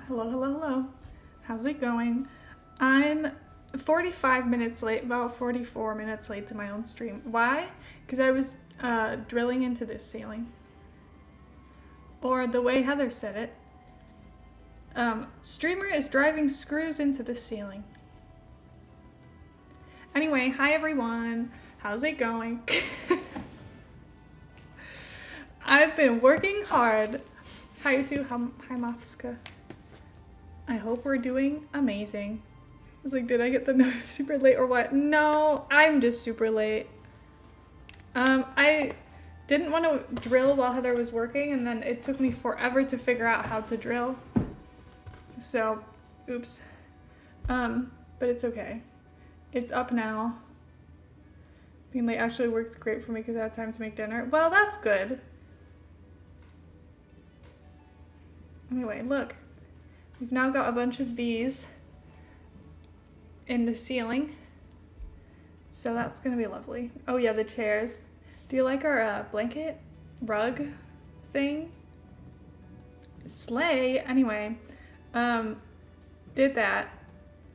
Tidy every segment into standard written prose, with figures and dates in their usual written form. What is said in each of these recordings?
Hello, hello, hello. How's it going? I'm 45 minutes late, about 44 minutes late to my own stream. Why? Because I was drilling into this ceiling. Or the way Heather said it, streamer is driving screws into the ceiling. Anyway, hi everyone. How's it going? I've been working hard. Hi you two. Hi Mathska. I hope we're doing amazing. I was like, did I get the note super late or what? No, I'm just super late. I didn't want to drill while Heather was working, and then it took me forever to figure out how to drill. So, oops. But it's okay. It's up now. Being late actually worked great for me because I had time to make dinner. Well, that's good. Anyway, look. We've now got a bunch of these in the ceiling. So that's going to be lovely. Oh yeah, the chairs. Do you like our blanket rug thing? Slay. Anyway, did that.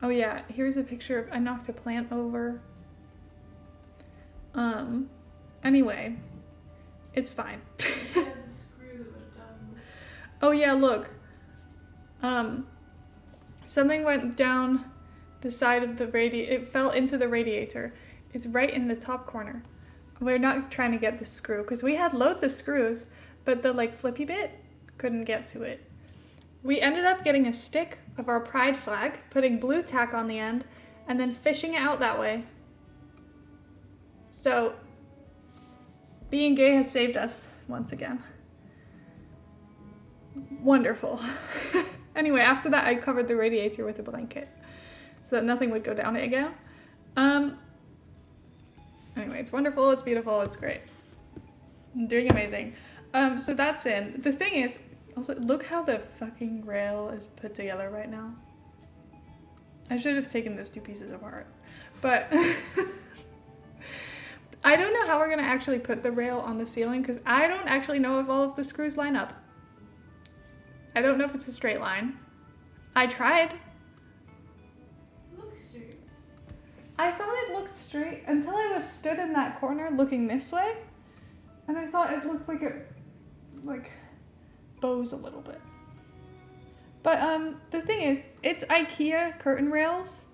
Oh yeah, here's a picture of, I knocked a plant over. Anyway, it's fine. Oh yeah, look. Something went down the side of the it fell into the radiator. It's right in the top corner. We're not trying to get the screw because we had loads of screws, but the like flippy bit couldn't get to it. We ended up getting a stick of our pride flag, putting blue tack on the end, and then fishing it out that way. So, being gay has saved us once again. Wonderful. Anyway, after that, I covered the radiator with a blanket so that nothing would go down it again. Anyway, it's wonderful, it's beautiful, it's great. I'm doing amazing. So that's in. The thing is, also, look how the fucking rail is put together right now. I should have taken those two pieces apart. But I don't know how we're gonna actually put the rail on the ceiling because I don't actually know if all of the screws line up. I don't know if it's a straight line. I tried. It looks straight. I thought it looked straight until I was stood in that corner looking this way. And I thought it looked like it, bows a little bit. But, the thing is, it's IKEA curtain rails.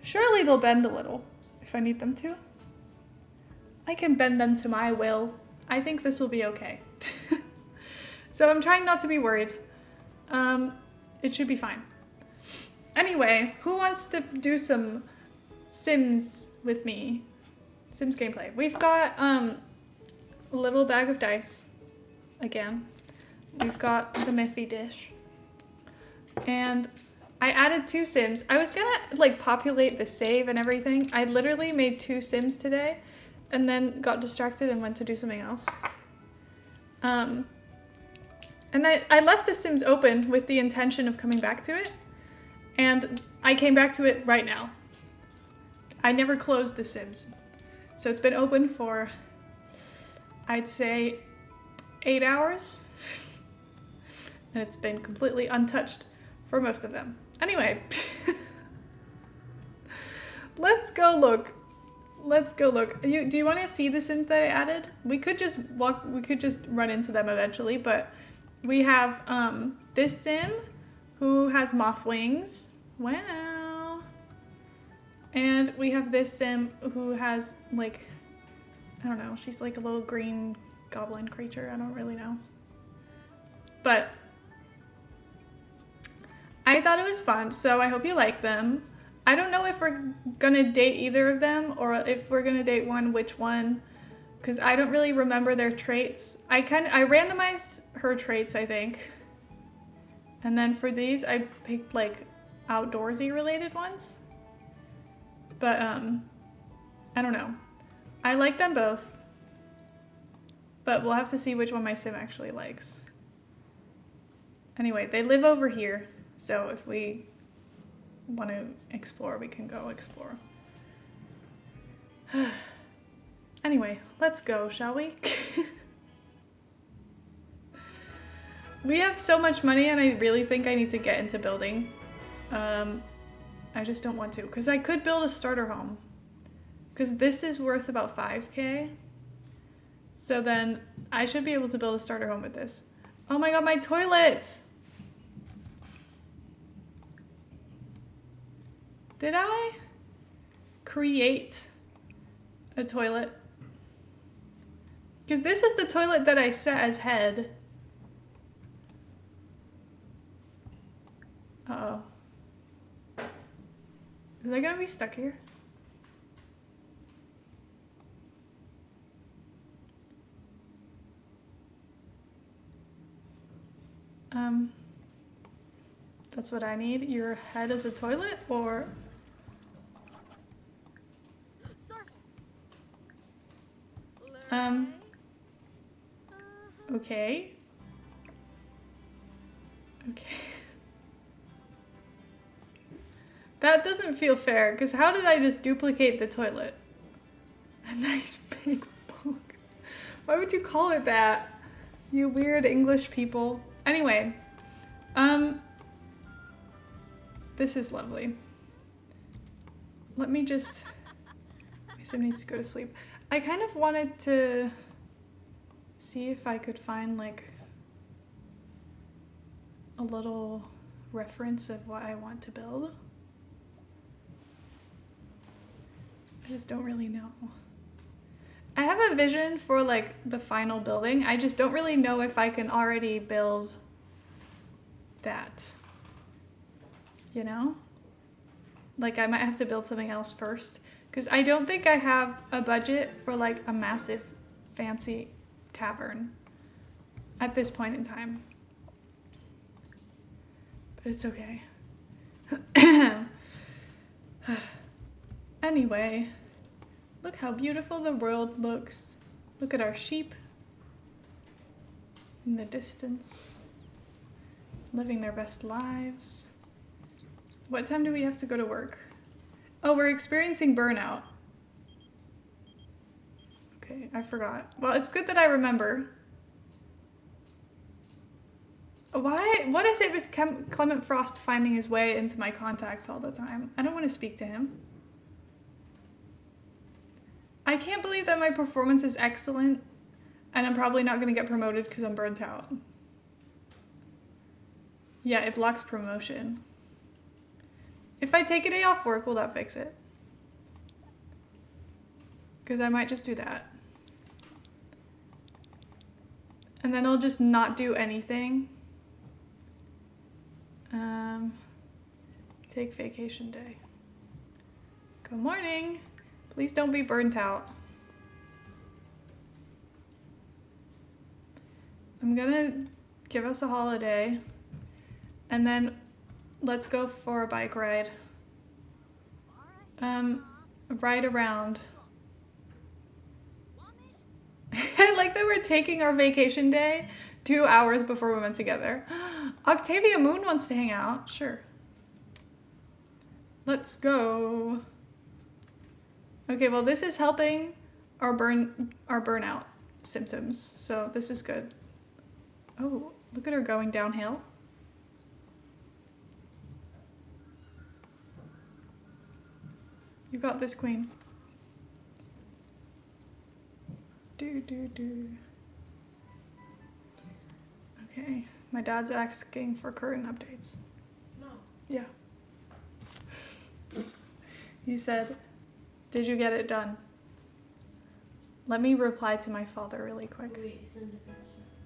Surely they'll bend a little if I need them to. I can bend them to my will. I think this will be okay. So I'm trying not to be worried. It should be fine. Anyway, who wants to do some Sims with me? Sims gameplay. We've got a little bag of dice again. We've got the Miffy dish. And I added 2 Sims. I was gonna populate the save and everything. I literally made 2 Sims today and then got distracted and went to do something else. And I left the Sims open with the intention of coming back to it. And I came back to it right now. I never closed the Sims. So it's been open for, I'd say, 8 hours. And it's been completely untouched for most of them. Anyway. Let's go look. Let's go look. Do you want to see the Sims that I added? We could just run into them eventually, but we have this Sim who has moth wings. Wow. And we have this Sim who has I don't know, she's like a little green goblin creature. I don't really know. But I thought it was fun, so I hope you like them. I don't know if we're gonna date either of them or if we're gonna date one, which one. Because I don't really remember their traits. I randomized her traits, I think. And then for these, I picked outdoorsy related ones. But I don't know. I like them both. But we'll have to see which one my Sim actually likes. Anyway, they live over here. So if we want to explore, we can go explore. Anyway, let's go, shall we? We have so much money and I really think I need to get into building. I just don't want to because I could build a starter home. Because this is worth about 5K. So then I should be able to build a starter home with this. Oh my god, my toilet! Did I create a toilet? Because this was the toilet that I set as head. Uh-oh. Is I gonna be stuck here? That's what I need. Your head as a toilet, or... Okay. Okay. That doesn't feel fair, because how did I just duplicate the toilet? A nice big book. Why would you call it that? You weird English people. Anyway, this is lovely. Let me just... My sim needs to go to sleep. I kind of wanted to see if I could find like a little reference of what I want to build. I just don't really know. I have a vision for like the final building. I just don't really know if I can already build that. You know? Like I might have to build something else first. Because I don't think I have a budget for like a massive fancy tavern at this point in time. But it's okay. Anyway, look how beautiful the world looks. Look at our sheep in the distance, living their best lives. What time do we have to go to work? Oh, we're experiencing burnout. Okay, I forgot. Well, it's good that I remember. Why? What is it with Clement Frost finding his way into my contacts all the time? I don't want to speak to him. I can't believe that my performance is excellent and I'm probably not going to get promoted because I'm burnt out. Yeah, it blocks promotion. If I take a day off work, will that fix it? Because I might just do that. And then I'll just not do anything. Take vacation day. Good morning. Please don't be burnt out. I'm gonna give us a holiday and then let's go for a bike ride. Ride around. I like that we're taking our vacation day 2 hours before we went together. Octavia Moon wants to hang out. Sure. Let's go. Okay, well this is helping our burnout symptoms, so this is good. Oh, look at her going downhill. You got this, queen. Do. Okay, my dad's asking for current updates. No. Yeah. He said, did you get it done? Let me reply to my father really quick. Wait, send a picture.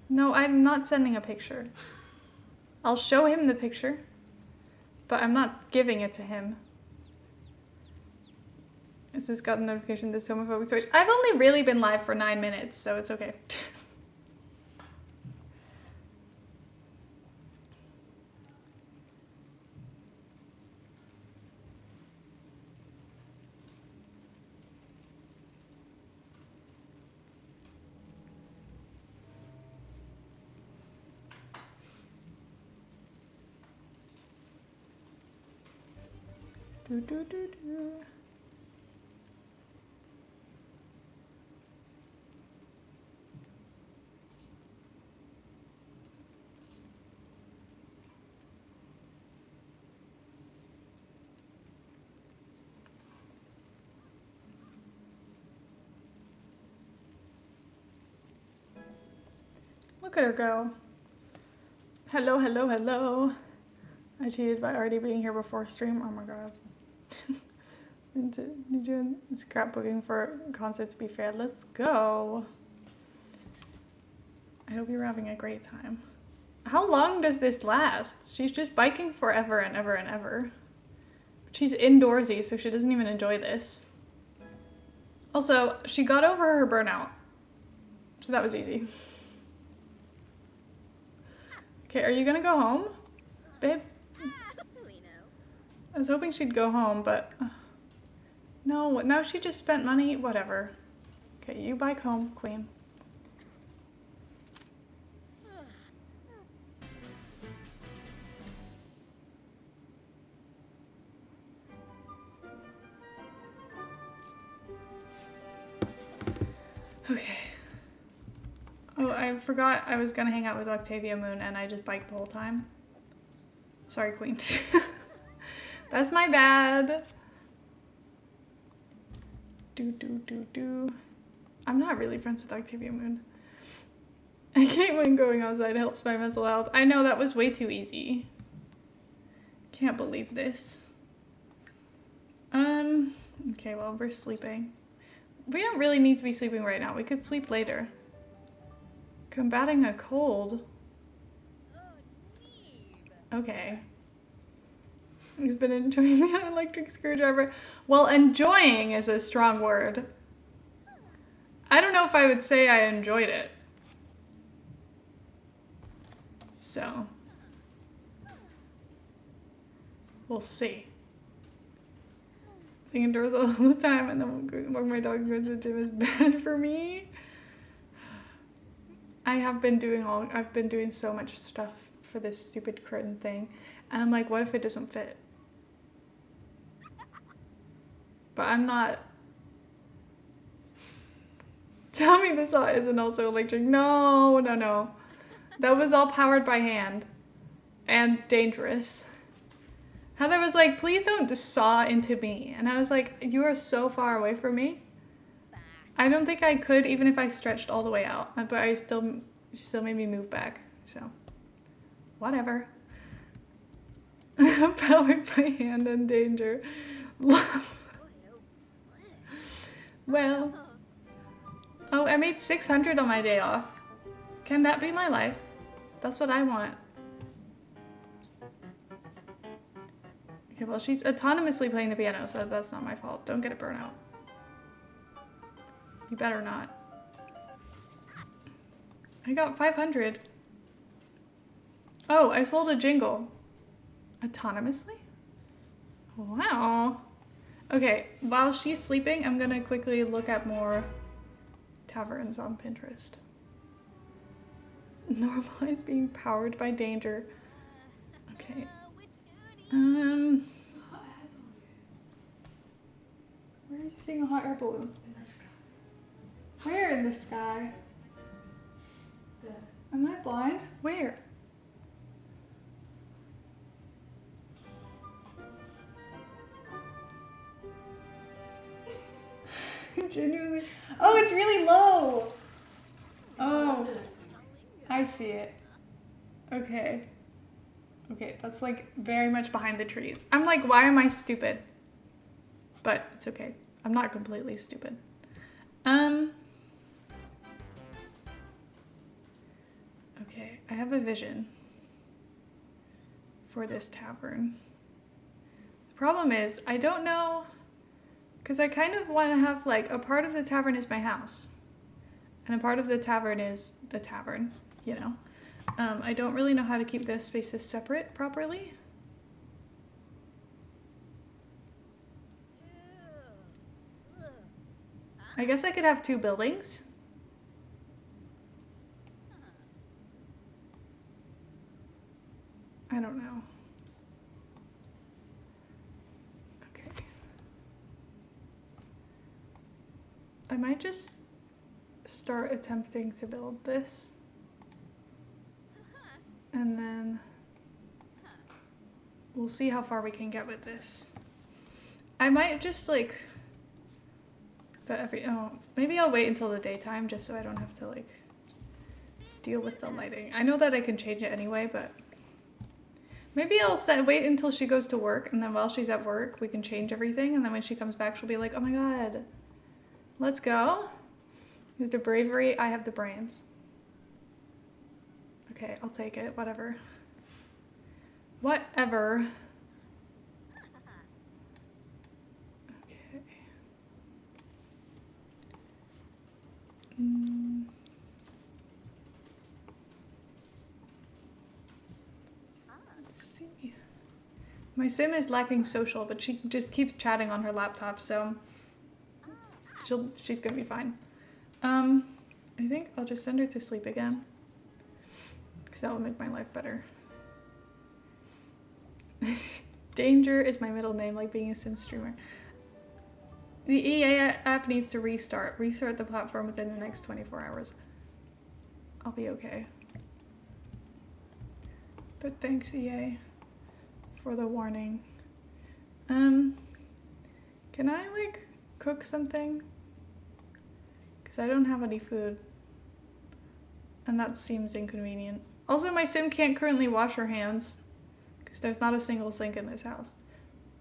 No, I'm not sending a picture. I'll show him the picture, but I'm not giving it to him. This has got a notification this homophobic switch. I've only really been live for 9 minutes, so it's okay. Do. Look at her go. Hello, hello, hello. I cheated by already being here before stream. Oh my god. Did you scrapbooking for concerts be fair? Let's go. I hope you're having a great time. How long does this last? She's just biking forever and ever and ever. She's indoorsy, so she doesn't even enjoy this. Also, she got over her burnout. So that was easy. Okay, are you gonna go home? Babe? I was hoping she'd go home, but... no, now she just spent money. Whatever. Okay, you bike home, queen. Okay. Oh, I forgot I was gonna hang out with Octavia Moon and I just biked the whole time. Sorry, queen. That's my bad. I'm not really friends with Octavia Moon. I hate when going outside helps my mental health. I know, that was way too easy. Can't believe this. Okay, well, we're sleeping. We don't really need to be sleeping right now. We could sleep later. Combating a cold. Okay. He's been enjoying the electric screwdriver. Well, enjoying is a strong word. I don't know if I would say I enjoyed it. So. We'll see. I think indoors all the time and then walk my dog goes to the gym is bad for me. I've been doing so much stuff for this stupid curtain thing. And I'm like, what if it doesn't fit? But I'm not. Tell me this all isn't also electric. No, no, no. That was all powered by hand. And dangerous. Heather was like, please don't just saw into me. And I was like, you are so far away from me. I don't think I could even if I stretched all the way out. But she still made me move back. So, whatever. Powered by hand and danger. Love. Well. Oh, I made 600 on my day off. Can that be my life? That's what I want. Okay, well, she's autonomously playing the piano, so that's not my fault. Don't get a burnout. You better not. I got 500. Oh, I sold a jingle. Autonomously? Wow. Okay, while she's sleeping, I'm gonna quickly look at more taverns on Pinterest. Normalize being powered by danger. Okay. Where are you seeing a hot air balloon? In the sky. Where in the sky? There. Am I blind? Where? Genuinely. Oh, it's really low. Oh, I see it. Okay. Okay, that's like very much behind the trees. I'm like, why am I stupid? But it's okay. I'm not completely stupid. Okay, I have a vision for this tavern. The problem is, I don't know, because I kind of want to have like, a part of the tavern is my house. And a part of the tavern is the tavern, you know? I don't really know how to keep those spaces separate properly. I guess I could have two buildings. I don't know. Okay. I might just start attempting to build this. And then we'll see how far we can get with this. I might just like, but maybe I'll wait until the daytime just so I don't have to like deal with the lighting. I know that I can change it anyway, but maybe I'll wait until she goes to work, and then while she's at work, we can change everything, and then when she comes back, she'll be like, oh my god, let's go. You have the bravery, I have the brains. Okay, I'll take it, whatever. Whatever. Okay. Let's see. My sim is lacking social, but she just keeps chatting on her laptop, so she's gonna be fine. I think I'll just send her to sleep again, because that will make my life better. Danger is my middle name, like being a sim streamer. The EA app needs to restart. Restart the platform within the next 24 hours. I'll be okay. But thanks, EA, for the warning. Can I, like, cook something? Because I don't have any food. And that seems inconvenient. Also, my sim can't currently wash her hands, because there's not a single sink in this house.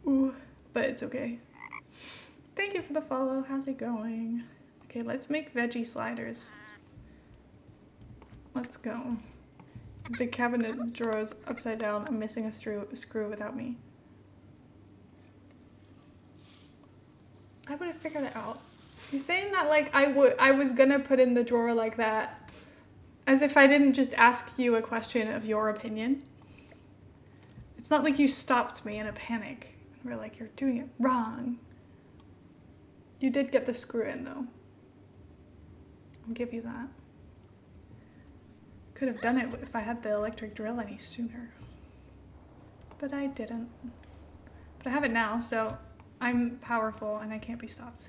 Ooh, but it's okay. Thank you for the follow. How's it going? Okay, let's make veggie sliders. Let's go. The cabinet drawer is upside down. I'm missing a screw without me. I would have figured it out. You're saying that like I was gonna put in the drawer like that, as if I didn't just ask you a question of your opinion. It's not like you stopped me in a panic. We're like, you're doing it wrong. You did get the screw in though. I'll give you that. Could have done it if I had the electric drill any sooner. But I didn't. But I have it now, so I'm powerful and I can't be stopped.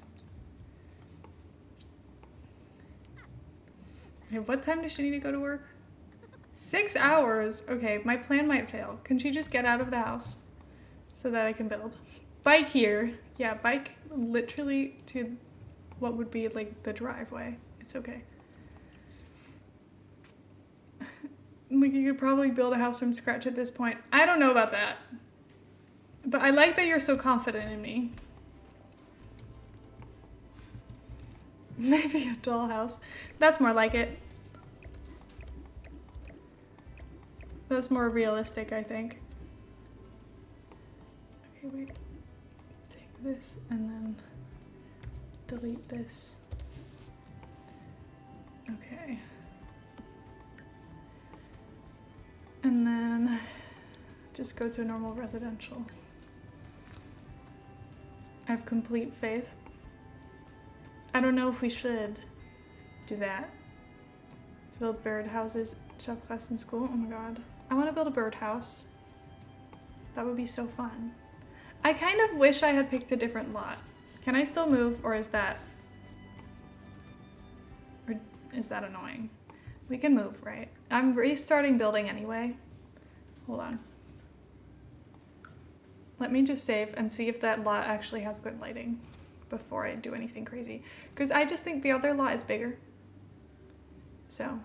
Okay, what time does she need to go to work? 6 hours? Okay, my plan might fail. Can she just get out of the house so that I can build? Bike here. Yeah, bike literally to what would be like the driveway. It's okay. Like you could probably build a house from scratch at this point. I don't know about that. But I like that you're so confident in me. Maybe a dollhouse. That's more like it. That's more realistic, I think. Okay, wait. Take this and then delete this. Okay. And then just go to a normal residential. I have complete faith. I don't know if we should do that. To build bird houses, shop class in school. Oh my god. I want to build a birdhouse. That would be so fun. I kind of wish I had picked a different lot. Can I still move, or is that annoying? We can move, right? I'm restarting building anyway. Hold on. Let me just save and see if that lot actually has good lighting before I do anything crazy. Because I just think the other lot is bigger. So,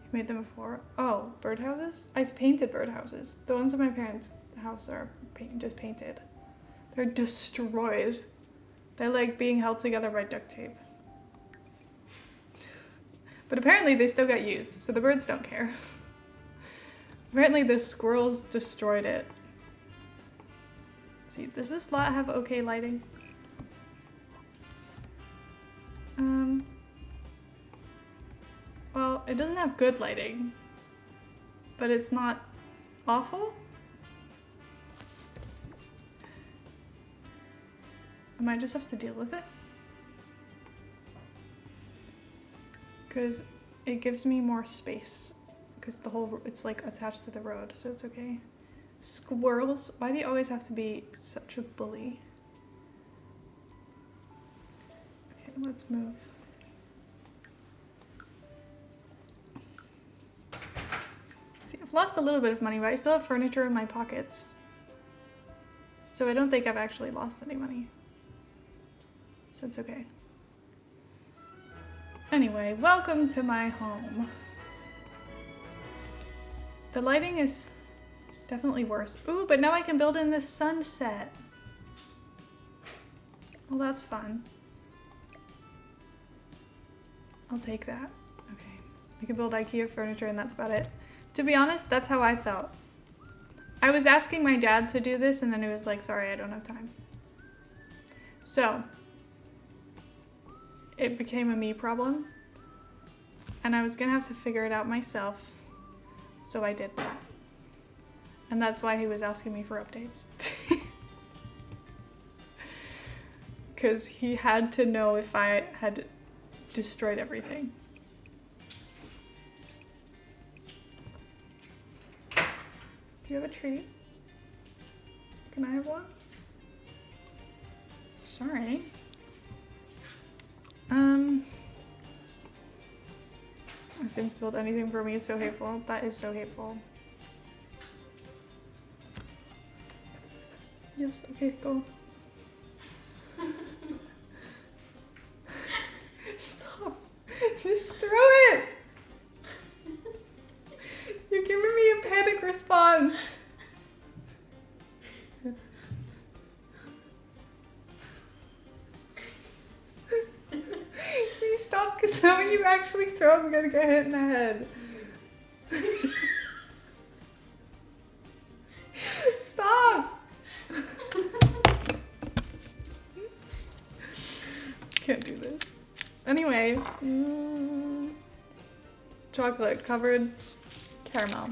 I've made them before. Oh, birdhouses? I've painted birdhouses. The ones in my parents' house are just painted. They're destroyed. They're like being held together by duct tape. But apparently they still got used, so the birds don't care. Apparently the squirrels destroyed it. See, does this lot have okay lighting? Well, it doesn't have good lighting, but it's not awful. I might just have to deal with it. Because it gives me more space. Because it's like attached to the road, so it's okay. Squirrels, why do you always have to be such a bully? Okay, let's move. See, I've lost a little bit of money, but I still have furniture in my pockets. So I don't think I've actually lost any money. So it's okay. Anyway, welcome to my home. The lighting is definitely worse. Ooh, but now I can build in the sunset. Well, that's fun. I'll take that. Okay. I can build IKEA furniture and that's about it. To be honest, that's how I felt. I was asking my dad to do this and then he was like, sorry, I don't have time. So, it became a me problem. And I was gonna have to figure it out myself. So I did that. And that's why he was asking me for updates. Because he had to know if I had destroyed everything. Do you have a treat? Can I have one? Sorry. I seem to build anything for me. It's so hateful. That is so hateful. Yes, okay, go. Stop. Just throw it! You're giving me a panic response. You stop, because now when you actually throw, I'm gonna get hit in the head. Stop! Can't do this. Anyway, chocolate covered caramel.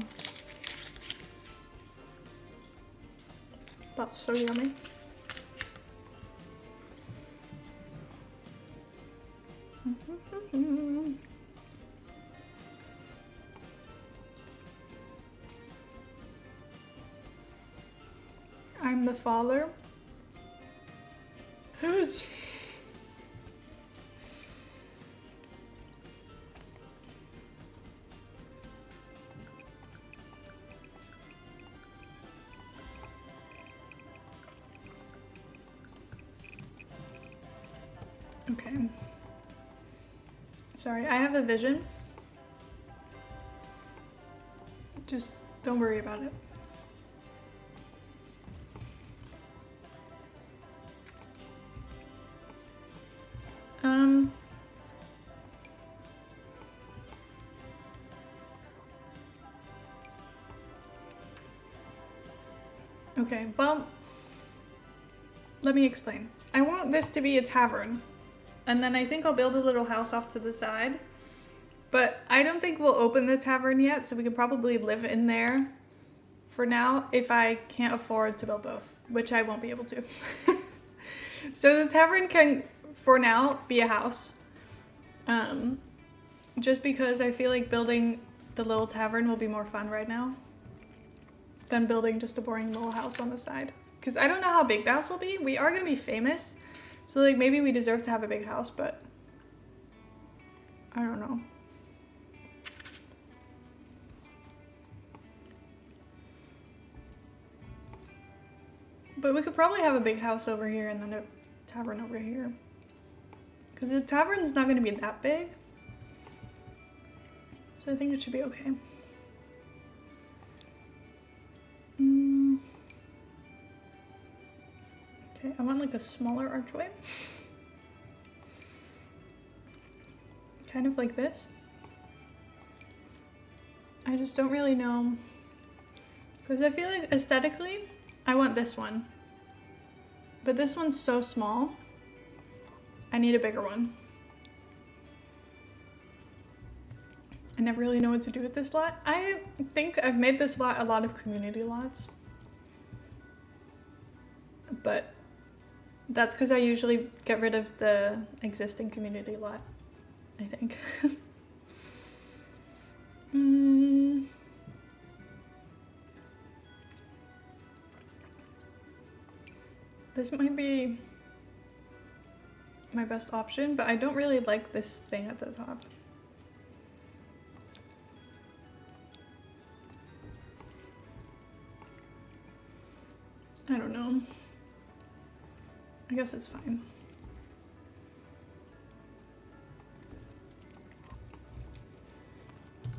That's so yummy. I'm the father. Who's... Okay. Sorry, I have a vision. Just don't worry about it. Okay, well, let me explain. I want this to be a tavern. And then I think I'll build a little house off to the side. But I don't think we'll open the tavern yet, so we can probably live in there for now if I can't afford to build both, which I won't be able to. So the tavern can, for now, be a house. Just because I feel like building the little tavern will be more fun right now than building just a boring little house on the side. Because I don't know how big the house will be. We are going to be famous. So, like, maybe we deserve to have a big house, but I don't know. But we could probably have a big house over here and then a tavern over here. Because the tavern's not going to be that big. So I think it should be okay. Okay, I want like a smaller archway. Kind of like this. I just don't really know. Because I feel like aesthetically, I want this one. But this one's so small. I need a bigger one. I never really know what to do with this lot. I think I've made this lot a lot of community lots. But that's because I usually get rid of the existing community lot, I think. This might be my best option, but I don't really like this thing at the top. I don't know. I guess it's fine.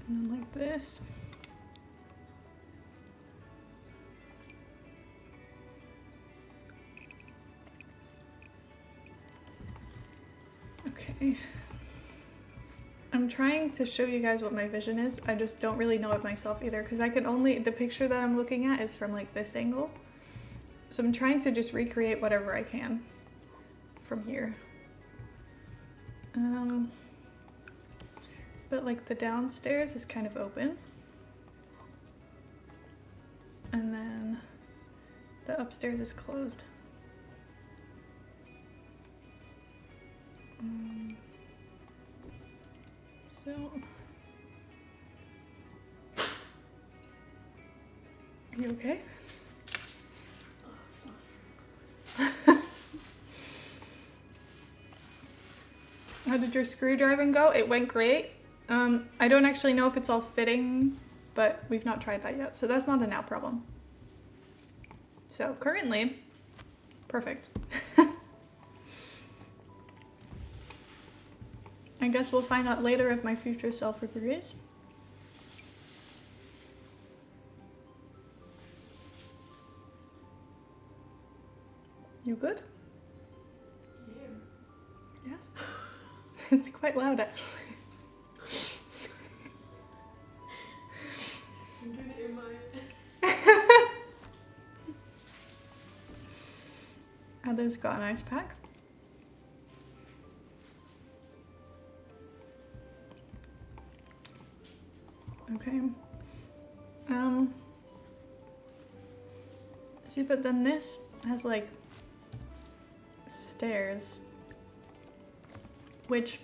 And then like this. Okay. I'm trying to show you guys what my vision is. I just don't really know it myself either because I can only, the picture that I'm looking at is from like this angle. So I'm trying to just recreate whatever I can from here. But like the downstairs is kind of open. And then the upstairs is closed. So are you okay? How did your screw driving go? It went great. I don't actually know if it's all fitting, but we've not tried that yet. So that's not a now problem. So currently, perfect. I guess we'll find out later if my future self agrees. You good? Yeah. Yes? It's quite loud actually. I'm doing it in my... Others got an ice pack. Okay. See, but then this has like stairs, which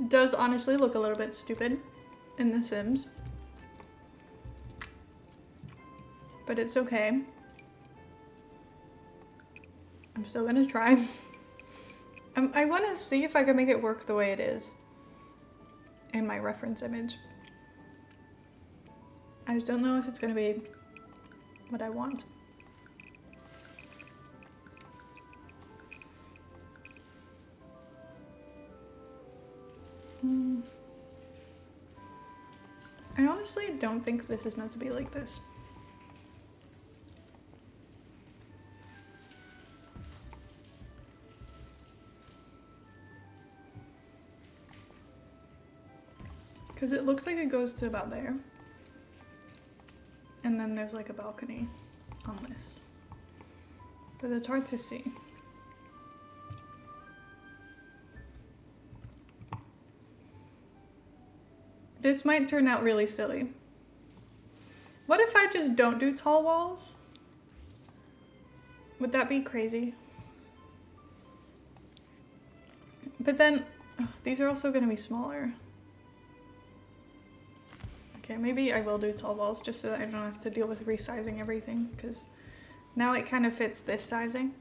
does honestly look a little bit stupid in The Sims, but it's okay. I'm still gonna try. I want to see if I can make it work the way it is in my reference image. I just don't know if it's gonna be what I want. I honestly don't think this is meant to be like this. Because it looks like it goes to about there. And then there's like a balcony on this. But it's hard to see. This might turn out really silly. What if I just don't do tall walls? Would that be crazy? But then, these are also gonna be smaller. Okay, maybe I will do tall walls just so that I don't have to deal with resizing everything, because now it kind of fits this sizing.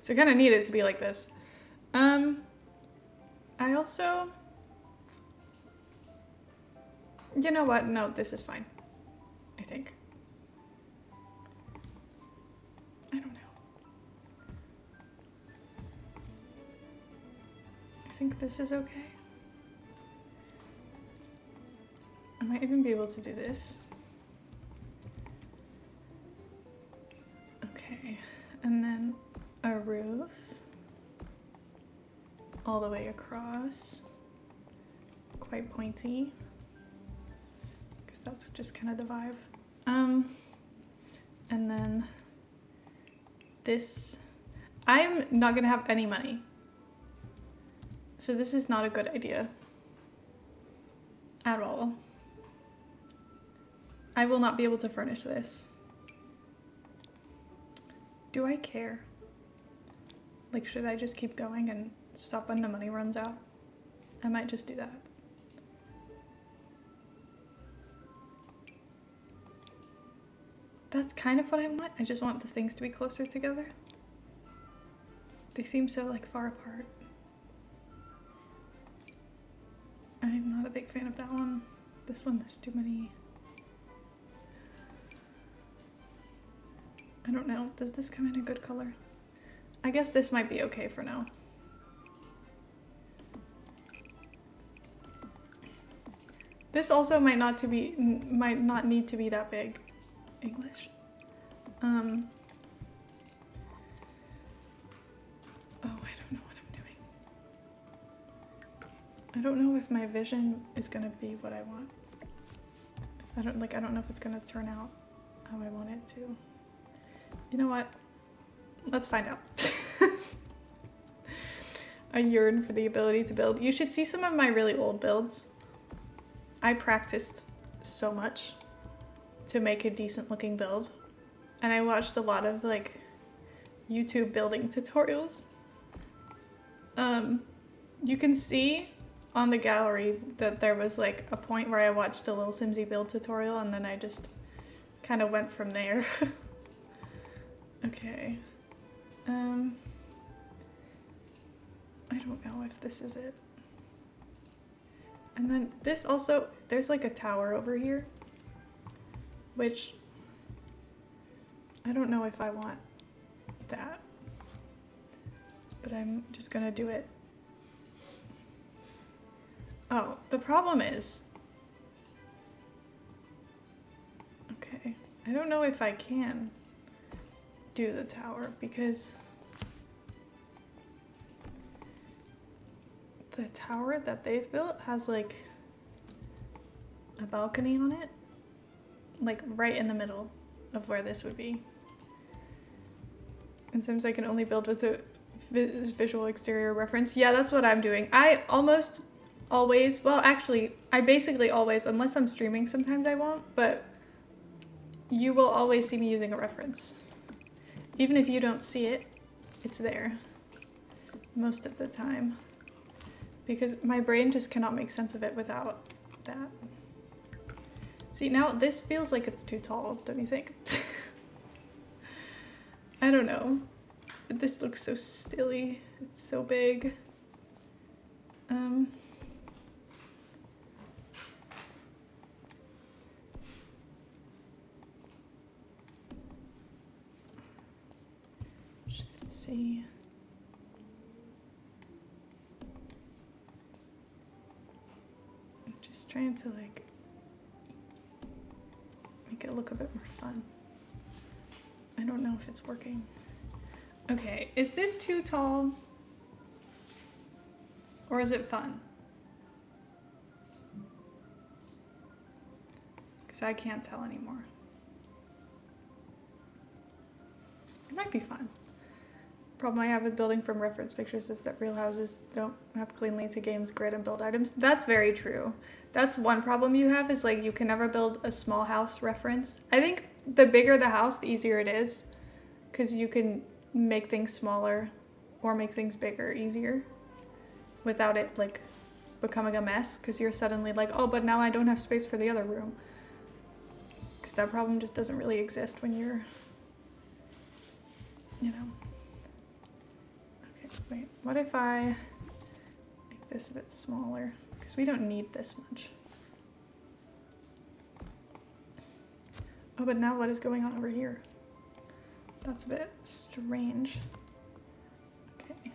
So I kind of need it to be like this. I also... You know what? No, this is fine. I think. I don't know. I think this is okay. I might even be able to do this. Okay, and then a roof all the way across, quite pointy, because that's just kind of the vibe. And then this, I'm not gonna have any money, so this is not a good idea at all. I will not be able to furnish this. Do I care? Like, should I just keep going and stop when the money runs out? I might just do that. That's kind of what I want. I just want the things to be closer together. They seem so, like, far apart. I'm not a big fan of that one. This one, there's too many... I don't know. Does this come in a good color? I guess this might be okay for now. This also might not need to be that big. English. Oh, I don't know what I'm doing. I don't know if my vision is gonna be what I want. I don't know if it's gonna turn out how I want it to. You know what? Let's find out. I yearn for the ability to build. You should see some of my really old builds. I practiced so much to make a decent looking build. And I watched a lot of like YouTube building tutorials. You can see on the gallery that there was like a point where I watched a little Simsy build tutorial and then I just kind of went from there. Okay. I don't know if this is it. And then this also, there's like a tower over here, which I don't know if I want that, but I'm just gonna do it. Oh, the problem is, okay, I don't know if I can do the tower because the tower that they've built has like a balcony on it, like right in the middle of where this would be. And seems I can only build with a visual exterior reference. Yeah, that's what I'm doing. I almost always, well actually, I basically always, unless I'm streaming, sometimes I won't, but you will always see me using a reference. Even if you don't see it, it's there most of the time. Because my brain just cannot make sense of it without that. See, now this feels like it's too tall, don't you think? I don't know. This looks so stilly. It's so big. Shift-C. I'm just trying to like make it look a bit more fun. I don't know if it's working. Okay, is this too tall? Or is it fun? Because I can't tell anymore. It might be fun. Problem I have with building from reference pictures is that real houses don't map cleanly to games, grid, and build items. That's very true. That's one problem you have, is like you can never build a small house reference. I think the bigger the house, the easier it is, because you can make things smaller or make things bigger easier without it like becoming a mess, because you're suddenly like, oh, but now I don't have space for the other room. Because that problem just doesn't really exist when you're, you know. Okay, wait, what if I make this a bit smaller? Because we don't need this much. Oh, but now what is going on over here? That's a bit strange. Okay.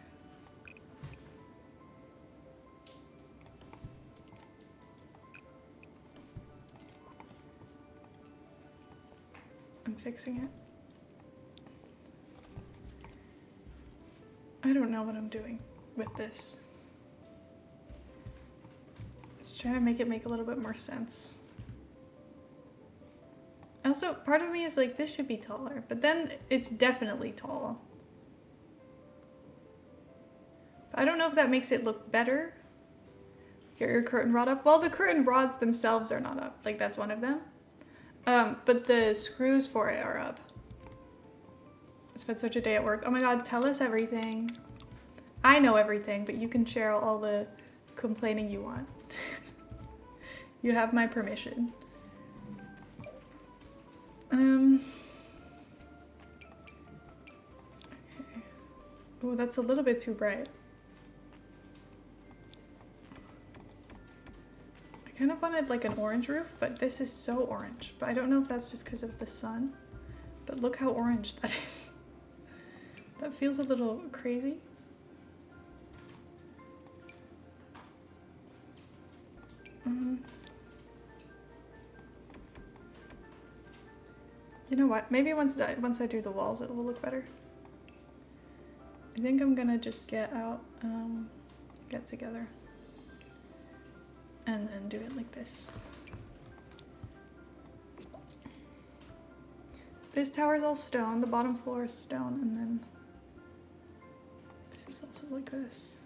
I'm fixing it. I don't know what I'm doing with this. Let's try to make it make a little bit more sense. Also, part of me is like, this should be taller, but then it's definitely tall. But I don't know if that makes it look better. Get your curtain rod up. Well, the curtain rods themselves are not up. Like, that's one of them. But the screws for it are up. I spent such a day at work. Oh my god, tell us everything. I know everything, but you can share all the complaining you want. You have my permission. Okay. Oh, that's a little bit too bright. I kind of wanted like an orange roof, but this is so orange. But I don't know if that's just because of the sun. But look how orange that is. That feels a little crazy. You know what? Maybe once I do the walls, it will look better. I think I'm gonna just get out, get together, and then do it like this. This tower is all stone, the bottom floor is stone, and then this is also like this.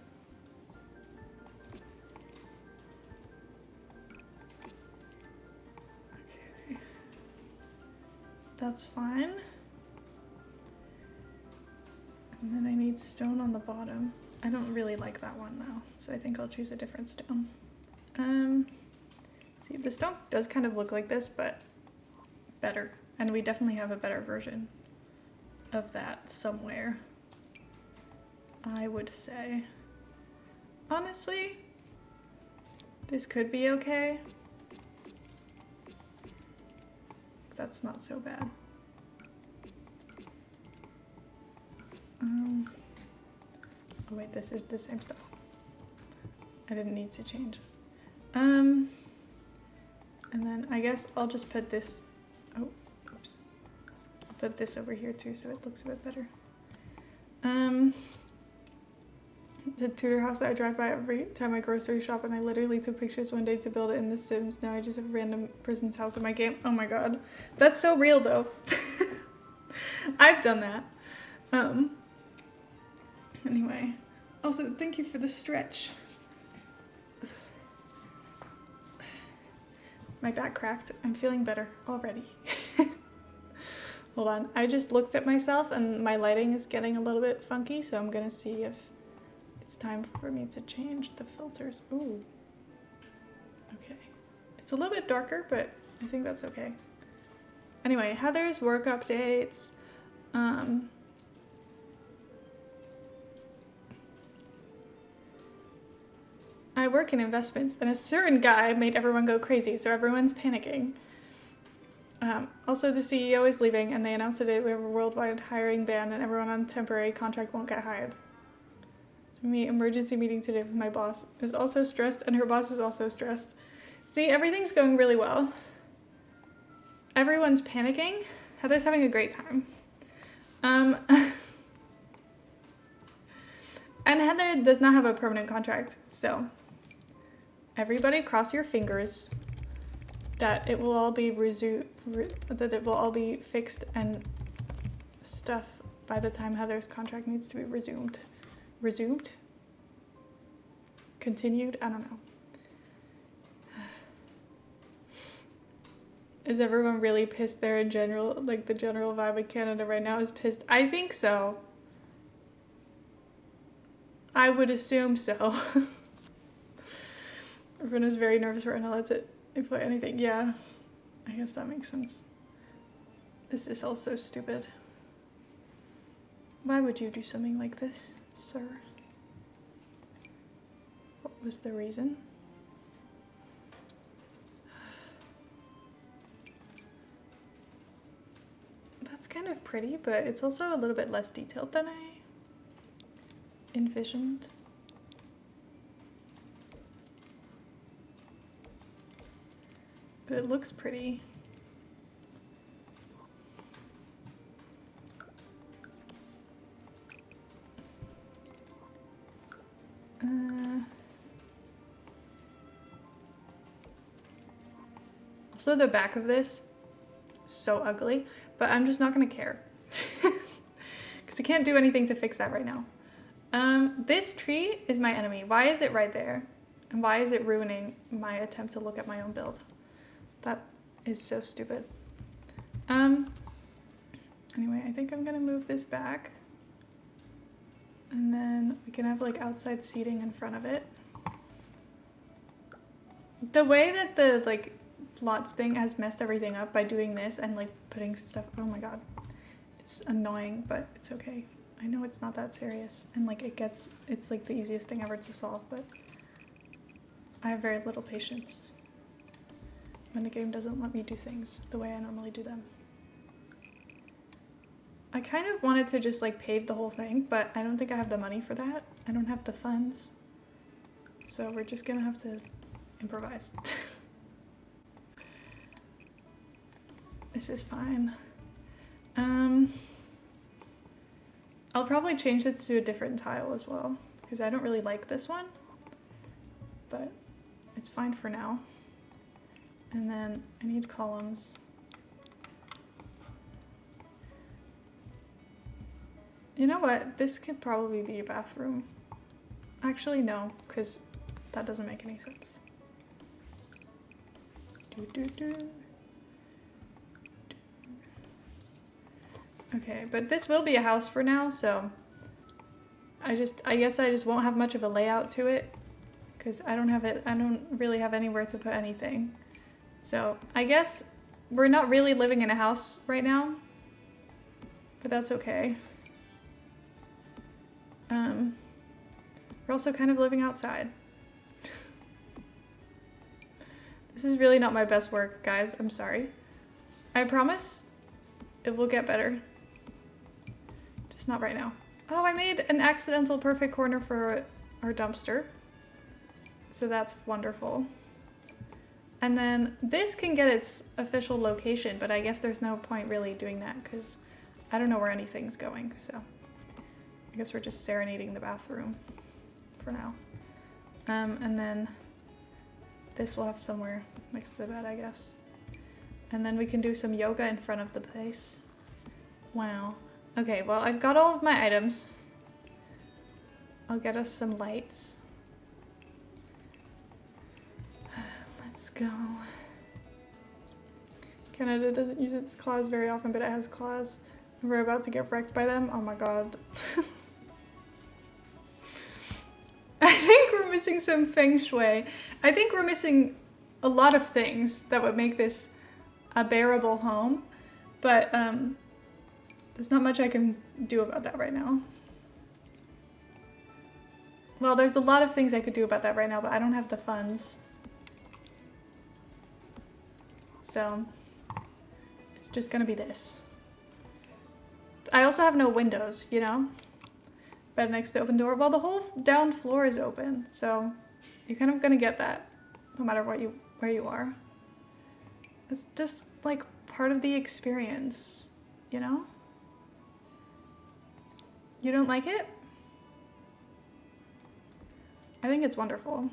Okay. That's fine. And then I need stone on the bottom. I don't really like that one now, so I think I'll choose a different stone. See, the stone does kind of look like this, but better. And we definitely have a better version of that somewhere, I would say. Honestly, this could be okay. That's not so bad. Oh wait, this is the same stuff. I didn't need to change. And then I guess I'll just put this, oh, oops. I'll put this over here too so it looks a bit better. The Tudor house that I drive by every time I grocery shop, and I literally took pictures one day to build it in The Sims. Now I just have a random person's house in my game. Oh my god. That's so real though. I've done that. Anyway. Also, thank you for the stretch. My back cracked. I'm feeling better already. Hold on. I just looked at myself and my lighting is getting a little bit funky, so I'm gonna see if it's time for me to change the filters. Ooh. Okay. It's a little bit darker, but I think that's okay. Anyway, Heather's work updates. I work in investments, and a certain guy made everyone go crazy, so everyone's panicking. Also, the CEO is leaving, and they announced today we have a worldwide hiring ban, and everyone on temporary contract won't get hired. Emergency meeting today with my boss is also stressed, and her boss is also stressed. See, everything's going really well. Everyone's panicking. Heather's having a great time. And Heather does not have a permanent contract, so everybody cross your fingers that it will all be that it will all be fixed and stuff by the time Heather's contract needs to be resumed. Resumed? Continued? I don't know. Is everyone really pissed there in general? Like, the general vibe in Canada right now is pissed? I think so. I would assume so. Everyone is very nervous for NLS if anything. Yeah, I guess that makes sense. This is all so stupid. Why would you do something like this, sir? What was the reason? That's kind of pretty, but it's also a little bit less detailed than I envisioned. But it looks pretty. Also, the back of this is so ugly, but I'm just not gonna care. Because I can't do anything to fix that right now. This tree is my enemy. Why is it right there? And why is it ruining my attempt to look at my own build? That is so stupid. Anyway, I think I'm gonna move this back. And then we can have like outside seating in front of it. The way that the like lots thing has messed everything up by doing this and like putting stuff, oh my god. It's annoying, but it's okay. I know it's not that serious, and like it's like the easiest thing ever to solve, but I have very little patience when the game doesn't let me do things the way I normally do them. I kind of wanted to just like pave the whole thing, but I don't think I have the money for that. I don't have the funds. So we're just gonna have to improvise. This is fine. I'll probably change this to a different tile as well, because I don't really like this one, but it's fine for now. And then I need columns. You know what? This could probably be a bathroom. Actually, no, because that doesn't make any sense. Okay, but this will be a house for now, so I guess I just won't have much of a layout to it, because I don't really have anywhere to put anything. So I guess we're not really living in a house right now, but that's okay. We're also kind of living outside. This is really not my best work, guys. I'm sorry. I promise it will get better. Just not right now. Oh, I made an accidental perfect corner for our dumpster. So that's wonderful. And then this can get its official location, but I guess there's no point really doing that because I don't know where anything's going, so I guess we're just serenading the bathroom for now. And then this will have somewhere next to the bed, I guess. And then we can do some yoga in front of the place. Wow. Okay, well, I've got all of my items. I'll get us some lights. Let's go. Canada doesn't use its claws very often, but it has claws. We're about to get wrecked by them. Oh my god. I think we're missing some feng shui. I think we're missing a lot of things that would make this a bearable home, but there's not much I can do about that right now. Well, there's a lot of things I could do about that right now, but I don't have the funds. So it's just gonna be this. I also have no windows, you know? Bed next to open door. Well, the whole down floor is open, so you're kind of gonna get that no matter where you are. It's just like part of the experience, you know? You don't like it? I think it's wonderful.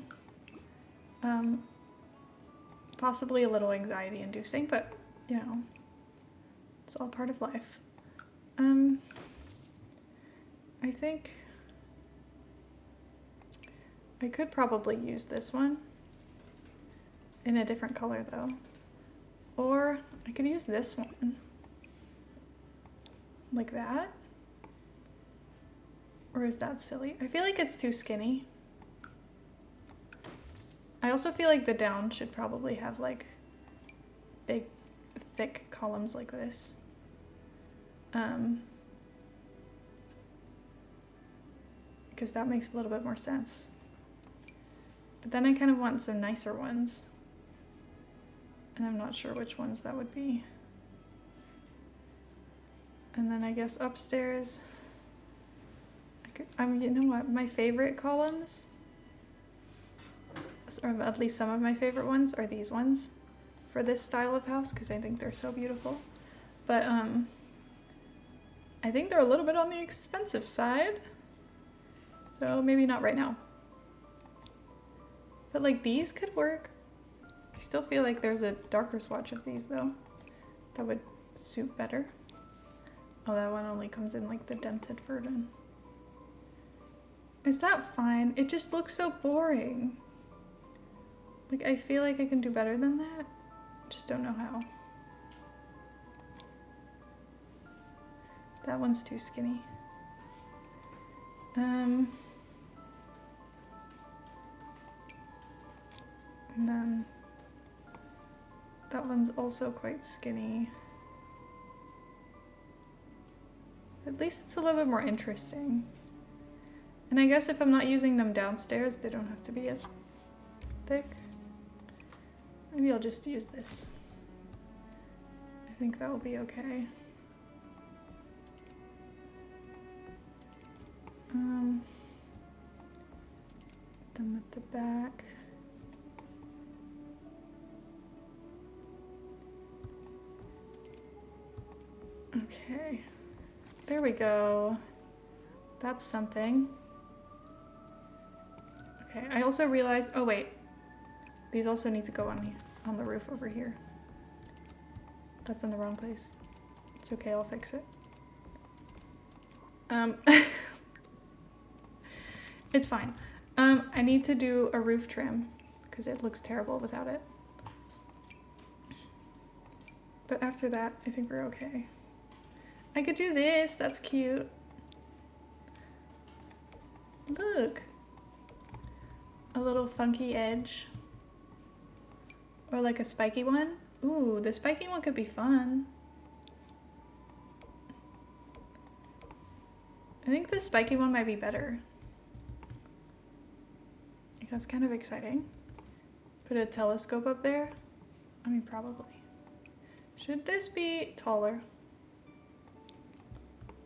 Possibly a little anxiety inducing, but you know, it's all part of life. I think I could probably use this one in a different color though. Or I could use this one. Like that? Or is that silly? I feel like it's too skinny. I also feel like the down should probably have like big, thick columns like this. Because that makes a little bit more sense. But then I kind of want some nicer ones. And I'm not sure which ones that would be. And then I guess upstairs, you know what, my favorite columns, or at least some of my favorite ones, are these ones for this style of house, because I think they're so beautiful. But I think they're a little bit on the expensive side, so maybe not right now. But like these could work. I still feel like there's a darker swatch of these though that would suit better. Oh, that one only comes in like the dented version. Is that fine? It just looks so boring. Like, I feel like I can do better than that. Just don't know how. That one's too skinny. And then that one's also quite skinny. At least it's a little bit more interesting. And I guess if I'm not using them downstairs, they don't have to be as thick. Maybe I'll just use this. I think that will be okay. Then at the back. Okay. There we go. That's something. Okay, I also realized, oh wait. These also need to go on the roof over here. That's in the wrong place. It's okay, I'll fix it. It's fine. I need to do a roof trim because it looks terrible without it. But after that, I think we're okay. I could do this, that's cute. Look. A little funky edge. Or like a spiky one. Ooh, the spiky one could be fun. I think the spiky one might be better. Like, that's kind of exciting. Put a telescope up there. I mean, probably. Should this be taller?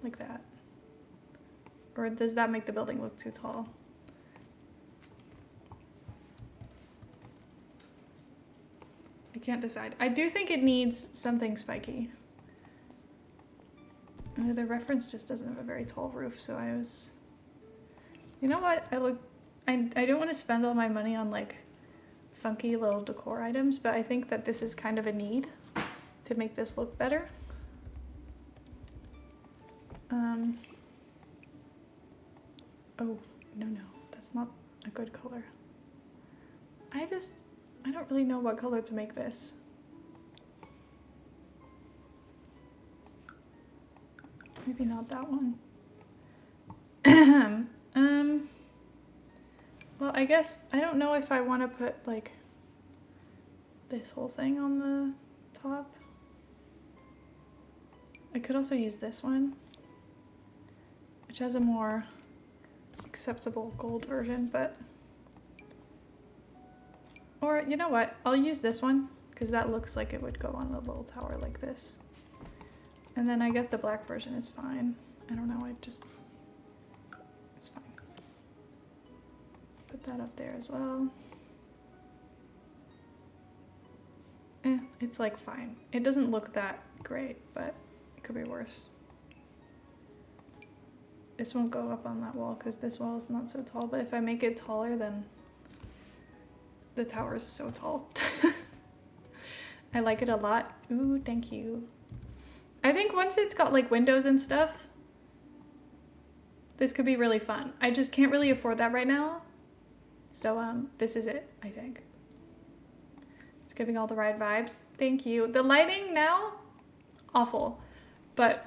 Like that. Or does that make the building look too tall? I can't decide. I do think it needs something spiky. The reference just doesn't have a very tall roof, so I was... You know what? I don't want to spend all my money on like funky little decor items, but I think that this is kind of a need to make this look better. Oh, no, that's not a good color. I don't really know what color to make this. Maybe not that one. Well, I guess, I don't know if I want to put like this whole thing on the top. I could also use this one, which has a more acceptable gold version, but... Or, you know what? I'll use this one, because that looks like it would go on the little tower like this. And then I guess the black version is fine. I don't know, it's fine. Put that up there as well. It's like fine. It doesn't look that great, but it could be worse. This won't go up on that wall because this wall is not so tall, but if I make it taller, then the tower is so tall. I like it a lot. Ooh, thank you. I think once it's got like windows and stuff, this could be really fun. I just can't really afford that right now. So this is it, I think. It's giving all the right vibes. Thank you. The lighting now, awful, but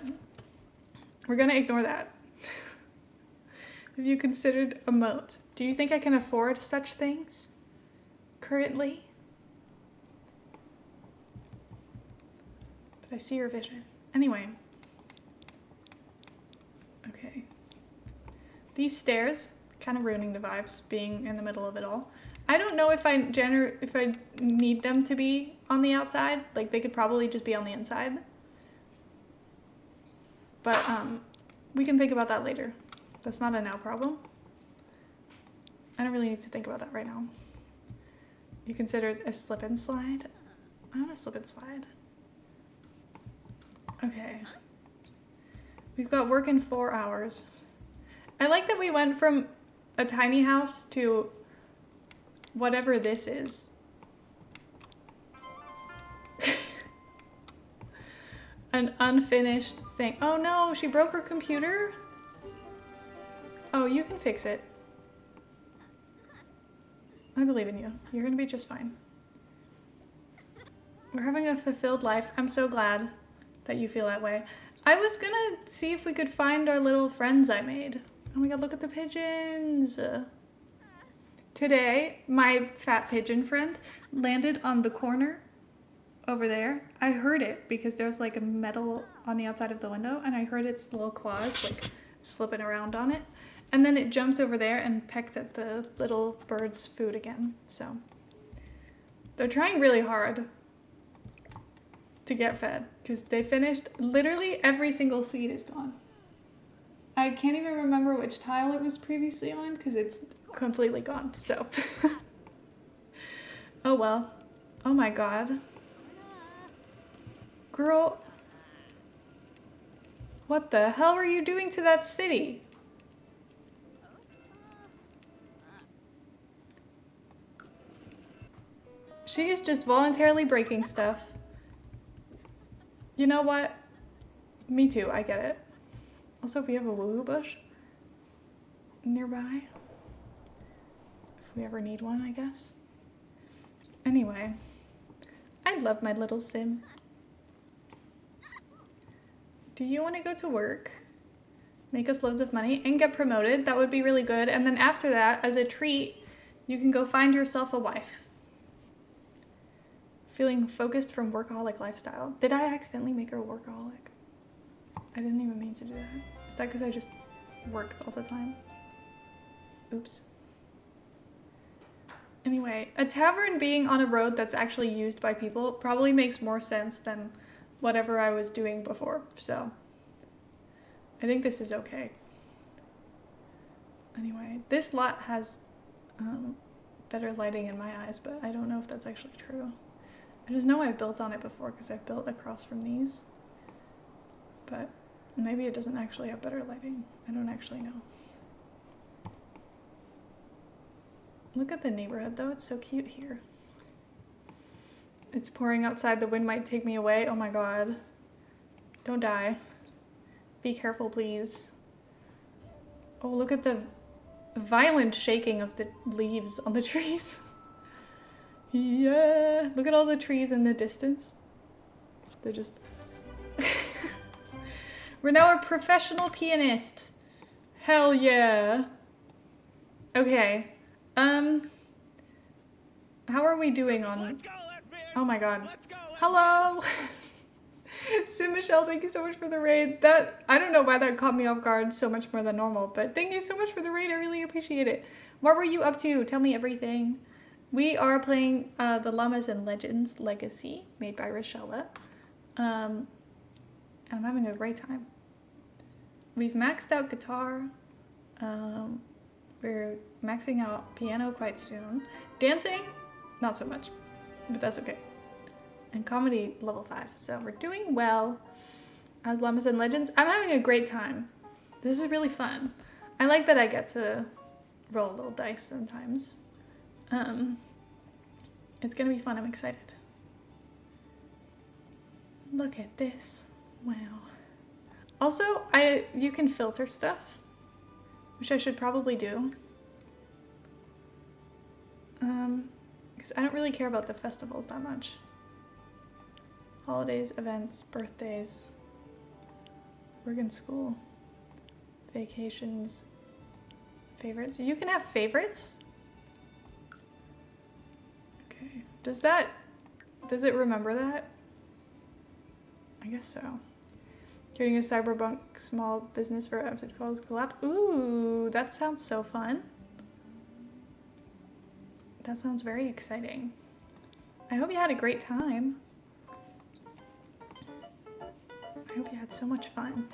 we're gonna ignore that. Have you considered a moat? Do you think I can afford such things currently? But I see your vision. Anyway. Okay. These stairs, kind of ruining the vibes, being in the middle of it all. I don't know if I need them to be on the outside. Like, they could probably just be on the inside. But we can think about that later. That's not a now problem. I don't really need to think about that right now. You considered a slip and slide? I want a slip and slide. Okay. We've got work in 4 hours. I like that we went from a tiny house to whatever this is. An unfinished thing. Oh no, she broke her computer? Oh, you can fix it. I believe in you. You're gonna be just fine. We're having a fulfilled life. I'm so glad that you feel that way. I was gonna see if we could find our little friends I made. Oh my god, look at the pigeons. Today, my fat pigeon friend landed on the corner over there. I heard it because there's like a metal on the outside of the window, and I heard its little claws like slipping around on it. And then it jumped over there and pecked at the little bird's food again. So they're trying really hard to get fed because they finished literally every single seed is gone. I can't even remember which tile it was previously on because it's completely gone. So oh well. Oh my god. Girl. What the hell are you doing to that city? She is just voluntarily breaking stuff. You know what? Me too, I get it. Also, if we have a woohoo bush nearby. If we ever need one, I guess. Anyway, I love my little sim. Do you want to go to work? Make us loads of money and get promoted? That would be really good. And then after that, as a treat, you can go find yourself a wife. Feeling focused from workaholic lifestyle. Did I accidentally make her a workaholic? I didn't even mean to do that. Is that because I just worked all the time? Oops. Anyway, a tavern being on a road that's actually used by people probably makes more sense than whatever I was doing before. So I think this is okay. Anyway, this lot has better lighting in my eyes, but I don't know if that's actually true. I just know I've built on it before because I've built across from these. But maybe it doesn't actually have better lighting. I don't actually know. Look at the neighborhood though, it's so cute here. It's pouring outside, the wind might take me away. Oh my god. Don't die. Be careful, please. Oh, look at the violent shaking of the leaves on the trees. Yeah, look at all the trees in the distance. They're just... We're now a professional pianist. Hell yeah. Okay. How are we doing on... Oh my god. Hello! Sim Michelle, thank you so much for the raid. That, I don't know why that caught me off guard so much more than normal, but thank you so much for the raid. I really appreciate it. What were you up to? Tell me everything. We are playing the Llamas and Legends Legacy, made by Rochella. And I'm having a great time. We've maxed out guitar. We're maxing out piano quite soon. Dancing, not so much, but that's okay. And comedy, level 5. So we're doing well as Llamas and Legends. I'm having a great time. This is really fun. I like that I get to roll a little dice sometimes. It's gonna be fun, I'm excited. Look at this, wow. Also, you can filter stuff, which I should probably do. Because I don't really care about the festivals that much. Holidays, events, birthdays, work and school, vacations, favorites. You can have favorites? Okay, does it remember that? I guess so. Creating a cyberpunk small business for episode calls collab. Ooh, that sounds so fun. That sounds very exciting. I hope you had a great time. I hope you had so much fun.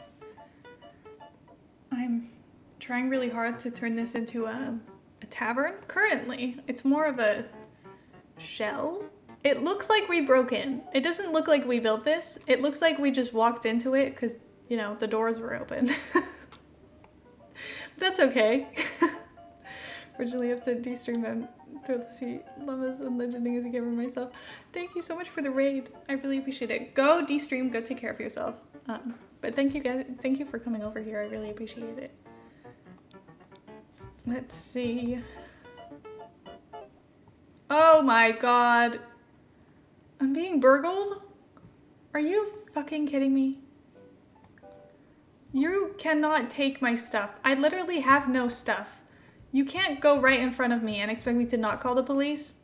I'm trying really hard to turn this into a tavern. Currently, it's more of a shell. It looks like we broke in. It doesn't look like we built this. It looks like we just walked into it because, you know, the doors were open. But that's okay. Originally, I have to de-stream and throw the sea llamas and legending as a gamer myself. Thank you so much for the raid. I really appreciate it. Go de-stream, go take care of yourself. But thank you guys. Thank you for coming over here. I really appreciate it. Let's see. Oh my god. I'm being burgled? Are you fucking kidding me? You cannot take my stuff. I literally have no stuff. You can't go right in front of me and expect me to not call the police.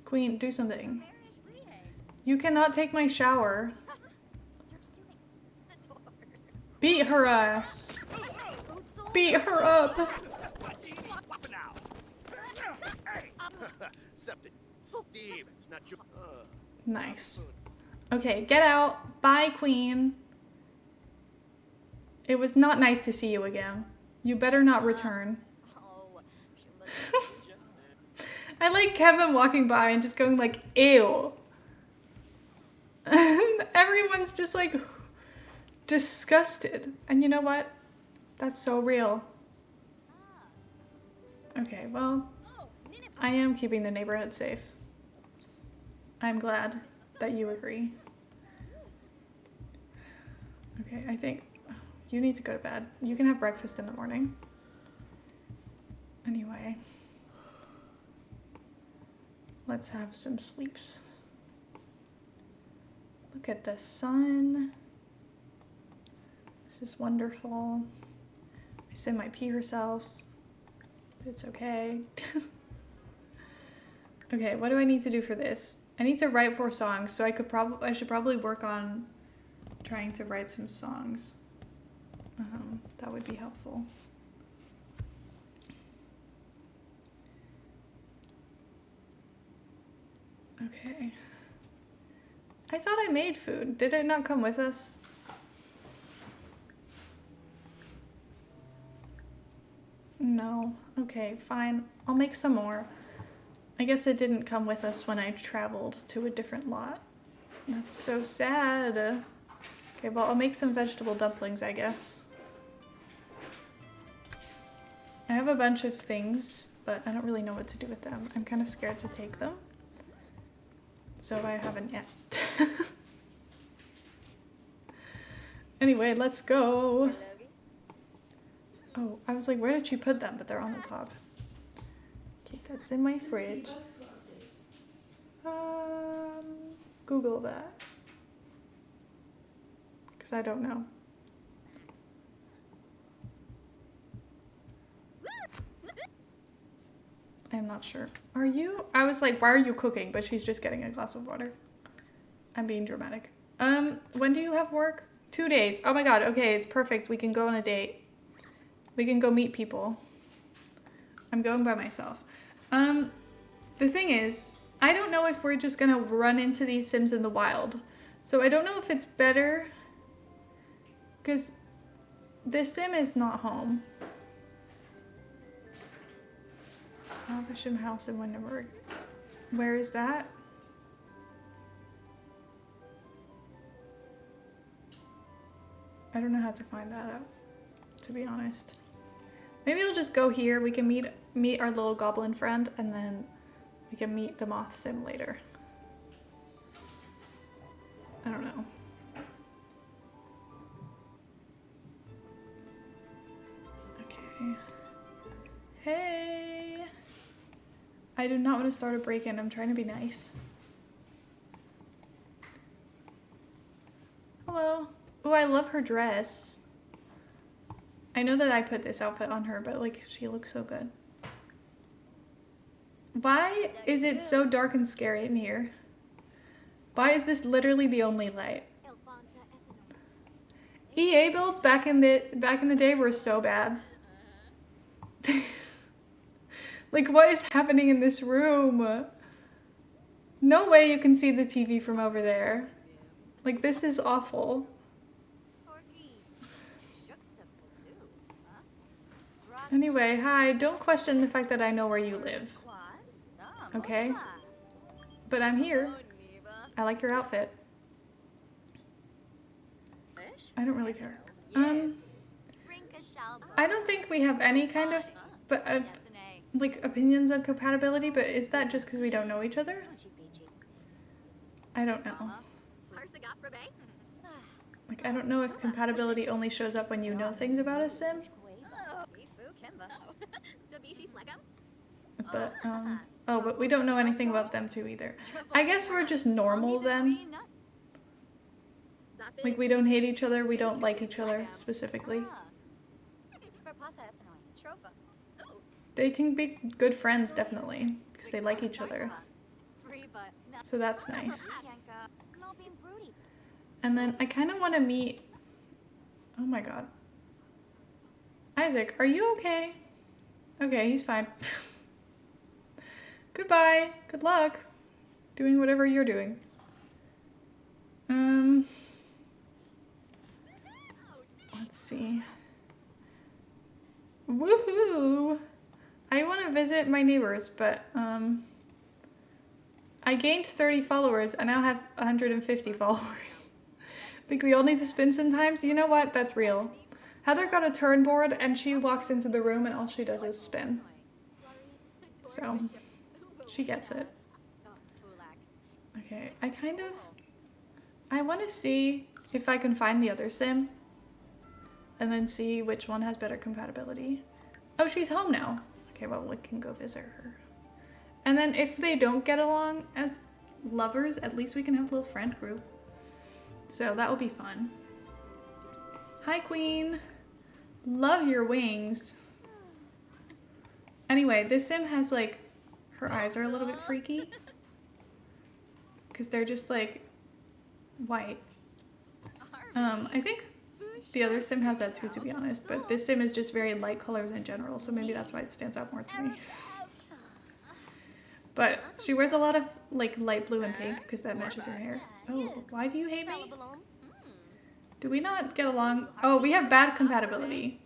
Queen, do something. You cannot take my shower. Beat her ass. Beat her up. Nice. Okay, get out. Bye, Queen. It was not nice to see you again. You better not return. I like Kevin walking by and just going like, ew. And everyone's just like, disgusted. And you know what? That's so real. Okay, well, I am keeping the neighborhood safe. I'm glad that you agree. Okay, I think you need to go to bed. You can have breakfast in the morning. Anyway, let's have some sleeps. Look at the sun. This is wonderful. My sim might pee herself. It's okay. Okay, what do I need to do for this? I need to write 4 songs, so I should probably work on trying to write some songs. That would be helpful. Okay. I thought I made food. Did it not come with us? No. Okay, fine. I'll make some more. I guess it didn't come with us when I traveled to a different lot. That's so sad. Okay, well, I'll make some vegetable dumplings, I guess. I have a bunch of things, but I don't really know what to do with them. I'm kind of scared to take them. So I haven't yet. Anyway, let's go. Oh, I was like, where did she put them? But they're on the top. Okay, that's in my fridge. Google that. Because I don't know. I'm not sure. Are you? I was like, why are you cooking? But she's just getting a glass of water. I'm being dramatic. When do you have work? 2 days. Oh my god, okay, it's perfect. We can go on a date. We can go meet people. I'm going by myself. The thing is, I don't know if we're just gonna run into these Sims in the wild. So I don't know if it's better, because this Sim is not home. Havisham House in Windenburg. Where is that? I don't know how to find that out, to be honest. Maybe I'll just go here. We can meet our little goblin friend, and then we can meet the moth sim later. I don't know. Okay. Hey! I do not want to start a break-in. I'm trying to be nice. Hello. Oh, I love her dress. I know that I put this outfit on her, but like, she looks so good. Why is it so dark and scary in here? Why is this literally the only light? EA builds back in the day were so bad. Like, what is happening in this room? No way you can see the TV from over there. Like, this is awful. Anyway, hi, don't question the fact that I know where you live. Okay? But I'm here. I like your outfit. I don't really care. I don't think we have any kind of like opinions on compatibility, but is that just because we don't know each other? I don't know. Like, I don't know if compatibility only shows up when you know things about a sim. But, oh, but we don't know anything about them too either. I guess we're just normal then. Like, we don't hate each other, we don't like each other specifically. They can be good friends, definitely, because they like each other. So that's nice. And then I kind of want to meet... Oh my god. Isaac, are you okay? Okay, he's fine. Goodbye. Good luck. Doing whatever you're doing. Let's see. Woohoo! I want to visit my neighbors, but I gained 30 followers. I now have 150 followers. Think we all need to spin sometimes? You know what? That's real. Heather got a turn board and she walks into the room and all she does is spin. So, she gets it. Okay, I want to see if I can find the other sim and then see which one has better compatibility. Oh, she's home now. Okay, well, we can go visit her. And then if they don't get along as lovers, at least we can have a little friend group. So that will be fun. Hi, Queen. Love your wings. Anyway, this sim has like, her eyes are a little bit freaky. Because they're just like white. I think the other sim has that too, to be honest. But this sim is just very light colors in general. So maybe that's why it stands out more to me. But she wears a lot of like light blue and pink because that matches her hair. Oh, why do you hate me? Do we not get along? Oh, we have bad compatibility.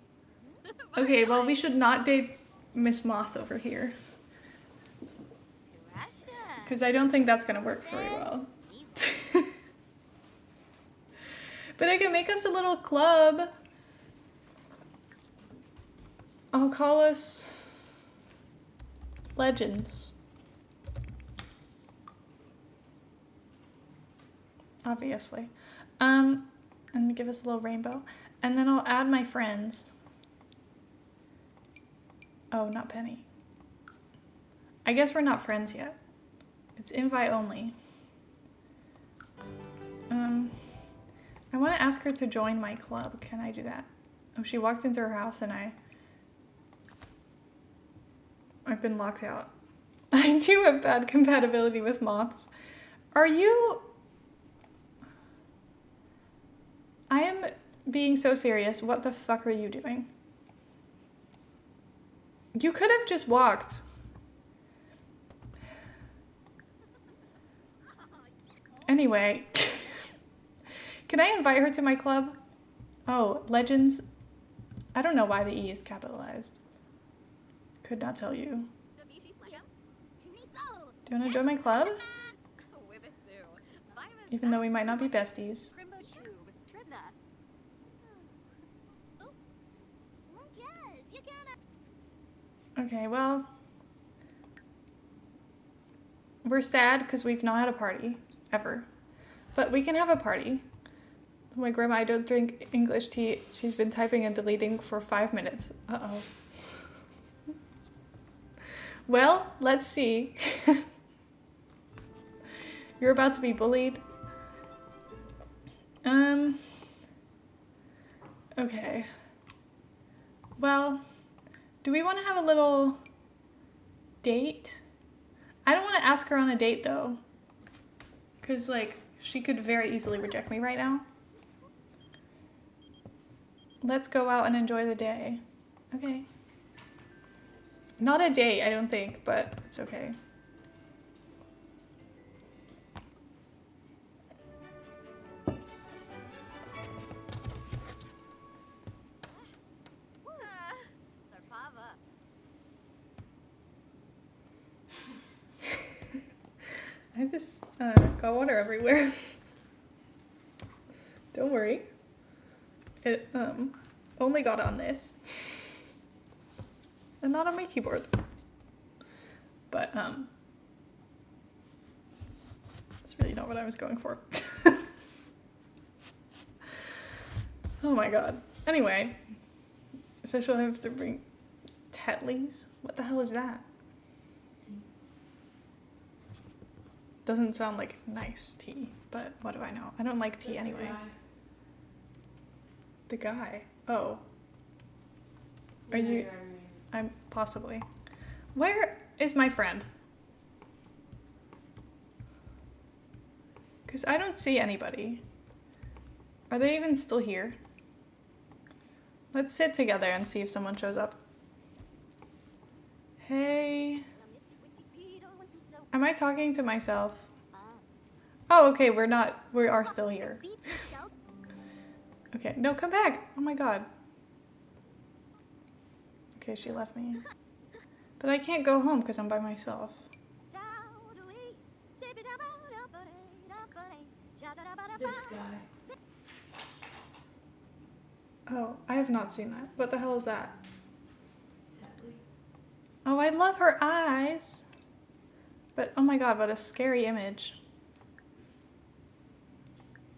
Okay, well, we should not date Miss Moth over here. Because I don't think that's going to work very well. But I can make us a little club. I'll call us Legends. Obviously. And give us a little rainbow. And then I'll add my friends. Oh, not Penny. I guess we're not friends yet. It's invite only. I want to ask her to join my club. Can I do that? Oh, she walked into her house and I've been locked out. I do have bad compatibility with moths. Are you... I am being so serious. What the fuck are you doing? You could have just walked. Anyway, can I invite her to my club? Oh, Legends. I don't know why the E is capitalized. Could not tell you. Do you want to join my club? Even though we might not be besties. Okay, well, we're sad because we've not had a party, ever. But we can have a party. My grandma, I don't drink English tea. She's been typing and deleting for 5 minutes. Uh-oh. Well, let's see. You're about to be bullied. Okay. Well, do we want to have a little date? I don't want to ask her on a date, though. Because, like, she could very easily reject me right now. Let's go out and enjoy the day. Okay. Not a date, I don't think, but it's okay. I just got water everywhere. Don't worry. It only got on this. And not on my keyboard. But it's really not what I was going for. Oh my god. Anyway. So she'll have to bring Tetleys? What the hell is that? Doesn't sound like nice tea, but what do I know? I don't like tea anyway. The guy? Oh. Are you... I'm possibly. Where is my friend? Because I don't see anybody. Are they even still here? Let's sit together and see if someone shows up. Hey. Am I talking to myself? Oh, okay, we are still here. Okay, no, come back. Oh my god. Okay, she left me. But I can't go home because I'm by myself. This guy. Oh, I have not seen that. What the hell is that? Exactly. Oh, I love her eyes. But oh my god, what a scary image.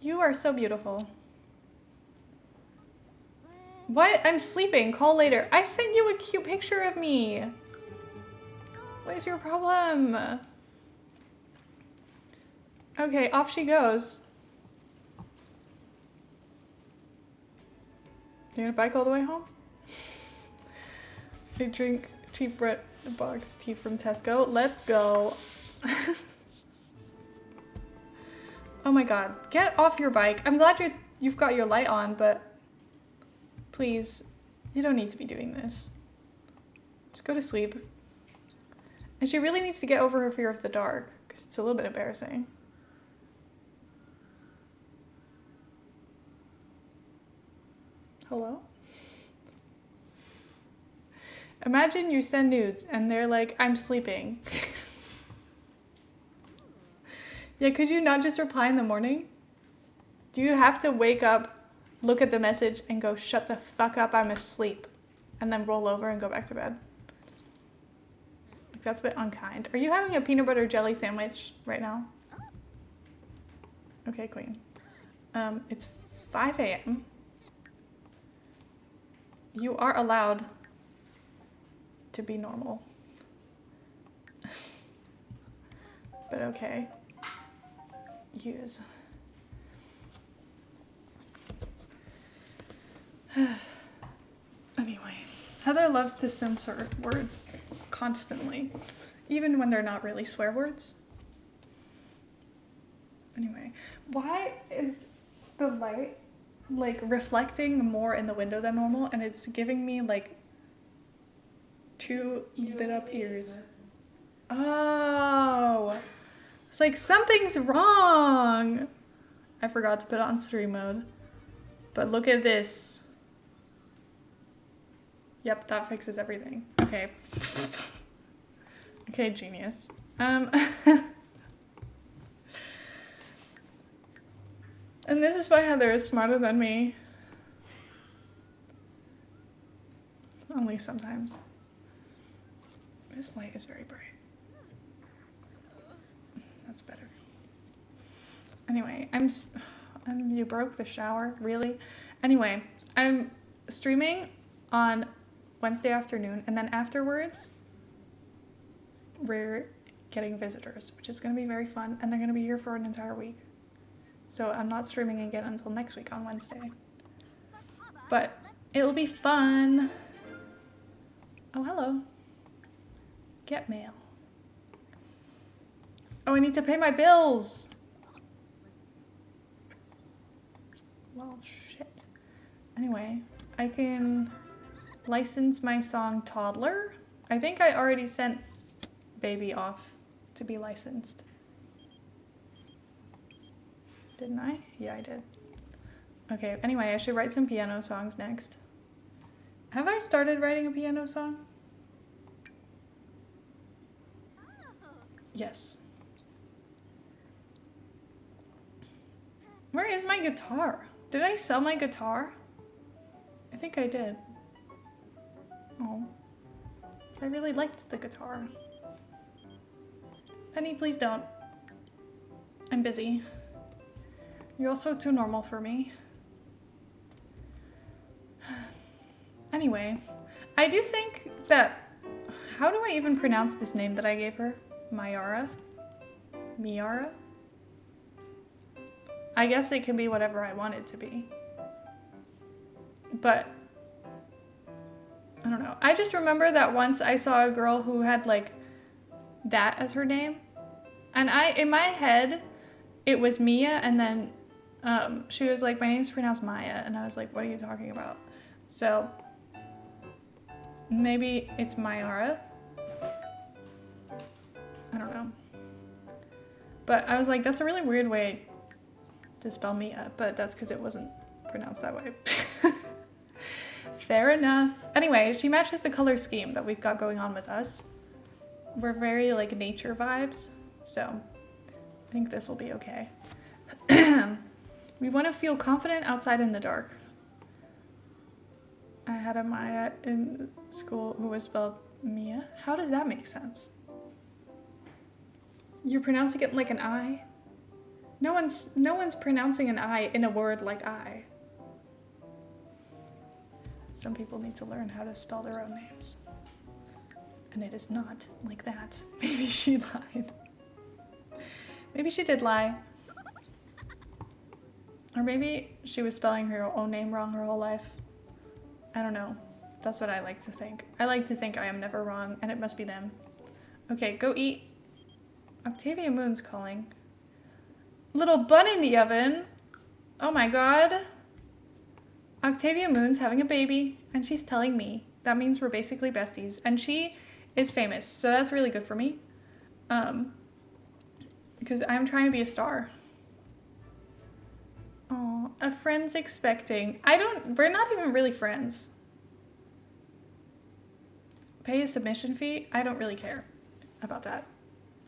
You are so beautiful. What? I'm sleeping. Call later. I sent you a cute picture of me. What is your problem? Okay, off she goes. You're gonna bike all the way home? I drink cheap red box tea from Tesco. Let's go. Oh my god, get off your bike. I'm glad you've got your light on, but please, you don't need to be doing this. Just go to sleep. And she really needs to get over her fear of the dark, because it's a little bit embarrassing. Hello? Imagine you send nudes and they're like, I'm sleeping. Yeah, could you not just reply in the morning? Do you have to wake up, look at the message, and go, shut the fuck up, I'm asleep, and then roll over and go back to bed? Like, that's a bit unkind. Are you having a peanut butter jelly sandwich right now? Okay, queen. It's 5 a.m. You are allowed to be normal. But okay. Use. Anyway, Heather loves to censor words constantly, even when they're not really swear words. Anyway, why is the light like reflecting more in the window than normal, and it's giving me like two lit up ears? Oh, it's like something's wrong. I forgot to put it on stream mode, but look at this. Yep, that fixes everything. Okay. Okay, genius. And this is why Heather is smarter than me. Only sometimes. This light is very bright. That's better. Anyway, you broke the shower, really? Anyway, I'm streaming on Wednesday afternoon, and then afterwards, we're getting visitors, which is going to be very fun, and they're going to be here for an entire week. So I'm not streaming again until next week on Wednesday. But it'll be fun. Oh, hello. Get mail. Oh, I need to pay my bills. Well, shit. Anyway, I can license my song Toddler. I think I already sent Baby off to be licensed. Didn't I? Yeah, I did. Okay, anyway, I should write some piano songs next. Have I started writing a piano song? Yes. Where is my guitar? Did I sell my guitar? I think I did. Oh. I really liked the guitar. Penny, please don't. I'm busy. You're also too normal for me. Anyway, I do think that... How do I even pronounce this name that I gave her? Mayara? Miara? I guess it can be whatever I want it to be. But... I don't know. I just remember that once I saw a girl who had, like, that as her name. And in my head, it was Mia, and then she was like, my name's pronounced Maya. And I was like, what are you talking about? So, maybe it's Mayara. I don't know. But I was like, that's a really weird way to spell Mia, but that's because it wasn't pronounced that way. Fair enough. Anyway, she matches the color scheme that we've got going on with us. We're very, like, nature vibes, so I think this will be okay. We want to feel confident outside in the dark. I had a Maya in school who was spelled Mia. How does that make sense? You're pronouncing it like an I? No one's pronouncing an I in a word like I. Some people need to learn how to spell their own names. And it is not like that. Maybe she lied. Maybe she did lie. Or maybe she was spelling her own name wrong her whole life. I don't know. That's what I like to think. I like to think I am never wrong, and it must be them. Okay, go eat. Octavia Moon's calling. Little bun in the oven. Oh my god. Octavia Moon's having a baby, and she's telling me. That means we're basically besties. And she is famous, so that's really good for me. Because I'm trying to be a star. Oh, a friend's expecting. We're not even really friends. Pay a submission fee? I don't really care about that.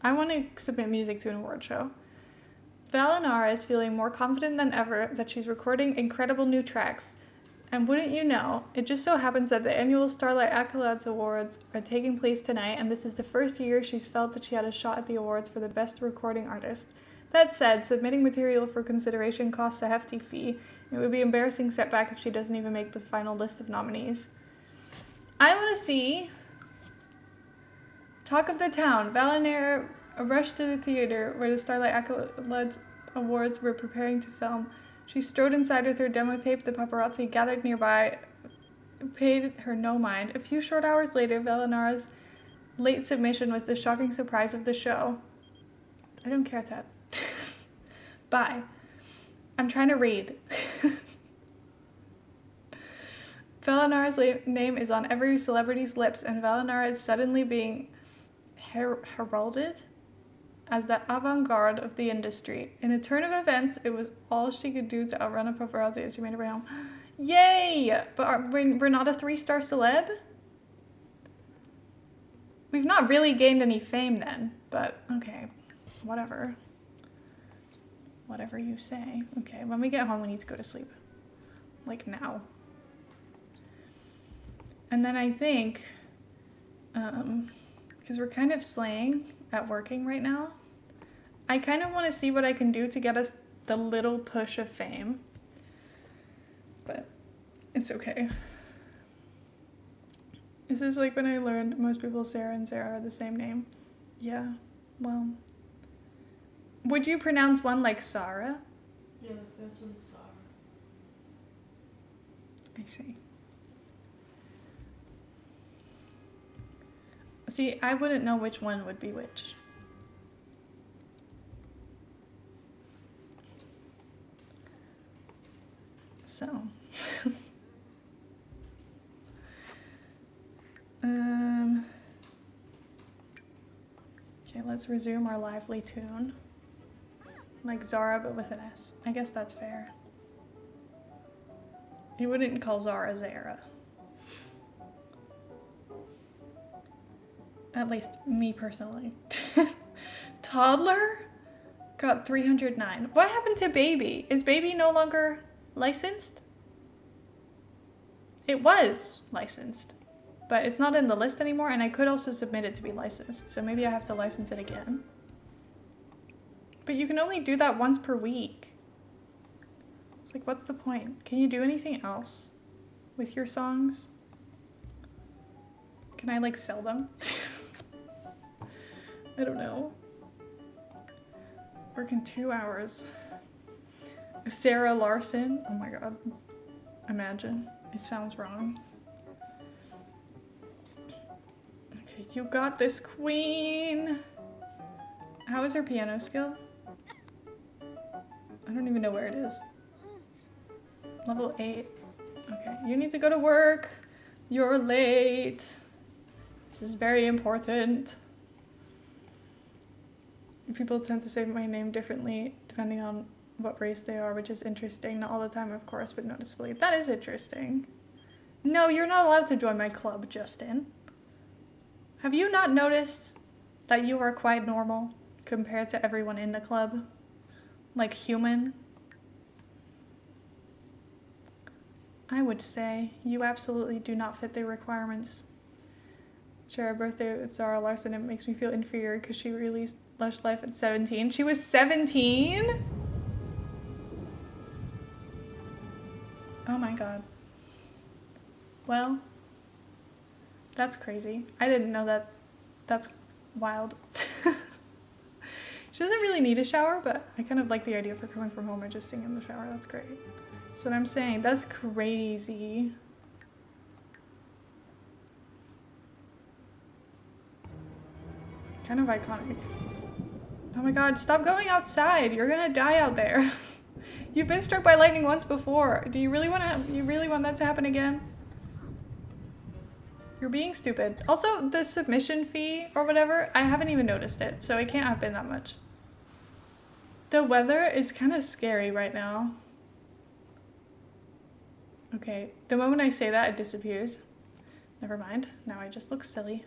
I want to submit music to an award show. Valinara is feeling more confident than ever that she's recording incredible new tracks. And wouldn't you know, it just so happens that the annual Starlight Accolades Awards are taking place tonight, and this is the first year she's felt that she had a shot at the awards for the best recording artist. That said, submitting material for consideration costs a hefty fee. It would be an embarrassing setback if she doesn't even make the final list of nominees. I want to see Talk of the Town. Valinara rushed to the theater where the Starlight Accolades Awards were preparing to film. She strode inside with her demo tape. The paparazzi gathered nearby, paid her no mind. A few short hours later, Valinara's late submission was the shocking surprise of the show. I don't care, Ted. Bye. I'm trying to read. Valinara's name is on every celebrity's lips, and Valinara is suddenly being heralded as the avant-garde of the industry. In a turn of events, it was all she could do to outrun a paparazzi as she made her way home. Yay! But we're not a 3-star celeb? We've not really gained any fame then, but okay, whatever. Whatever you say. Okay, when we get home, we need to go to sleep. Like now. And then I think, because we're kind of slaying at working right now, I kind of want to see what I can do to get us the little push of fame. But it's okay. This is like when I learned most people, Sarah and Sarah, are the same name. Yeah, well. Would you pronounce one like Sarah? Yeah, the first one's Sarah. I see. See, I wouldn't know which one would be which. So. Okay, let's resume our lively tune. Like Zara, but with an S. I guess that's fair. You wouldn't call Zara Zara. At least me personally. Toddler got 309. What happened to Baby? Is Baby no longer licensed? It was licensed, but it's not in the list anymore, and I could also submit it to be licensed, so maybe I have to license it again. But you can only do that once per week. It's like, what's the point? Can you do anything else with your songs? Can I, like, sell them? I don't know. Working 2 hours. Sarah Larson. Oh my god. Imagine. It sounds wrong. Okay, you got this, queen. How is her piano skill? I don't even know where it is. Level 8. Okay, you need to go to work. You're late. This is very important. People tend to say my name differently depending on what race they are, which is interesting. Not all the time, of course, but noticeably. That is interesting. No, you're not allowed to join my club, Justin. Have you not noticed that you are quite normal compared to everyone in the club? Like human? I would say you absolutely do not fit the requirements. Share a birthday with Zara Larson. It makes me feel inferior because she released Lush Life at 17. She was 17? Oh my god. Well, that's crazy. I didn't know that. That's wild. She doesn't really need a shower, but I kind of like the idea of her coming from home and just singing in the shower. That's great. That's what I'm saying. That's crazy. Kind of iconic. Oh my god, stop going outside. You're gonna die out there. You've been struck by lightning once before. Do you really want that to happen again? You're being stupid. Also, the submission fee or whatever, I haven't even noticed it, so it can't have been that much. The weather is kind of scary right now. Okay, the moment I say that, it disappears. Never mind. Now I just look silly.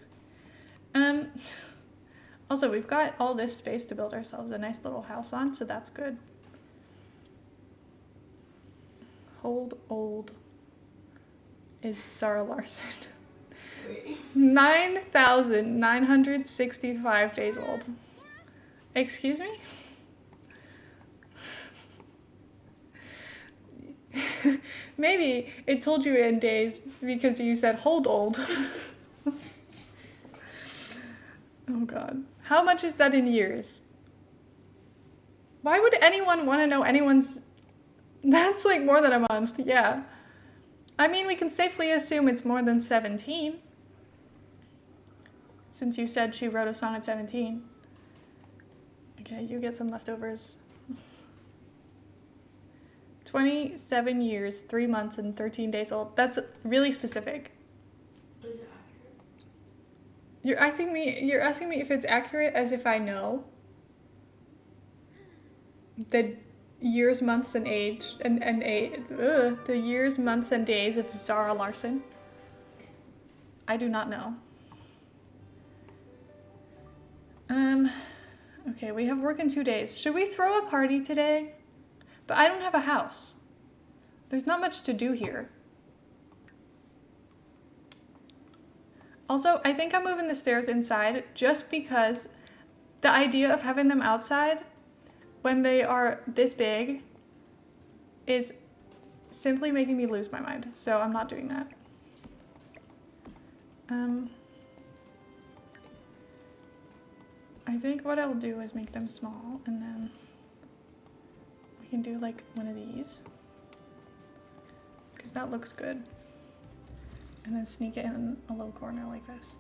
Also, we've got all this space to build ourselves a nice little house on, so that's good. Hold old is Zara Larson. 9,965 days old. Excuse me? Maybe it told you in days because you said hold old. Oh god. How much is that in years? Why would anyone want to know anyone's... That's like more than a month, yeah. I mean, we can safely assume it's more than 17. Since you said she wrote a song at 17. Okay, you get some leftovers. 27 years, 3 months, and 13 days old. That's really specific. Is it accurate? You're asking me if it's accurate as if I know. The years, months, and age, the years, months, and days of Zara Larson. I do not know. Okay, we have work in 2 days. Should we throw a party today? But I don't have a house. There's not much to do here. Also, I think I'm moving the stairs inside just because the idea of having them outside when they are this big is simply making me lose my mind. So I'm not doing that. I think what I'll do is make them small and then we can do like one of these because that looks good. And then sneak it in a low corner like this.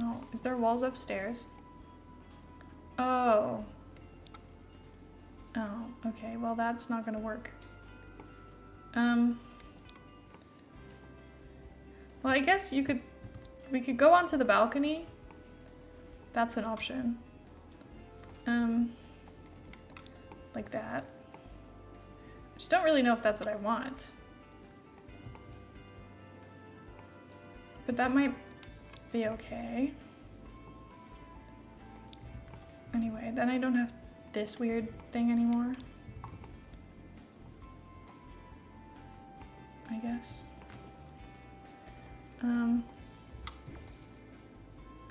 Oh, is there walls upstairs? Oh. Oh, okay, well that's not gonna work. Well, I guess we could go onto the balcony. That's an option. Like that. Just don't really know if that's what I want. But that might be okay. Anyway, then I don't have this weird thing anymore. I guess. And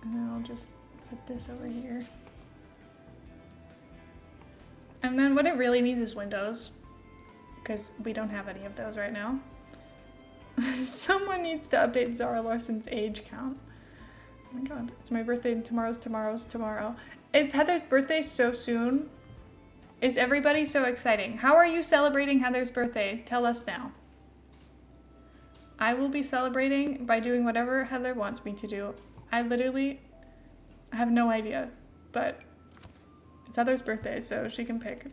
then I'll just put this over here. And then what it really needs is windows, because we don't have any of those right now. Someone needs to update Zara Larson's age count. Oh my god, it's my birthday and tomorrow's tomorrow. It's Heather's birthday so soon. Is everybody so exciting? How are you celebrating Heather's birthday? Tell us now. I will be celebrating by doing whatever Heather wants me to do. I literally have no idea, but it's Heather's birthday, so she can pick.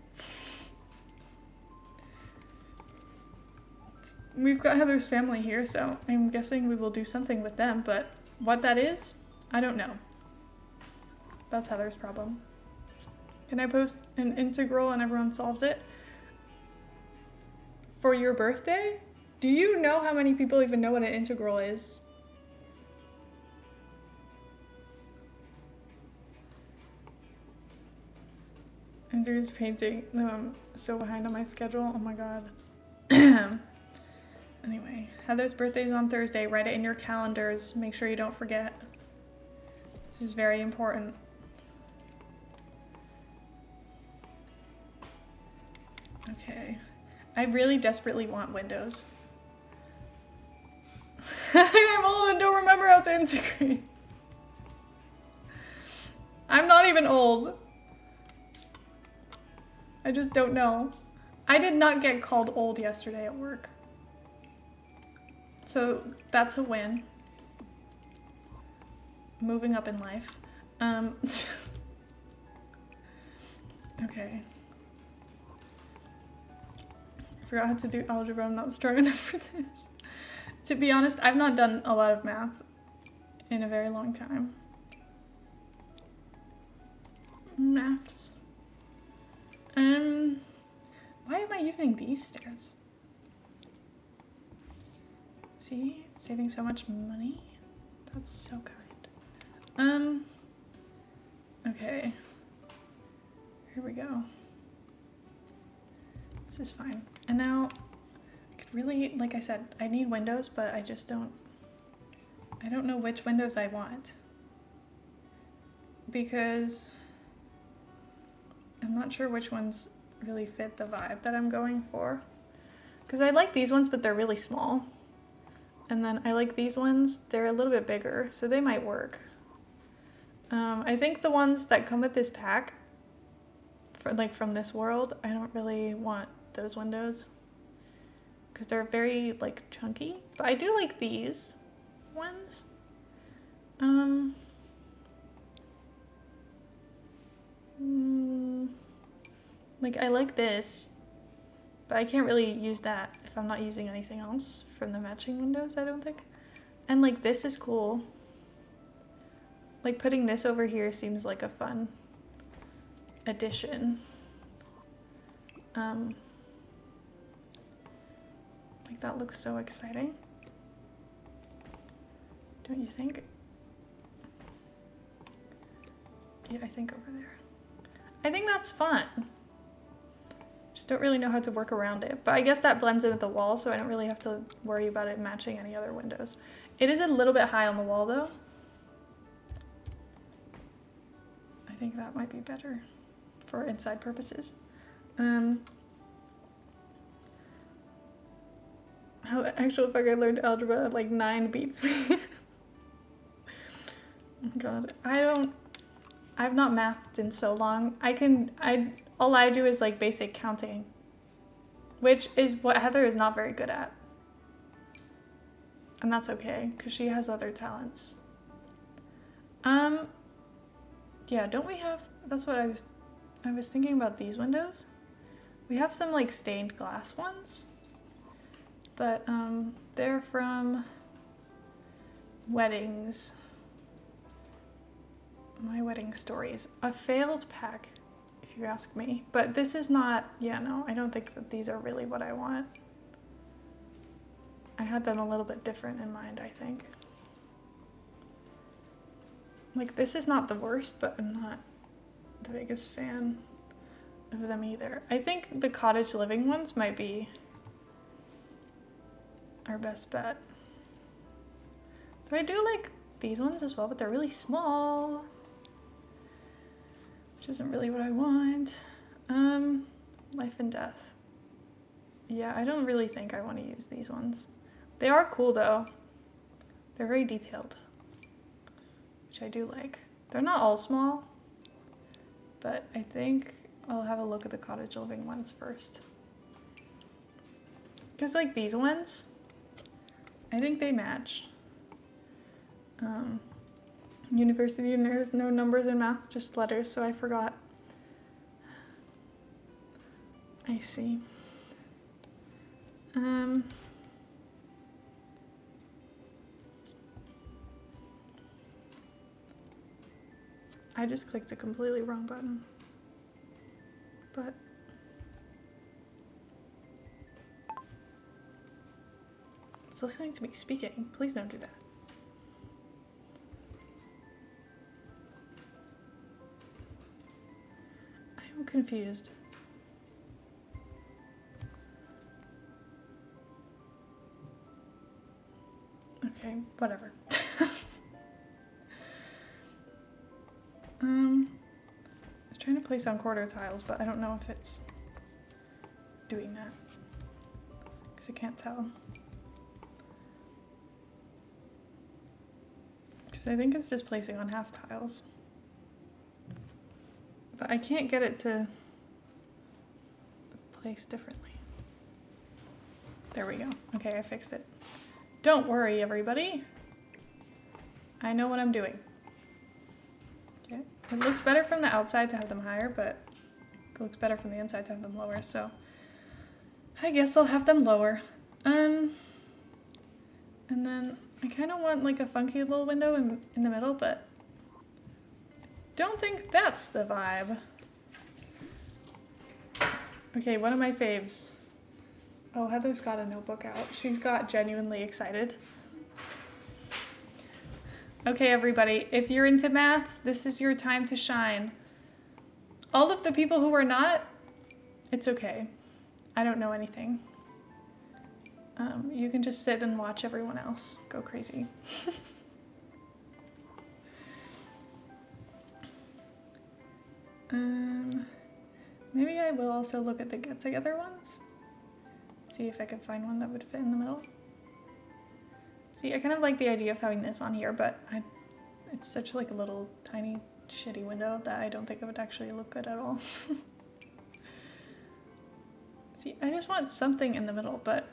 We've got Heather's family here, so I'm guessing we will do something with them, but what that is, I don't know. That's Heather's problem. Can I post an integral and everyone solves it? For your birthday? Do you know how many people even know what an integral is? Andrew's painting. No, I'm so behind on my schedule. Oh my god. Anyway, Heather's birthday is on Thursday. Write it in your calendars. Make sure you don't forget. This is very important. Okay. I really desperately want windows. I'm old and don't remember how to integrate. I'm not even old. I just don't know. I did not get called old yesterday at work. So that's a win. Moving up in life. Okay. I forgot how to do algebra. I'm not strong enough for this. To be honest, I've not done a lot of math in a very long time. Maths. Why am I using these stairs? See? Saving so much money? That's so kind. Okay. Here we go. This is fine. And now, I could really, like I said, I need windows, but I don't know which windows I want. Because I'm not sure which ones really fit the vibe that I'm going for. Because I like these ones, but they're really small. And then I like these ones, they're a little bit bigger, so they might work. I think the ones that come with this pack, from this world, I don't really want those windows. Because they're very, chunky. But I do like these ones. I like this, but I can't really use that if I'm not using anything else from the matching windows, I don't think. And this is cool. Putting this over here seems like a fun addition. That looks so exciting. Don't you think? Yeah, I think over there. I think that's fun. Just don't really know how to work around it. But I guess that blends in with the wall, so I don't really have to worry about it matching any other windows. It is a little bit high on the wall, though. I think that might be better for inside purposes. How actual fuck I learned algebra at 9 beats me. God, I've not mathed in so long. All I do is basic counting, which is what Heather is not very good at. And that's okay, because she has other talents. Yeah, don't we have, that's what I was thinking about these windows. We have some stained glass ones, but they're from weddings. My wedding stories. A failed pack, if you ask me. But this is not, yeah, no, I don't think that these are really what I want. I had them a little bit different in mind, I think. This is not the worst, but I'm not the biggest fan of them either. I think the cottage living ones might be our best bet. But I do like these ones as well, but they're really small. Which isn't really what I want. Life and death. Yeah, I don't really think I want to use these ones. They are cool though. They're very detailed, which I do like. They're not all small, but I think I'll have a look at the cottage living ones first. Because these ones, I think they match. University, and there's no numbers in math, just letters, so I forgot. I see. I just clicked a completely wrong button. But it's listening to me speaking. Please don't do that. I'm confused. Okay, whatever. I was trying to place on quarter tiles, but I don't know if it's doing that. Because I can't tell. Because I think it's just placing on half tiles. But I can't get it to place differently. There we go. Okay, I fixed it. Don't worry, everybody. I know what I'm doing. Okay. It looks better from the outside to have them higher, but it looks better from the inside to have them lower, so I guess I'll have them lower. And then I kind of want like a funky little window in the middle, but don't think that's the vibe. Okay, one of my faves. Oh, Heather's got a notebook out. She's got genuinely excited. Okay, everybody, if you're into maths, this is your time to shine. All of the people who are not, it's okay. I don't know anything. You can just sit and watch everyone else go crazy. Maybe I will also look at the get together ones. See if I can find one that would fit in the middle. See, I kind of like the idea of having this on here, but it's such like a little tiny shitty window that I don't think it would actually look good at all. See, I just want something in the middle, but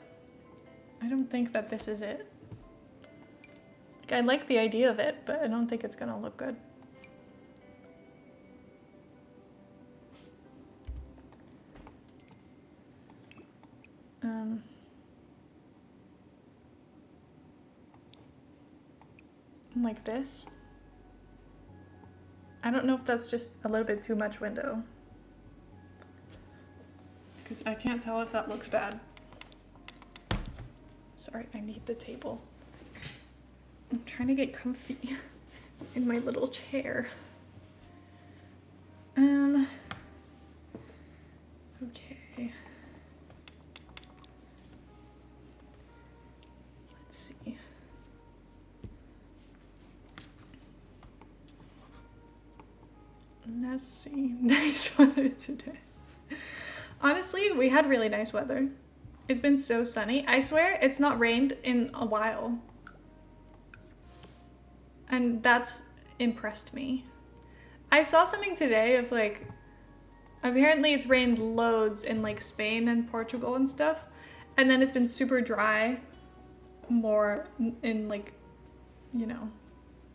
I don't think that this is it. Like, I like the idea of it, but I don't think it's gonna look good. Like this. I don't know if that's just a little bit too much window. Because I can't tell if that looks bad. Sorry, I need the table. I'm trying to get comfy in my little chair. Okay. Let's see. Let's see. Nice weather today. Honestly, we had really nice weather. It's been so sunny. I swear it's not rained in a while. And that's impressed me. I saw something today of like, apparently it's rained loads in like Spain and Portugal and stuff. And then it's been super dry more in like, you know,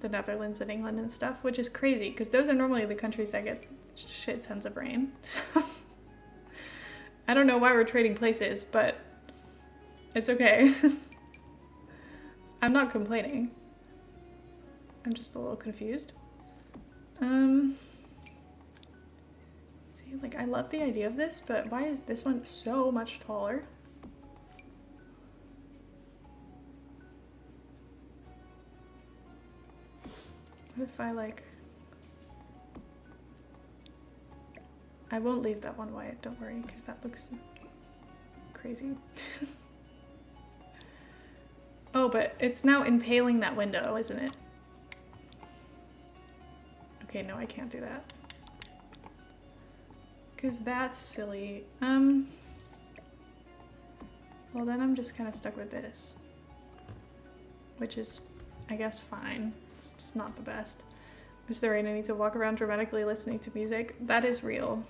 the Netherlands and England and stuff, which is crazy because those are normally the countries that get shit tons of rain. So I don't know why we're trading places, but it's okay. I'm not complaining. I'm just a little confused. See, like I love the idea of this, but why is this one so much taller? What if I like... I won't leave that one white, don't worry, because that looks crazy. Oh, but it's now impaling that window, isn't it? Okay, no, I can't do that. Because that's silly. Well, then I'm just kind of stuck with this. Which is, I guess, fine. It's just not the best. Is there rain? I need to walk around dramatically listening to music. That is real.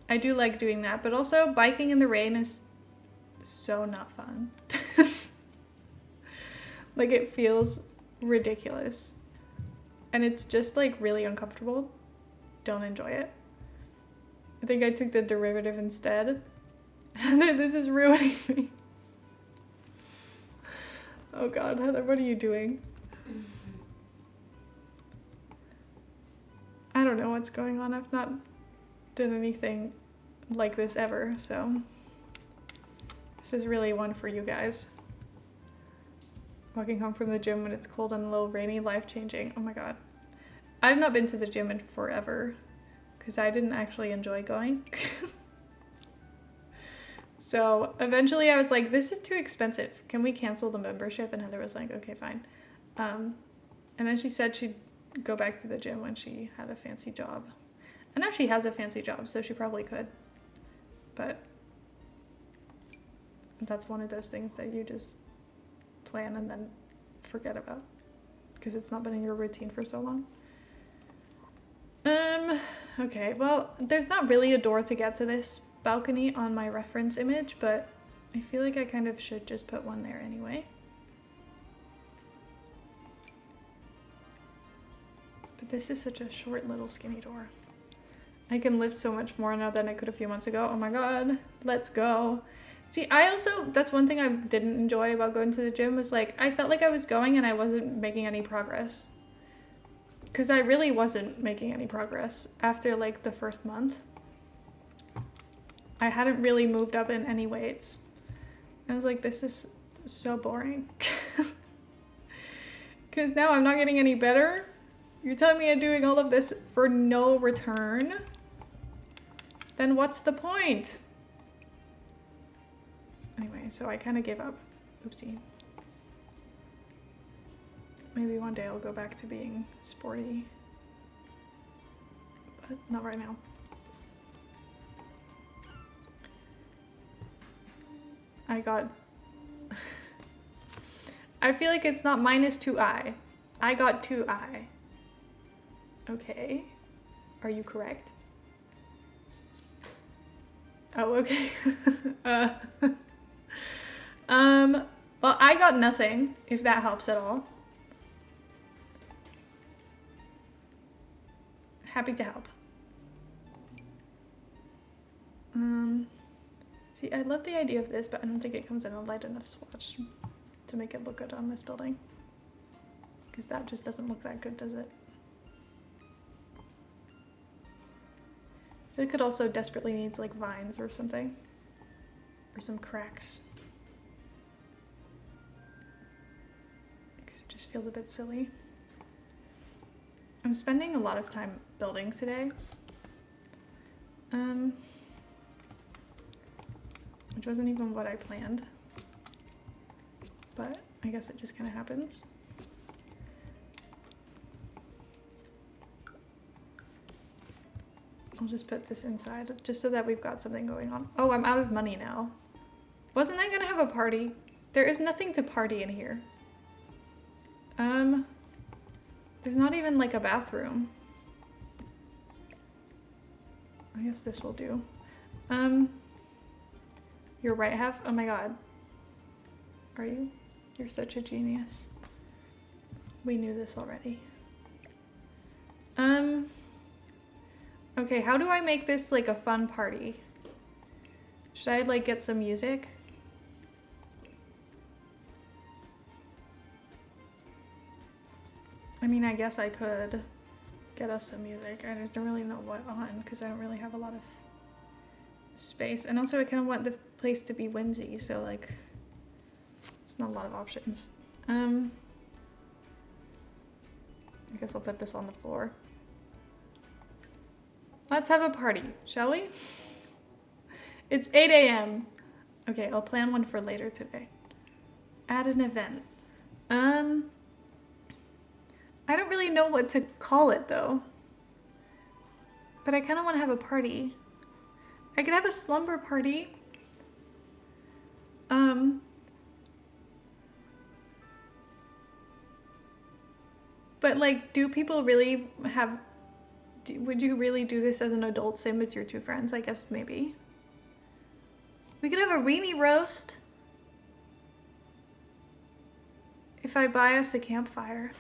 I do like doing that, but also biking in the rain is so not fun. Like it feels ridiculous. And it's just like really uncomfortable. Don't enjoy it. I think I took the derivative instead. And then this is ruining me. Oh God, Heather, what are you doing? I don't know what's going on. I've not done anything like this ever, so this is really one for you guys. Walking home from the gym when it's cold and a little rainy, life-changing. Oh my God. I've not been to the gym in forever because I didn't actually enjoy going. So eventually I was like, this is too expensive. Can we cancel the membership? And Heather was like, okay, fine. And then she said she'd go back to the gym when she had a fancy job. And now she has a fancy job, so she probably could. But that's one of those things that you just plan and then forget about because it's not been in your routine for so long. Okay, well, there's not really a door to get to this balcony on my reference image, but I feel like I kind of should just put one there anyway. But this is such a short little skinny door. I can lift so much more now than I could a few months ago. Oh my god, let's go. See, that's one thing I didn't enjoy about going to the gym was like, I felt like I was going and I wasn't making any progress. Because I really wasn't making any progress after like the first month. I hadn't really moved up in any weights. I was like, this is so boring. Because now I'm not getting any better. You're telling me I'm doing all of this for no return? Then what's the point? Anyway, so I kind of gave up. Oopsie. Maybe one day I'll go back to being sporty. But not right now. I got... I feel like it's not -2i. I got 2i. Okay. Are you correct? Oh, okay. Well, I got nothing, if that helps at all. Happy to help. See, I love the idea of this, but I don't think it comes in a light enough swatch to make it look good on this building. Because that just doesn't look that good, does it? I feel like it also desperately needs like vines or something. Or some cracks. Because it just feels a bit silly. I'm spending a lot of time building today. Which wasn't even what I planned. But I guess it just kind of happens. I'll just put this inside just so that we've got something going on. Oh, I'm out of money now. Wasn't I gonna have a party? There is nothing to party in here. There's not even like a bathroom. I guess this will do. Your right half? Oh my god. Are you? You're such a genius. We knew this already. Okay, how do I make this like a fun party? Should I like get some music? I mean, I guess I could get us some music. I just don't really know what on because I don't really have a lot of space. And also I kind of want the place to be whimsy, so like it's not a lot of options. I guess I'll put this on the floor. Let's have a party, shall we? It's 8 a.m. Okay, I'll plan one for later today. Add an event. I don't really know what to call it though. But I kind of want to have a party. I could have a slumber party. But like, do people really have... Would you really do this as an adult, same with your two friends? I guess maybe. We could have a weenie roast. If I buy us a campfire.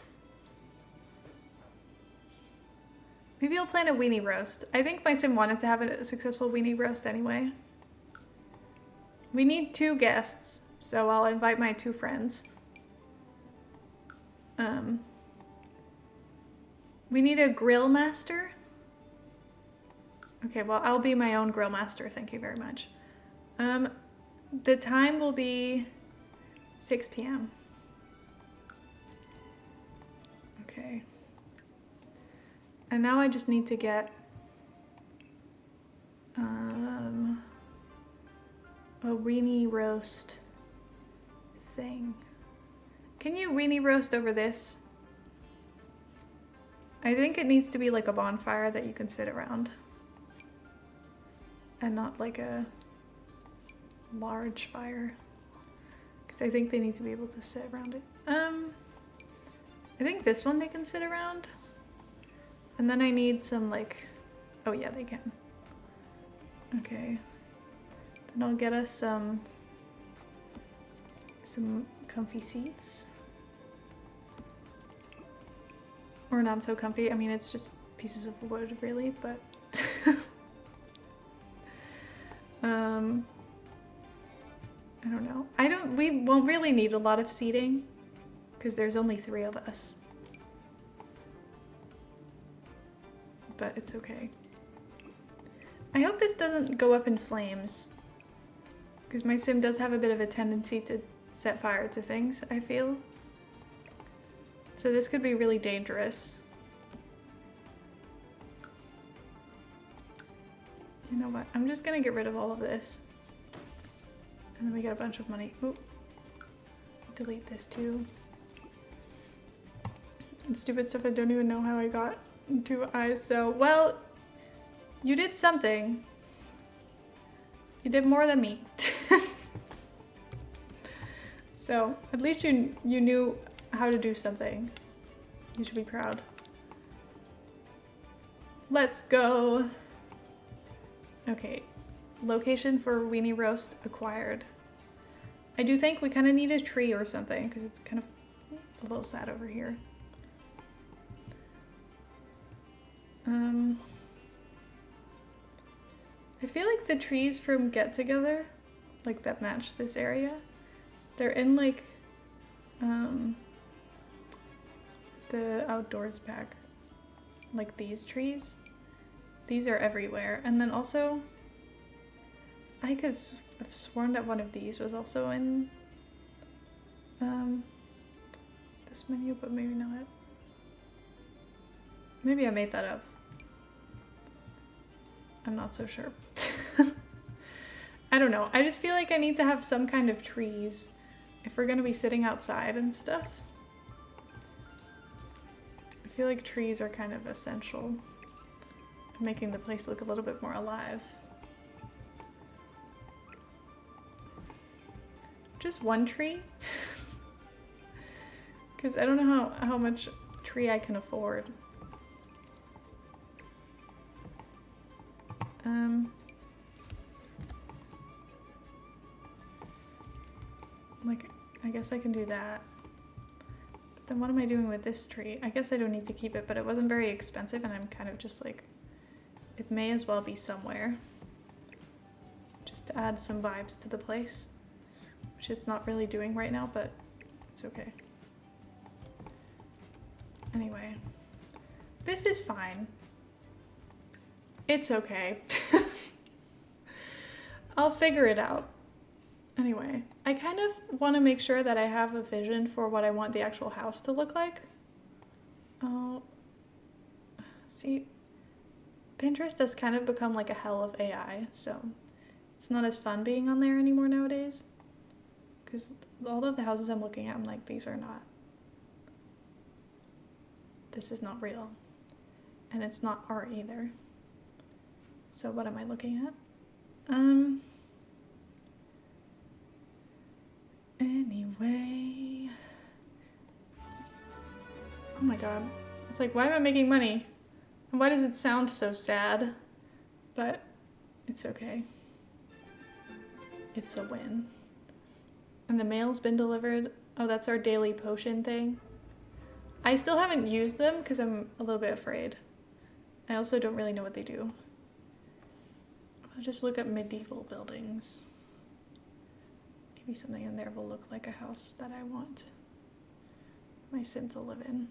Maybe I'll plan a weenie roast. I think my sim wanted to have a successful weenie roast anyway. We need 2 guests, so I'll invite my 2 friends. We need a grill master. Okay, well, I'll be my own grill master. Thank you very much. The time will be 6 p.m. Okay. And now I just need to get, a weenie roast thing. Can you weenie roast over this? I think it needs to be like a bonfire that you can sit around. And not like a large fire. Because I think they need to be able to sit around it. I think this one they can sit around. And then I need some like, oh yeah, they can. Okay. Then I'll get us some comfy seats. Or not so comfy. I mean, it's just pieces of wood really, but I don't know. We won't really need a lot of seating because there's only 3 of us. But it's okay. I hope this doesn't go up in flames because my sim does have a bit of a tendency to set fire to things, I feel. So this could be really dangerous. You know what? I'm just gonna get rid of all of this. And then we get a bunch of money. Oop. Delete this too. And stupid stuff I don't even know how I got 2 eyes. So, well, you did something. You did more than me. So, at least you knew how to do something. You should be proud. Let's go. Okay, location for weenie roast acquired. I do think we kind of need a tree or something because it's kind of a little sad over here. I feel like the trees from Get Together, like that match this area, they're in like the outdoors pack, like these trees. These are everywhere. And then also, I could have sworn that one of these was also in this menu, but maybe not. Maybe I made that up. I'm not so sure. I don't know. I just feel like I need to have some kind of trees if we're gonna be sitting outside and stuff. I feel like trees are kind of essential, making the place look a little bit more alive. Just one tree? Because I don't know how much tree I can afford. Like, I guess I can do that. But then what am I doing with this tree? I guess I don't need to keep it, but it wasn't very expensive and I'm kind of just like, it may as well be somewhere. Just to add some vibes to the place. Which it's not really doing right now, but it's okay. Anyway, this is fine. It's okay. I'll figure it out. Anyway, I kind of want to make sure that I have a vision for what I want the actual house to look like. Oh, see, Pinterest has kind of become like a hell of AI, so it's not as fun being on there anymore nowadays. Because all of the houses I'm looking at, I'm like, these are not. This is not real. And it's not art either. So what am I looking at? Anyway. Oh my god. It's like, why am I making money? And why does it sound so sad? But it's okay. It's a win. And the mail's been delivered. Oh, that's our daily potion thing. I still haven't used them because I'm a little bit afraid. I also don't really know what they do. I'll just look at medieval buildings. Maybe something in there will look like a house that I want my sim to live in.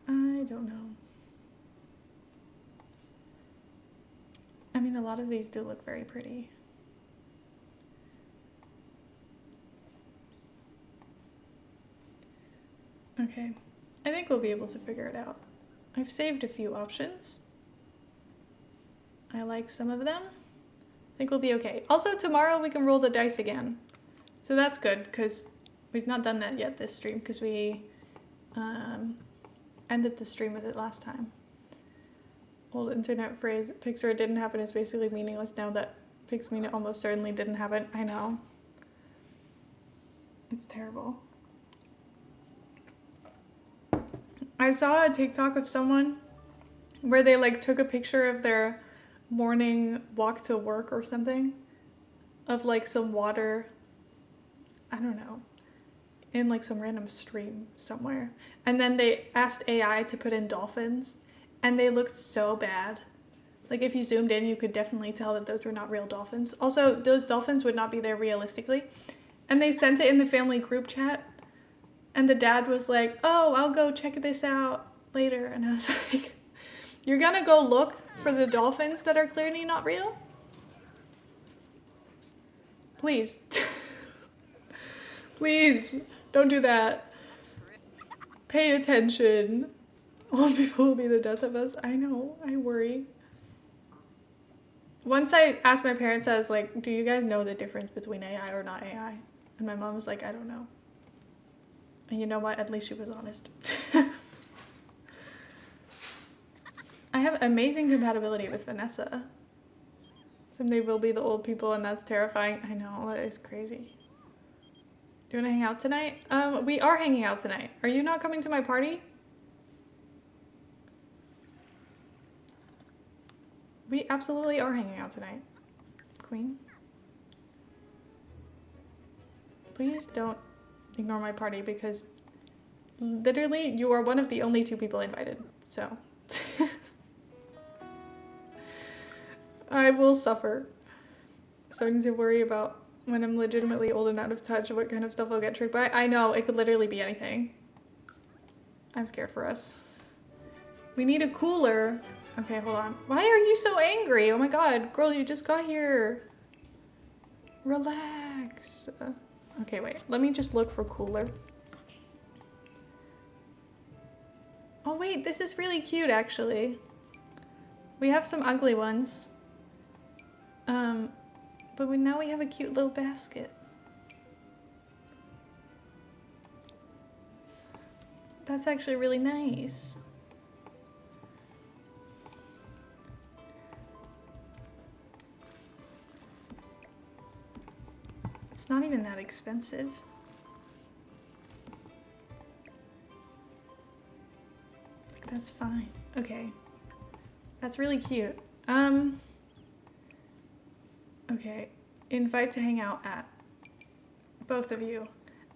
I don't know. I mean, a lot of these do look very pretty. Okay, I think we'll be able to figure it out. I've saved a few options. I like some of them. I think we'll be okay. Also, tomorrow we can roll the dice again. So that's good, because we've not done that yet this stream, because we ended the stream with it last time. Old internet phrase, Pixar didn't happen is basically meaningless now that Pixmina almost certainly didn't happen. I know. It's terrible. I saw a TikTok of someone where they like took a picture of their morning walk to work or something of like some water, I don't know, in like some random stream somewhere. And then they asked AI to put in dolphins and they looked so bad. Like if you zoomed in, you could definitely tell that those were not real dolphins. Also, those dolphins would not be there realistically. And they sent it in the family group chat. And the dad was like, oh, I'll go check this out later. And I was like, you're gonna go look for the dolphins that are clearly not real? Please. Please, don't do that. Pay attention. All people will be the death of us. I know, I worry. Once I asked my parents, I was like, do you guys know the difference between AI or not AI? And my mom was like, I don't know. And you know what? At least she was honest. I have amazing compatibility with Vanessa. Someday we'll be the old people and that's terrifying. I know, that is crazy. Do you want to hang out tonight? We are hanging out tonight. Are you not coming to my party? We absolutely are hanging out tonight. Queen? Please don't ignore my party because literally you are one of the only 2 people invited, so. I will suffer. Starting to worry about when I'm legitimately old and out of touch what kind of stuff I'll get tricked by. I know, it could literally be anything. I'm scared for us. We need a cooler. Okay, hold on. Why are you so angry? Oh my god, girl, you just got here. Relax. Okay, wait. Let me just look for cooler. Oh wait, this is really cute actually. We have some ugly ones. But now we have a cute little basket. That's actually really nice. It's not even that expensive. That's fine. Okay. That's really cute. Okay. Invite to hang out at. Both of you.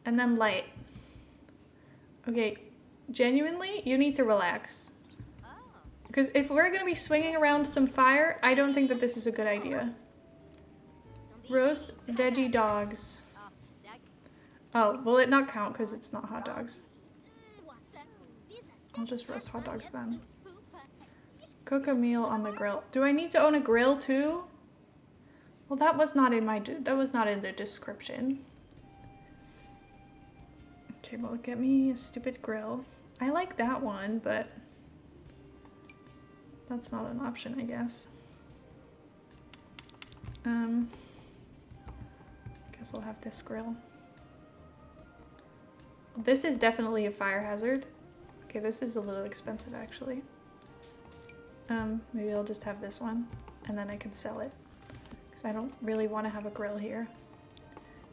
And then light. Okay. Genuinely, you need to relax. Because if we're going to be swinging around some fire, I don't think that this is a good idea. Roast veggie dogs. Oh, will it not count because it's not hot dogs? I'll just roast hot dogs then. Cook a meal on the grill. Do I need to own a grill too? Well, that was not in the description. Okay, well, get me a stupid grill. I like that one, but that's not an option, I guess. Guess I'll have this grill. This is definitely a fire hazard. Okay, this is a little expensive actually. Maybe I'll just have this one and then I can sell it. Because I don't really want to have a grill here.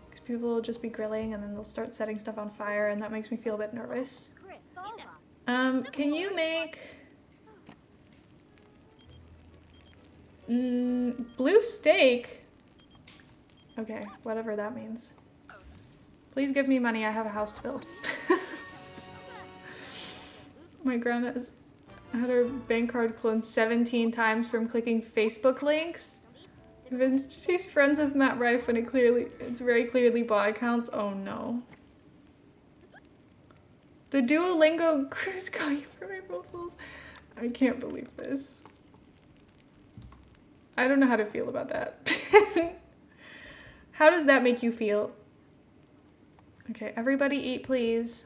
Because people will just be grilling and then they'll start setting stuff on fire and that makes me feel a bit nervous. Can you make... blue steak? Okay, whatever that means. Please give me money, I have a house to build. My grandma has had her bank card cloned 17 times from clicking Facebook links. She's friends with Matt Rife and it's very clearly bot accounts. Oh no. The Duolingo cruise got you for April Fools. I can't believe this. I don't know how to feel about that. How does that make you feel? Okay, everybody eat, please.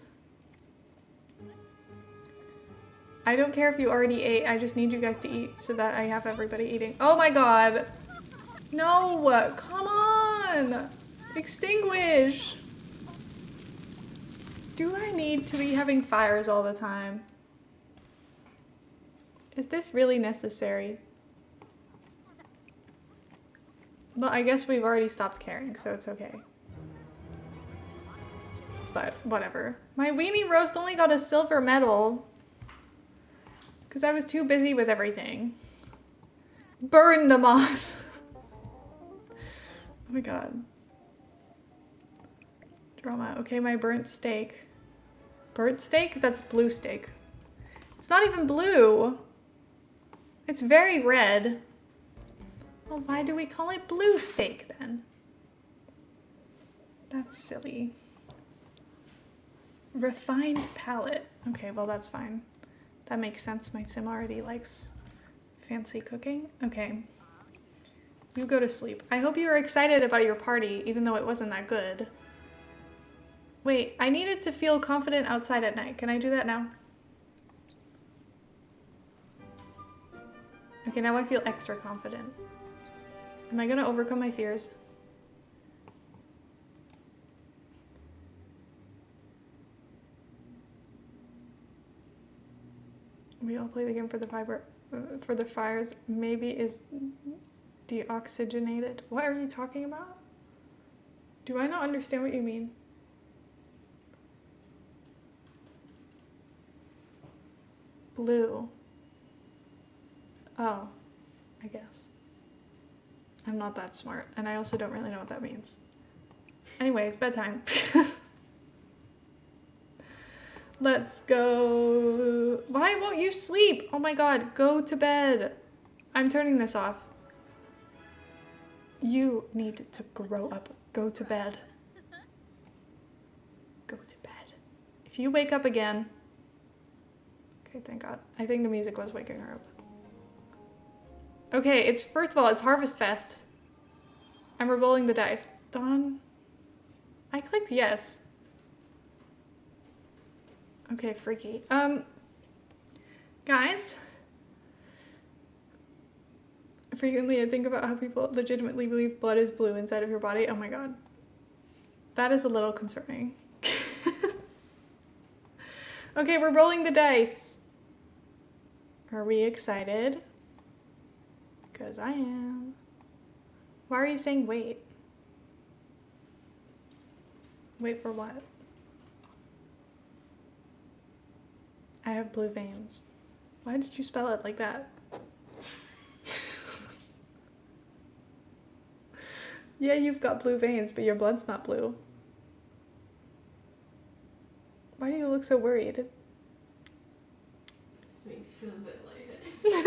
I don't care if you already ate. I just need you guys to eat so that I have everybody eating. Oh my god. No, come on. Extinguish. Do I need to be having fires all the time? Is this really necessary? Well, I guess we've already stopped caring, so it's okay. But whatever. My weenie roast only got a silver medal because I was too busy with everything. Burn the moth. Oh my god. Drama. Okay, my burnt steak. Burnt steak? That's blue steak. It's not even blue. It's very red. Well, why do we call it blue steak then? That's silly. Refined palate. Okay, well that's fine. That makes sense. My sim already likes fancy cooking. Okay. You go to sleep. I hope you were excited about your party, even though it wasn't that good. Wait, I needed to feel confident outside at night. Can I do that now? Okay, now I feel extra confident. Am I gonna overcome my fears? We all play the game for the fires. Maybe is deoxygenated. What are you talking about? Do I not understand what you mean? Blue. Oh, I guess. I'm not that smart, and I also don't really know what that means. Anyway, it's bedtime. Let's go. Why won't you sleep? Oh my god, go to bed. I'm turning this off. You need to grow up. Go to bed. Go to bed. If you wake up again... Okay, thank god. I think the music was waking her up. Okay, it's, first of all, it's Harvest Fest. And we're rolling the dice. Dawn? I clicked yes. Okay, freaky. Guys. Frequently I think about how people legitimately believe blood is blue inside of your body. Oh my god. That is a little concerning. Okay, we're rolling the dice. Are we excited? Because I am. Why are you saying wait? Wait for what? I have blue veins. Why did you spell it like that? Yeah, you've got blue veins, but your blood's not blue. Why do you look so worried? This makes you feel a bit lightheaded.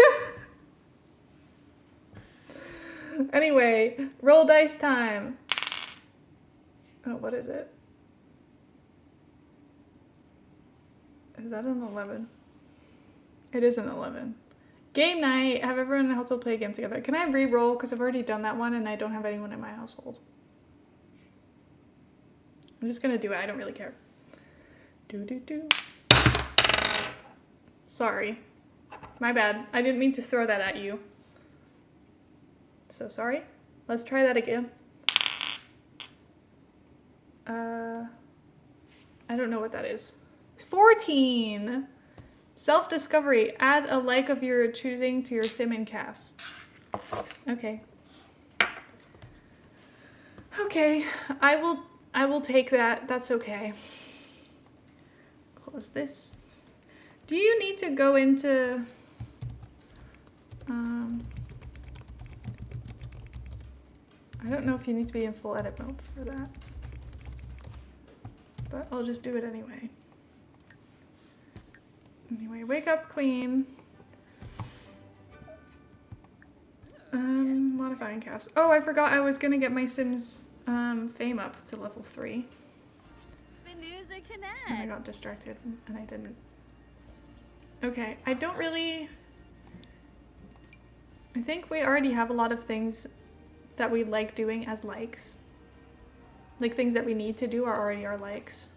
Anyway, roll dice time. Oh, what is it? Is that an 11? It is an 11. Game night. Have everyone in the household play a game together. Can I re-roll? Because I've already done that one and I don't have anyone in my household. I'm just gonna do it. I don't really care. Do. Sorry. My bad. I didn't mean to throw that at you. So sorry. Let's try that again. I don't know what that is. 14! Self-discovery. Add a like of your choosing to your sim and Cass. Okay. Okay. I will take that. That's okay. Close this. Do you need to go into... I don't know if you need to be in full edit mode for that. But I'll just do it anyway. Anyway, wake up, queen. Modifying cast. Oh, I forgot I was gonna get my Sims fame up to level 3. And I got distracted and I didn't. Okay, I don't really... I think we already have a lot of things that we like doing as likes. Like things that we need to do are already our likes.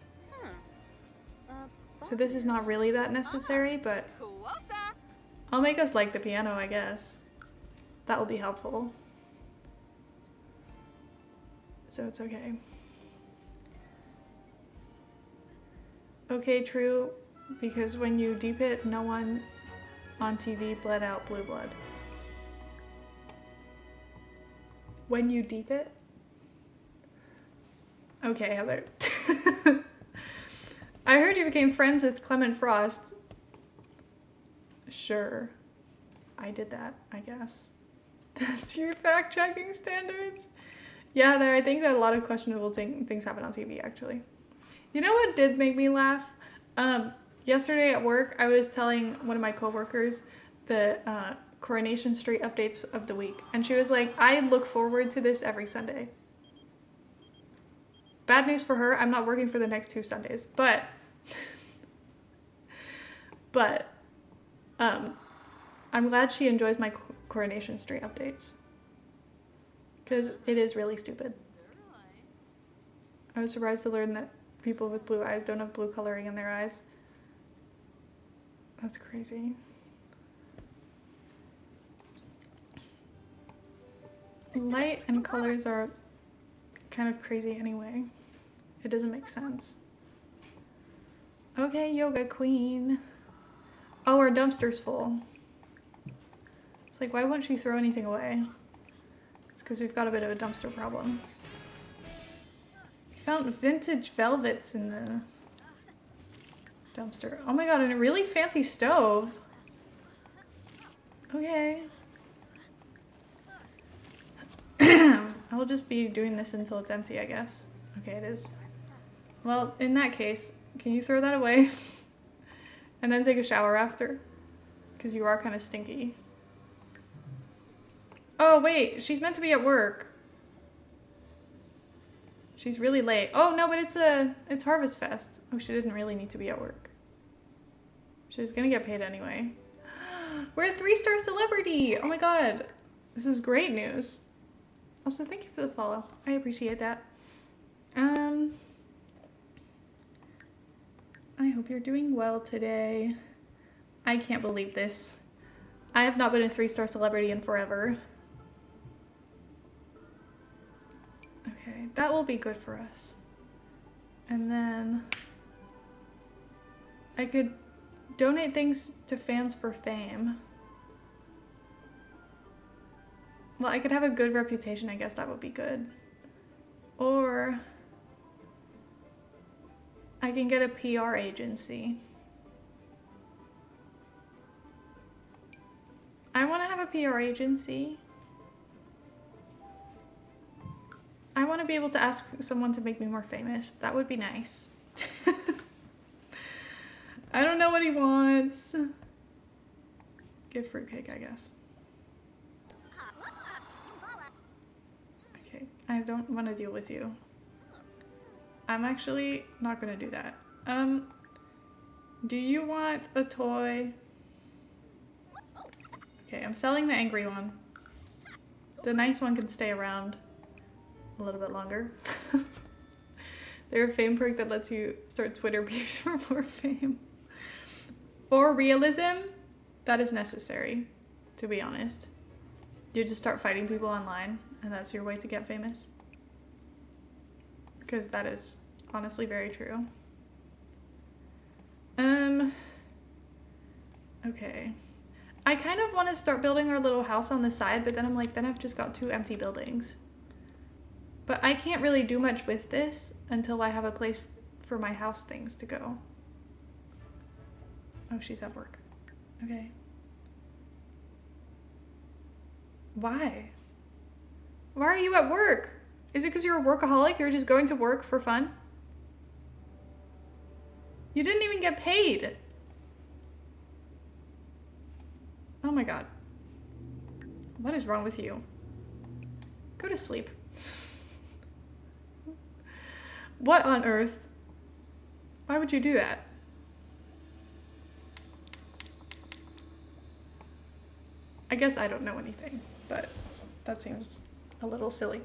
So this is not really that necessary, but I'll make us like the piano, I guess. That will be helpful. So it's okay. Okay, true, because when you deep it, no one on TV bled out blue blood. When you deep it? Okay, Heather. I heard you became friends with Clement Frost. Sure. I did that, I guess. That's your fact-checking standards? Yeah, Heather, I think that a lot of questionable things happen on TV, actually. You know what did make me laugh? Yesterday at work, I was telling one of my coworkers the Coronation Street updates of the week. And she was like, I look forward to this every Sunday. Bad news for her, I'm not working for the next 2 Sundays. But I'm glad she enjoys my Coronation Street updates. Because it is really stupid. I was surprised to learn that people with blue eyes don't have blue coloring in their eyes. That's crazy. Light and colors are kind of crazy anyway. It doesn't make sense. Okay, yoga queen. Oh, our dumpster's full. It's like, why won't she throw anything away? It's because we've got a bit of a dumpster problem. We found vintage velvets in the dumpster. Oh my god, and a really fancy stove. Okay. I'll just be doing this until it's empty, I guess. Okay, it is. Well, in that case, can you throw that away? And then take a shower after? Because you are kind of stinky. Oh, wait, she's meant to be at work. She's really late. Oh, no, but it's Harvest Fest. Oh, she didn't really need to be at work. She's gonna get paid anyway. We're a 3-star celebrity! Oh my god. This is great news. Also, thank you for the follow. I appreciate that. I hope you're doing well today. I can't believe this. I have not been a 3-star celebrity in forever. Okay, that will be good for us. And then I could donate things to Fans for Fame. Well, I could have a good reputation, I guess that would be good. Or I can get a PR agency. I want to have a PR agency. I want to be able to ask someone to make me more famous. That would be nice. I don't know what he wants. Give fruitcake, I guess. Okay, I don't want to deal with you. I'm actually not gonna do that. Do you want a toy? Okay, I'm selling the angry one. The nice one can stay around a little bit longer. They're a fame perk that lets you start Twitter beefs for more fame. For realism, that is necessary, to be honest. You just start fighting people online, and that's your way to get famous. Because that is honestly very true. Okay. I kind of want to start building our little house on the side, but then I'm like, then I've just got 2 empty buildings. But I can't really do much with this until I have a place for my house things to go. Oh, she's at work. Okay. Why? Why are you at work? Is it because you're a workaholic? You're just going to work for fun? You didn't even get paid. Oh my god. What is wrong with you? Go to sleep. What on earth? Why would you do that? I guess I don't know anything, but that seems a little silly.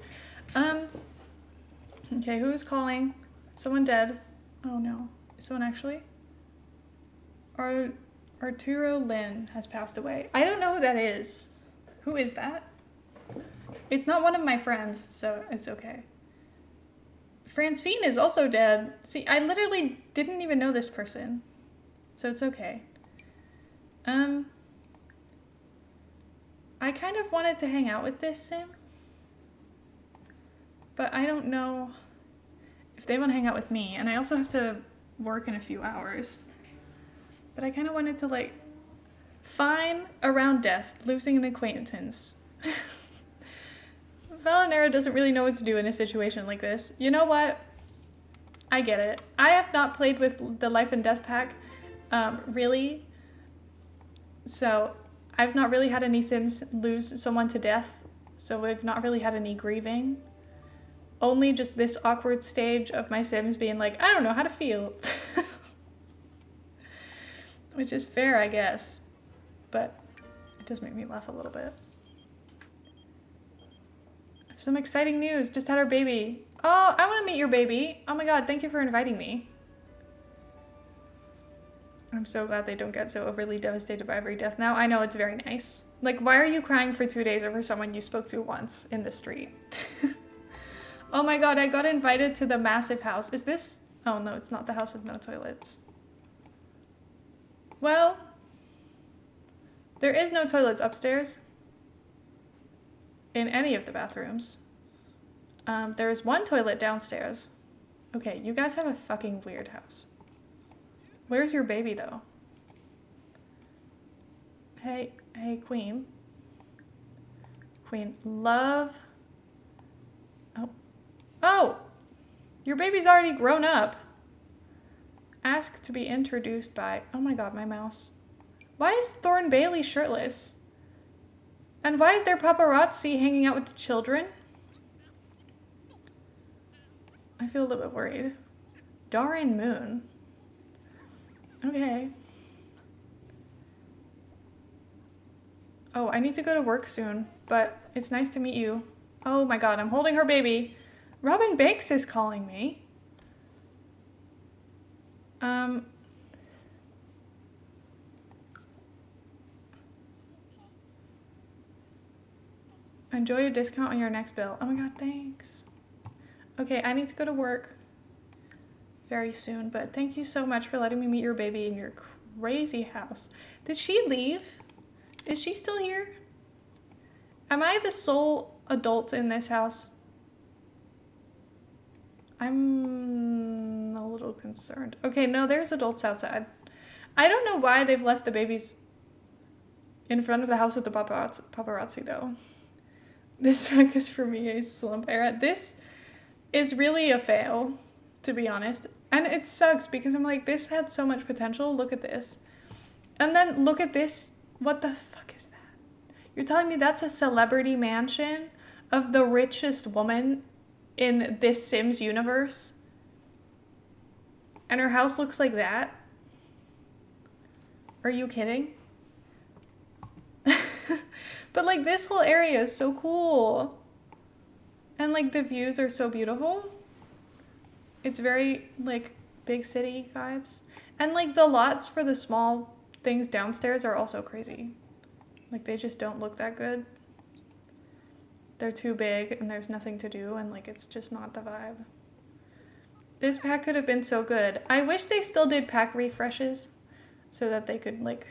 Okay, who's calling? Someone dead? Oh no. Is someone actually? Are Arturo Lin has passed away. I don't know who that is. Who is that? It's not one of my friends, so it's okay. Francine is also dead. See, I literally didn't even know this person, so it's okay. I kind of wanted to hang out with this sim, but I don't know if they want to hang out with me, and I also have to work in a few hours. But I kind of wanted to, like, fine around death, losing an acquaintance. Valinera doesn't really know what to do in a situation like this. You know what? I get it. I have not played with the Life and Death pack, really. So I've not really had any sims lose someone to death. So we've not really had any grieving. Only just this awkward stage of my sims being like, I don't know how to feel. Which is fair, I guess. But it does make me laugh a little bit. I have some exciting news. Just had our baby. Oh, I want to meet your baby. Oh my god, thank you for inviting me. I'm so glad they don't get so overly devastated by every death now. I know, it's very nice. Like, why are you crying for 2 days over someone you spoke to once in the street? Oh my god, I got invited to the massive house. Is this... Oh no, it's not the house with no toilets. Well, there is no toilets upstairs in any of the bathrooms. There is one toilet downstairs. Okay, you guys have a fucking weird house. Where's your baby, though? Hey, Queen. Queen, love. Oh! Your baby's already grown up. Ask to be introduced by... Oh my god, my mouse. Why is Thorn Bailey shirtless? And why is there paparazzi hanging out with the children? I feel a little bit worried. Darren Moon. Okay. Oh, I need to go to work soon, but it's nice to meet you. Oh my god, I'm holding her baby. Robin Banks is calling me. Enjoy a discount on your next bill. Oh my god, thanks. Okay, I need to go to work very soon, but thank you so much for letting me meet your baby in your crazy house. Did she leave? Is she still here? Am I the sole adult in this house? I'm a little concerned. Okay, no, there's adults outside. I don't know why they've left the babies in front of the house with the paparazzi though. This track is for me a slump era. This is really a fail, to be honest. And it sucks because I'm like, this had so much potential. Look at this. And then look at this. What the fuck is that? You're telling me that's a celebrity mansion of the richest woman in this Sims universe? And her house looks like that? Are you kidding? But like this whole area is so cool. And like the views are so beautiful. It's very like big city vibes. And like the lots for the small things downstairs are also crazy. Like they just don't look that good. They're too big and there's nothing to do and like it's just not the vibe. This pack could have been so good. I wish they still did pack refreshes so that they could like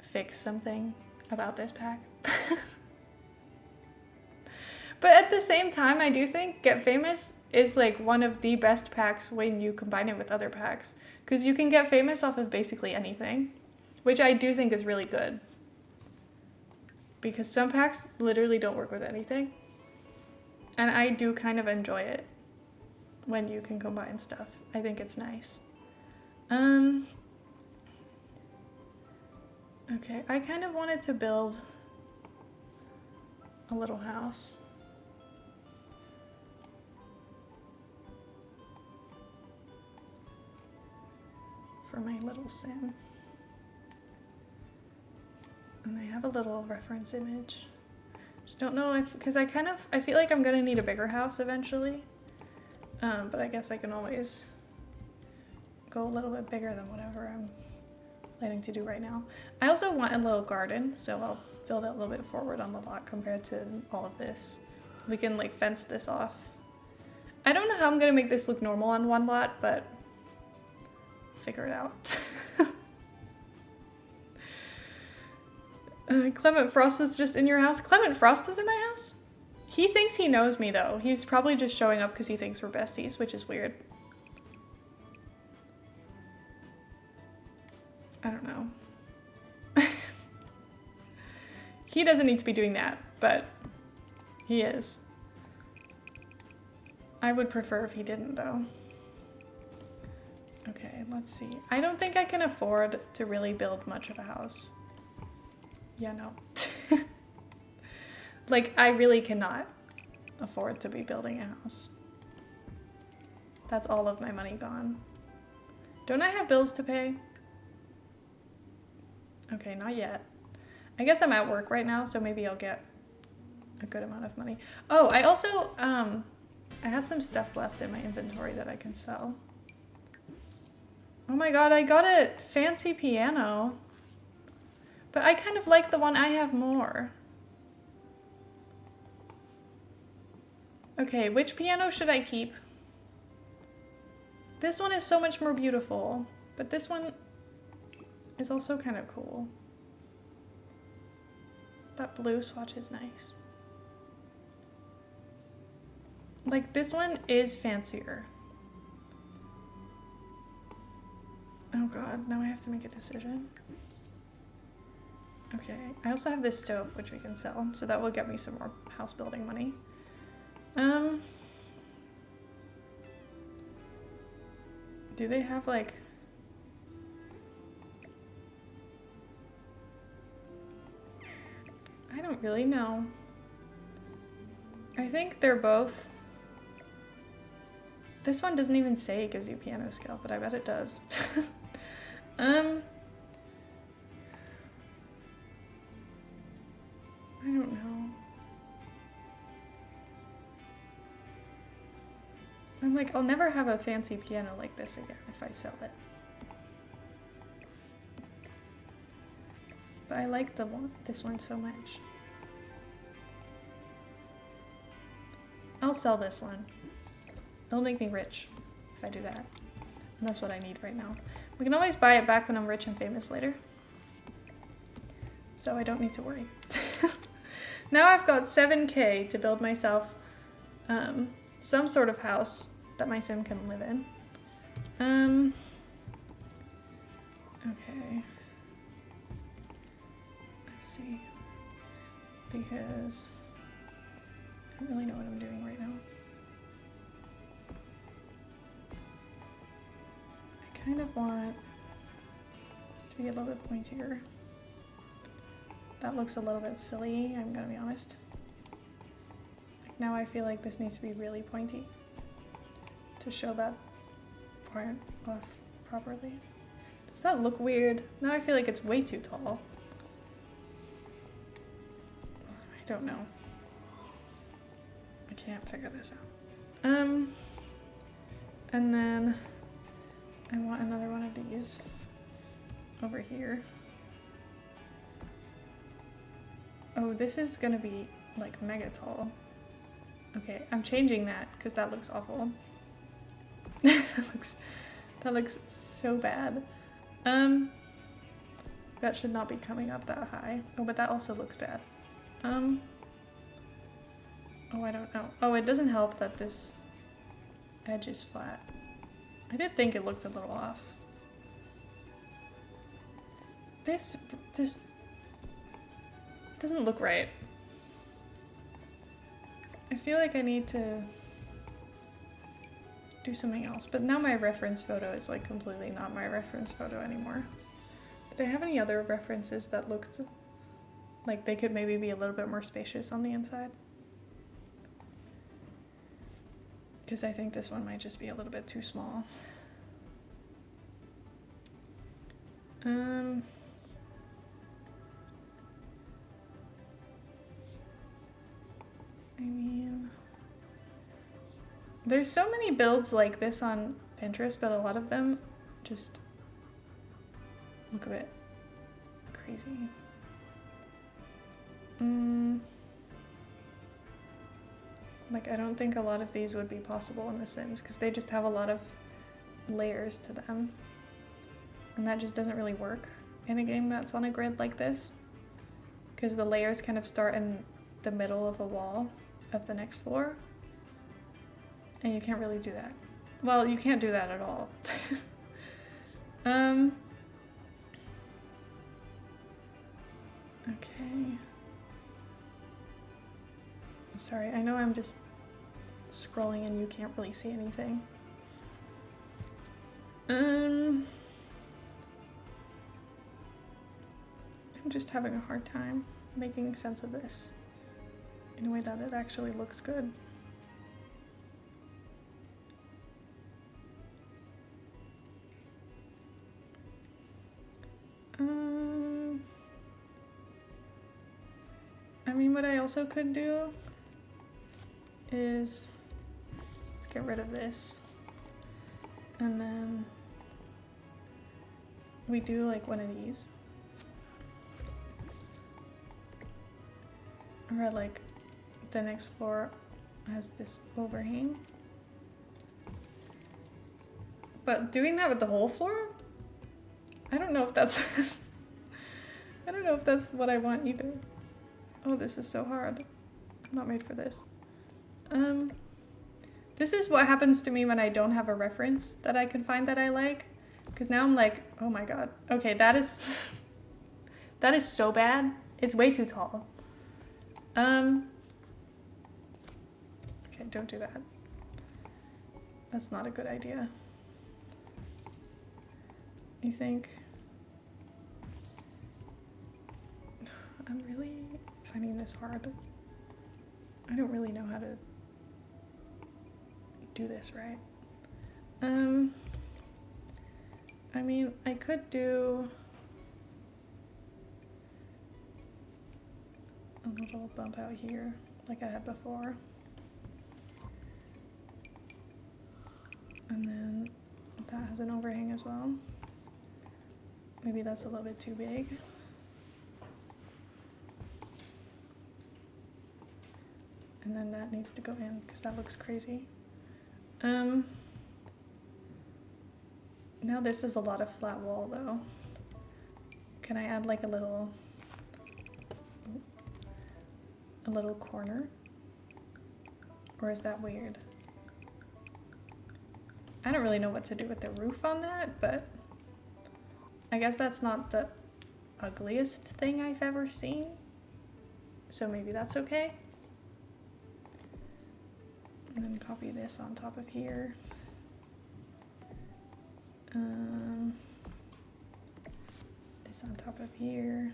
fix something about this pack. But at the same time, I do think Get Famous is like one of the best packs when you combine it with other packs. Because you can get famous off of basically anything, which I do think is really good. Because some packs literally don't work with anything. And I do kind of enjoy it when you can combine stuff. I think it's nice. Okay, I kind of wanted to build a little house. For my little sim. And I have a little reference image. Just don't know if, because I feel like I'm gonna need a bigger house eventually. But I guess I can always go a little bit bigger than whatever I'm planning to do right now. I also want a little garden, so I'll build it a little bit forward on the lot compared to all of this. We can like fence this off. I don't know how I'm gonna make this look normal on one lot, but figure it out. Clement Frost was just in your house. Clement Frost was in my house? He thinks he knows me though. He's probably just showing up because he thinks we're besties, which is weird. I don't know. He doesn't need to be doing that, but he is. I would prefer if he didn't though. Okay, let's see. I don't think I can afford to really build much of a house. Yeah, no. Like, I really cannot afford to be building a house. That's all of my money gone. Don't I have bills to pay? Okay, not yet. I guess I'm at work right now, so maybe I'll get a good amount of money. Oh, I also, I had some stuff left in my inventory that I can sell. Oh my god, I got a fancy piano. But I kind of like the one I have more. Okay, which piano should I keep? This one is so much more beautiful, but this one is also kind of cool. That blue swatch is nice. Like, this one is fancier. Oh god, now I have to make a decision. Okay, I also have this stove, which we can sell, so that will get me some more house building money. Do they have, like... I don't really know. I think they're both... This one doesn't even say it gives you piano skill, but I bet it does. I don't know. I'm like, I'll never have a fancy piano like this again if I sell it. But I like this one so much. I'll sell this one. It'll make me rich if I do that. And that's what I need right now. We can always buy it back when I'm rich and famous later. So I don't need to worry. Now I've got 7K to build myself some sort of house that my sim can live in. Okay. Let's see. Because I don't really know what I'm doing right now. I kind of want this to be a little bit pointier. That looks a little bit silly, I'm gonna be honest. Like, now I feel like this needs to be really pointy to show that part off properly. Does that look weird? Now I feel like it's way too tall. I don't know. I can't figure this out. And then I want another one of these over here. Oh, this is gonna be like mega tall. Okay, I'm changing that because that looks awful. that looks so bad. That should not be coming up that high. Oh, but that also looks bad. Oh, I don't know. Oh, it doesn't help that this edge is flat. I did think it looked a little off. This just doesn't look right. I feel like I need to do something else, but now my reference photo is like completely not my reference photo anymore. Did I have any other references that looked like they could maybe be a little bit more spacious on the inside? Because I think this one might just be a little bit too small. I mean, there's so many builds like this on Pinterest, but a lot of them just look a bit crazy. Like, I don't think a lot of these would be possible in The Sims because they just have a lot of layers to them. And that just doesn't really work in a game that's on a grid like this. Because the layers kind of start in the middle of a wall of the next floor. And you can't really do that. Well, you can't do that at all. Okay. Sorry, I know I'm just scrolling and you can't really see anything. I'm just having a hard time making sense of this in a way that it actually looks good. I mean, what I also could do is let's get rid of this, and then we do like one of these, or like the next floor has this overhang. But doing that with the whole floor, I don't know if that's I don't know if that's what I want either. Oh, this is so hard. I'm not made for this. This is what happens to me when I don't have a reference that I can find that I like. Because now I'm like, oh my god. Okay, that is so bad. It's way too tall. Okay, don't do that. That's not a good idea. You think? I'm really finding this hard. I don't really know how to do this right. I mean, I could do a little bump out here, like I had before. And then that has an overhang as well. Maybe that's a little bit too big. And then that needs to go in because that looks crazy. Now this is a lot of flat wall though. Can I add like a little corner? Or is that weird? I don't really know what to do with the roof on that, but I guess that's not the ugliest thing I've ever seen. So maybe that's okay. And then copy this on top of here. This on top of here.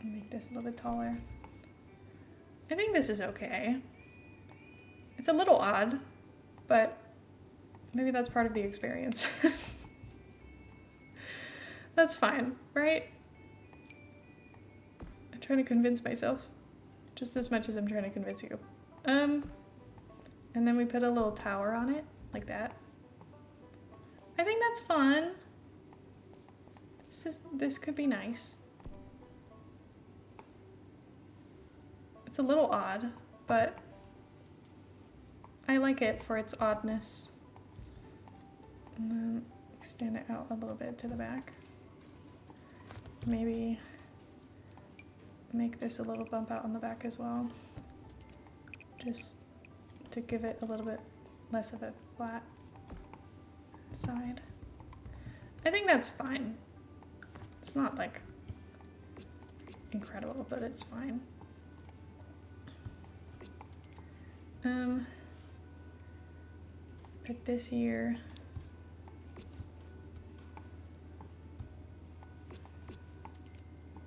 And make this a little bit taller. I think this is okay. It's a little odd, but maybe that's part of the experience. That's fine, right? I'm trying to convince myself just as much as I'm trying to convince you. And then we put a little tower on it, like that. I think that's fun. This could be nice. It's a little odd, but I like it for its oddness. And then extend it out a little bit to the back. Maybe make this a little bump out on the back as well. Just to give it a little bit less of a flat side. I think that's fine. It's not like incredible, but it's fine. Put this here.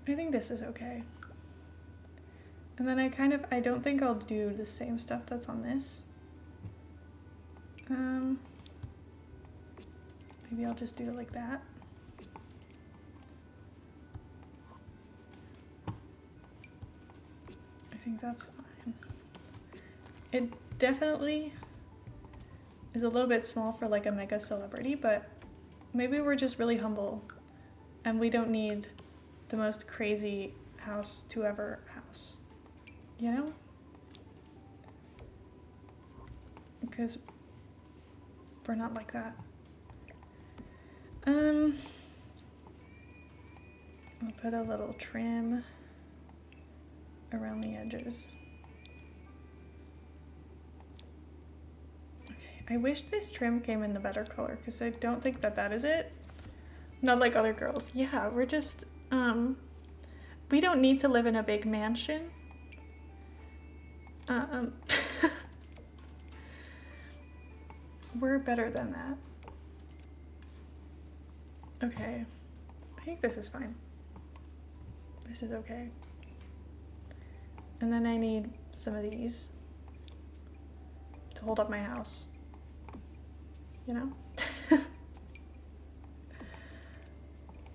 I think this is okay. And then I don't think I'll do the same stuff that's on this. Maybe I'll just do it like that. I think that's fine. It definitely is a little bit small for like a mega celebrity, but maybe we're just really humble and we don't need the most crazy house to ever house, you know? Because we're not like that. I'll put a little trim around the edges. Okay, I wish this trim came in the better color because I don't think that that is it. Not like other girls. Yeah, we're just, we don't need to live in a big mansion. We're better than that. Okay, I think this is fine. This is okay. And then I need some of these to hold up my house, you know?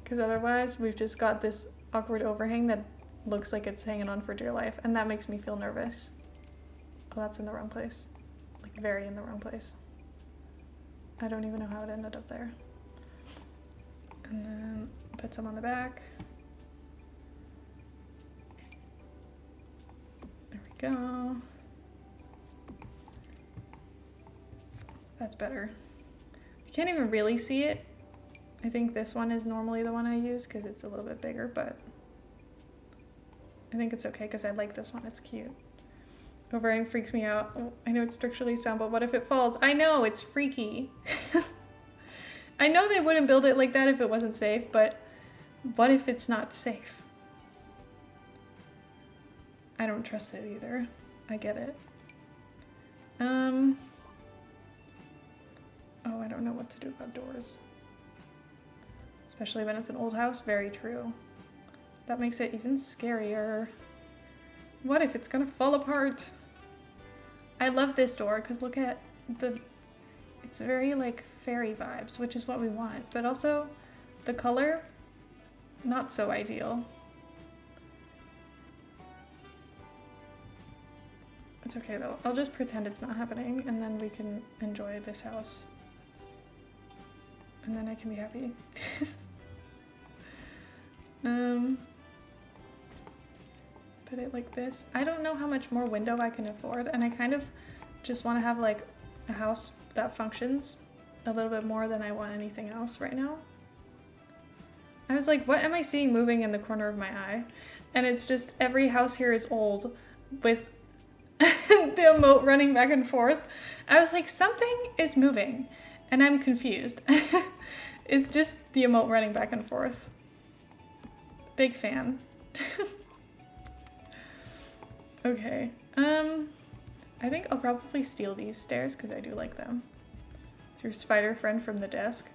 Because otherwise we've just got this awkward overhang that looks like it's hanging on for dear life, and that makes me feel nervous. Oh, that's in the wrong place. Like, very in the wrong place. I don't even know how it ended up there. And then put some on the back. There we go. That's better. You can't even really see it. I think this one is normally the one I use because it's a little bit bigger, but I think it's okay because I like this one. It's cute. Overhang freaks me out. Oh, I know it's structurally sound, but what if it falls? I know, it's freaky. I know they wouldn't build it like that if it wasn't safe, but what if it's not safe? I don't trust it either. I get it. Oh, I don't know what to do about doors. Especially when it's an old house. Very true. That makes it even scarier. What if it's gonna fall apart? I love this door because look at the, it's very like fairy vibes, which is what we want, but also the color, not so ideal. It's okay though. I'll just pretend it's not happening and then we can enjoy this house. And then I can be happy. Put it like this. I don't know how much more window I can afford, and I kind of just want to have like a house that functions a little bit more than I want anything else right now. I was like, what am I seeing moving in the corner of my eye? And it's just every house here is old with the emote running back and forth. I was like, something is moving and I'm confused. It's just the emote running back and forth. Big fan. Okay, I think I'll probably steal these stairs because I do like them. It's your spider friend from the desk.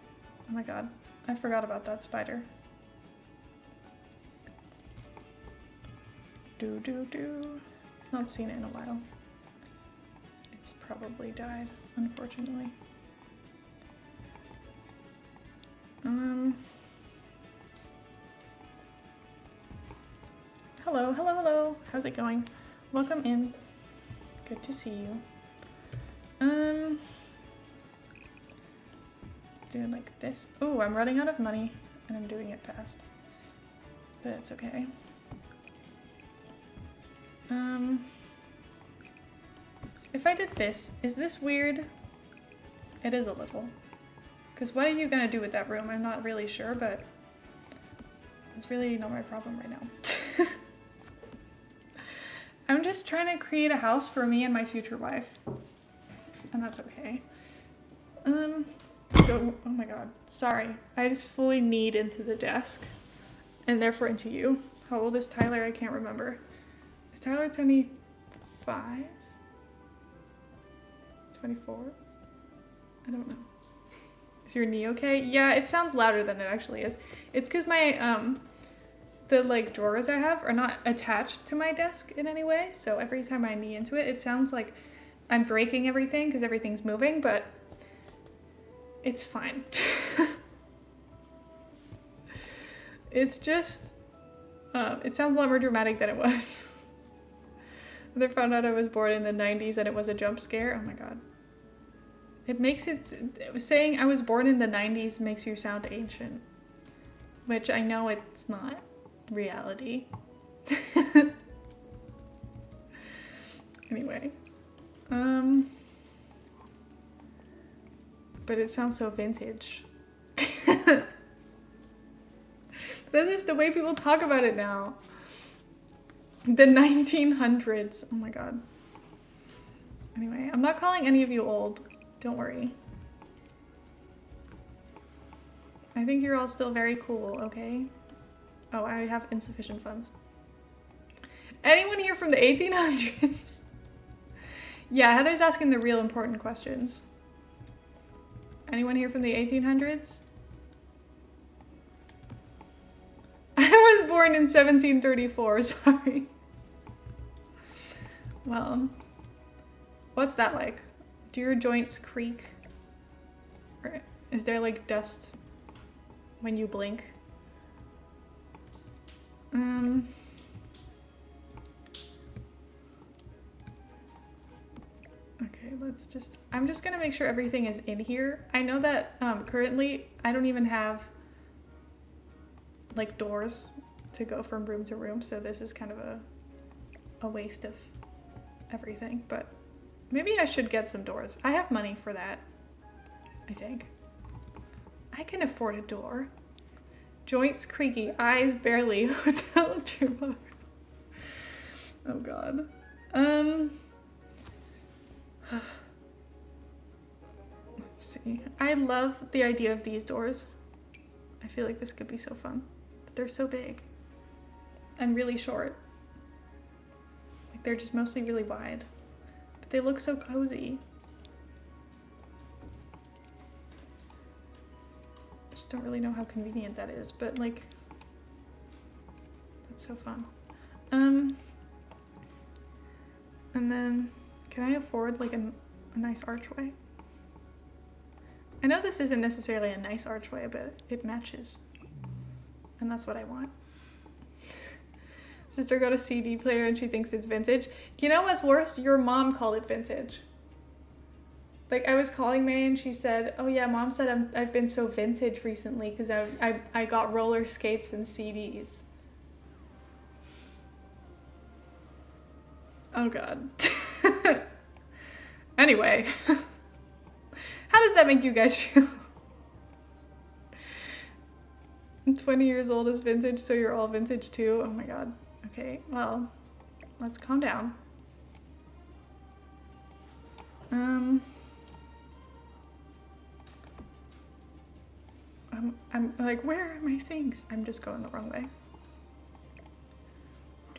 Oh my god, I forgot about that spider. Not seen it in a while. It's probably died, unfortunately. Hello, hello, hello. How's it going? Welcome in. Good to see you. Do it like this. Oh, I'm running out of money and I'm doing it fast. But it's okay. If I did this, is this weird? It is a little. Because what are you gonna do with that room? I'm not really sure, but it's really not my problem right now. I'm just trying to create a house for me and my future wife. And that's okay. Oh my god, sorry. I just fully kneed into the desk. And therefore into you. How old is Tyler? I can't remember. Is Tyler 25? 24? I don't know. Is your knee okay? Yeah, it sounds louder than it actually is. It's because my, the like drawers I have are not attached to my desk in any way. So every time I knee into it, it sounds like I'm breaking everything because everything's moving, but it's fine. It's just, it sounds a lot more dramatic than it was. They found out I was born in the 90s and it was a jump scare. Oh my god. It makes it, saying I was born in the 90s makes you sound ancient. Which I know it's not reality. Anyway. But it sounds so vintage. That is the way people talk about it now. The 1900s. Oh my god. Anyway, I'm not calling any of you old. Don't worry. I think you're all still very cool, okay? Oh, I have insufficient funds. Anyone here from the 1800s? Yeah, Heather's asking the real important questions. Anyone here from the 1800s? I was born in 1734, sorry. Well, what's that like? Do your joints creak? Or is there like dust when you blink? Okay, let's just, I'm just gonna make sure everything is in here. I know that currently I don't even have like doors to go from room to room, so this is kind of a waste of everything, but maybe I should get some doors. I have money for that, I think. I can afford a door. Joints creaky, eyes barely. Hotel Trivago. Oh god. Let's see. I love the idea of these doors. I feel like this could be so fun. But they're so big. And really short. Like they're just mostly really wide. But they look so cozy. Just don't really know how convenient that is, but like that's so fun. And then can I afford like a nice archway? I know this isn't necessarily a nice archway, but it matches. And that's what I want. Sister got a CD player and she thinks it's vintage. You know what's worse? Your mom called it vintage. Like I was calling May and she said, oh yeah, mom said I've been so vintage recently because I got roller skates and CDs. Oh god. Anyway. How does that make you guys feel? I'm 20 years old is vintage, so you're all vintage too? Oh my god. Okay, well, let's calm down. I'm like, where are my things? I'm just going the wrong way.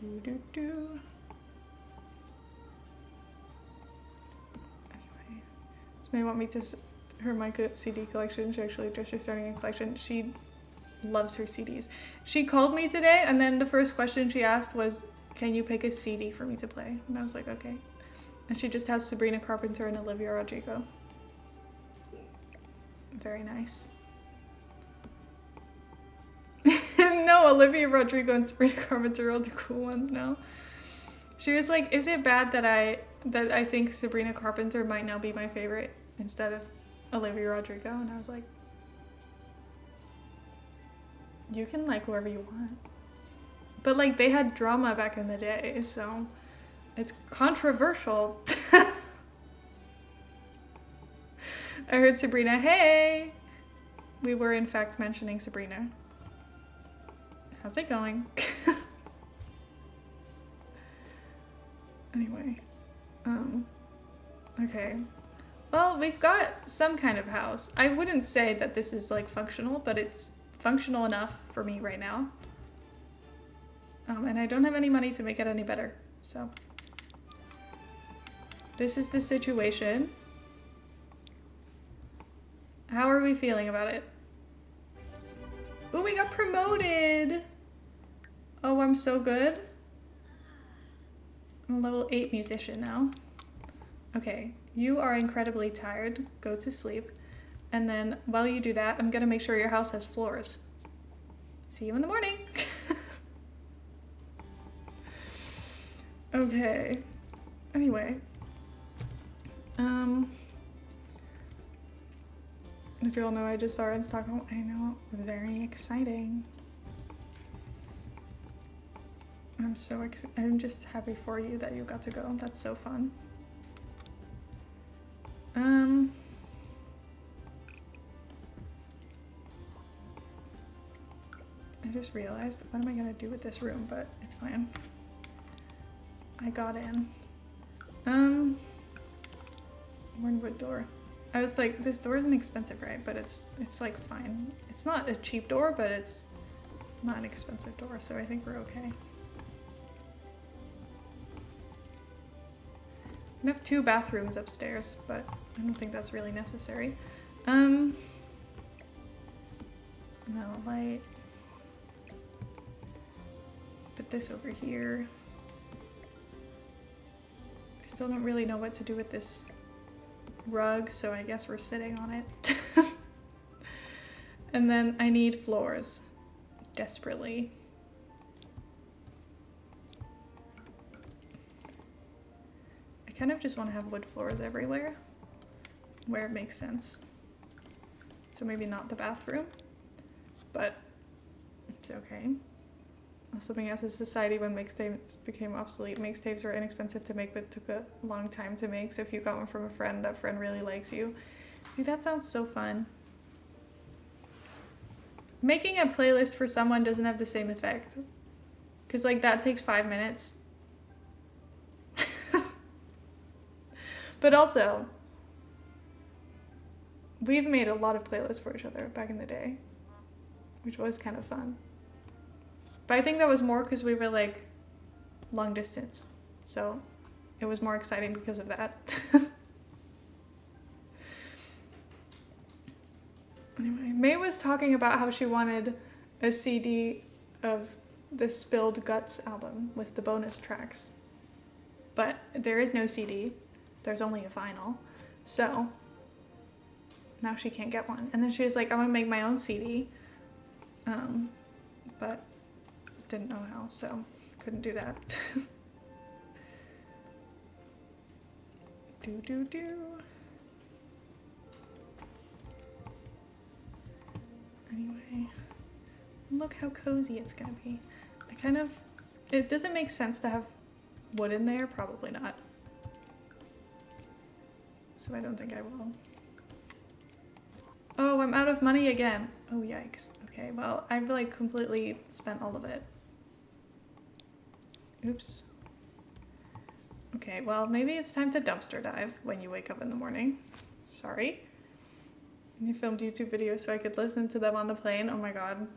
Anyway, this may want me to her my CD collection. She actually just starting a collection. She loves her CDs. She called me today, and then the first question she asked was, "Can you pick a CD for me to play?" And I was like, "Okay." And she just has Sabrina Carpenter and Olivia Rodrigo. Very nice. No, Olivia Rodrigo and Sabrina Carpenter are the cool ones now. She was like, "Is it bad that I think Sabrina Carpenter might now be my favorite instead of Olivia Rodrigo?" And I was like, you can like whoever you want. But like they had drama back in the day, so it's controversial. I heard Sabrina, hey! We were in fact mentioning Sabrina. How's it going? Anyway, okay. Well, we've got some kind of house. I wouldn't say that this is like functional, but it's functional enough for me right now. And I don't have any money to make it any better, so. This is the situation. How are we feeling about it? Ooh, we got promoted! Oh, I'm so good. I'm a level 8 musician now. Okay, you are incredibly tired. Go to sleep. And then while you do that, I'm gonna make sure your house has floors. See you in the morning. Okay. Anyway. Did you all know I just saw her in Stockholm? I know, very exciting. I'm just happy for you that you got to go. That's so fun. I just realized, what am I gonna do with this room? But it's fine. I got in. Wormwood door. I was like, this door isn't expensive, right? But it's like fine. It's not a cheap door, but it's not an expensive door, so I think we're okay. I have 2 bathrooms upstairs, but I don't think that's really necessary. No light. Put this over here. I still don't really know what to do with this rug, so I guess we're sitting on it. And then I need floors. Desperately. I kind of just want to have wood floors everywhere where it makes sense. So maybe not the bathroom, but it's okay. Something else is society when mixtapes became obsolete. Mixtapes were inexpensive to make but took a long time to make, so if you got one from a friend, that friend really likes you. See, that sounds so fun. Making a playlist for someone doesn't have the same effect. Because like that takes 5 minutes. But also, we've made a lot of playlists for each other back in the day, which was kind of fun. But I think that was more because we were like long distance. So it was more exciting because of that. Anyway, May was talking about how she wanted a CD of the Spilled Guts album with the bonus tracks. But there is no CD. There's only a vinyl. So now she can't get one. And then she was like, I want to make my own CD. But didn't know how, so couldn't do that. do. Anyway, look how cozy it's gonna be. It doesn't make sense to have wood in there, probably not. So I don't think I will. Oh, I'm out of money again. Oh, yikes. Okay, well, I've like completely spent all of it. Oops. Okay, well, maybe it's time to dumpster dive when you wake up in the morning. Sorry. I filmed YouTube videos so I could listen to them on the plane. Oh my god.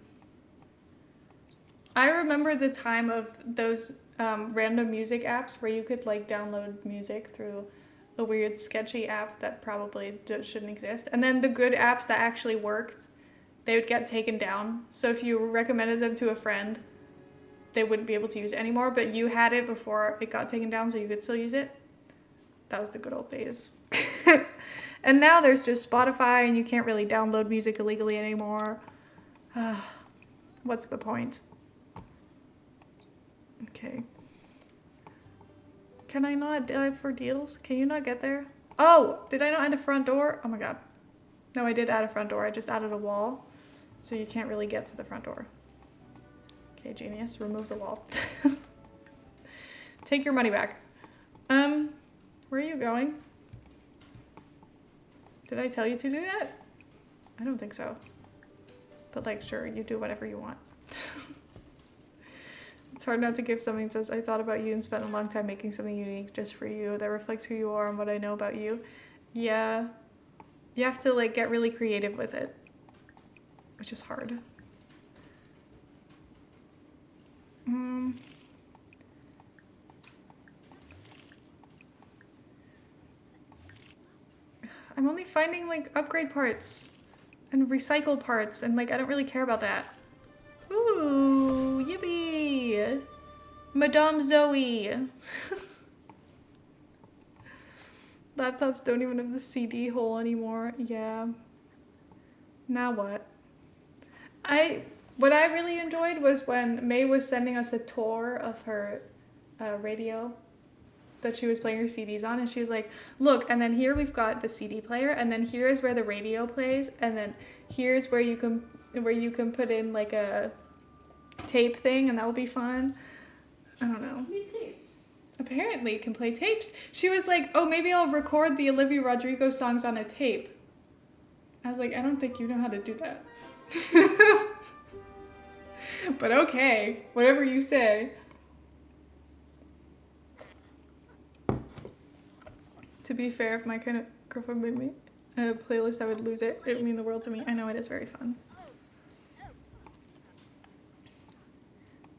I remember the time of those random music apps where you could like download music through a weird sketchy app that probably shouldn't exist. And then the good apps that actually worked, they would get taken down. So if you recommended them to a friend, they wouldn't be able to use it anymore, but you had it before it got taken down so you could still use it. That was the good old days. And now there's just Spotify and you can't really download music illegally anymore. What's the point? Okay. Can I not dive for deals? Can you not get there? Oh, did I not add a front door? Oh my god. No, I did add a front door. I just added a wall, so you can't really get to the front door. Okay, genius. Remove the wall. Take your money back. Where are you going? Did I tell you to do that? I don't think so. But like, sure, you do whatever you want. It's hard not to give something that says, I thought about you and spent a long time making something unique just for you that reflects who you are and what I know about you. Yeah. You have to like get really creative with it, which is hard. I'm only finding like upgrade parts and recycled parts and like I don't really care about that. Ooh, yippee! Madame Zoe! Laptops don't even have the CD hole anymore. Yeah. Now what? What I really enjoyed was when May was sending us a tour of her radio, that she was playing her CDs on, and she was like, look, and then here we've got the CD player, and then here's where the radio plays, and then here's where you can put in like a tape thing, and that will be fun. I don't know. Apparently it can play tapes. She was like, oh, maybe I'll record the Olivia Rodrigo songs on a tape. I was like, I don't think you know how to do that. But okay, whatever you say. To be fair, if my kind of girlfriend made me a playlist, I would lose it. It would mean the world to me. I know it is very fun.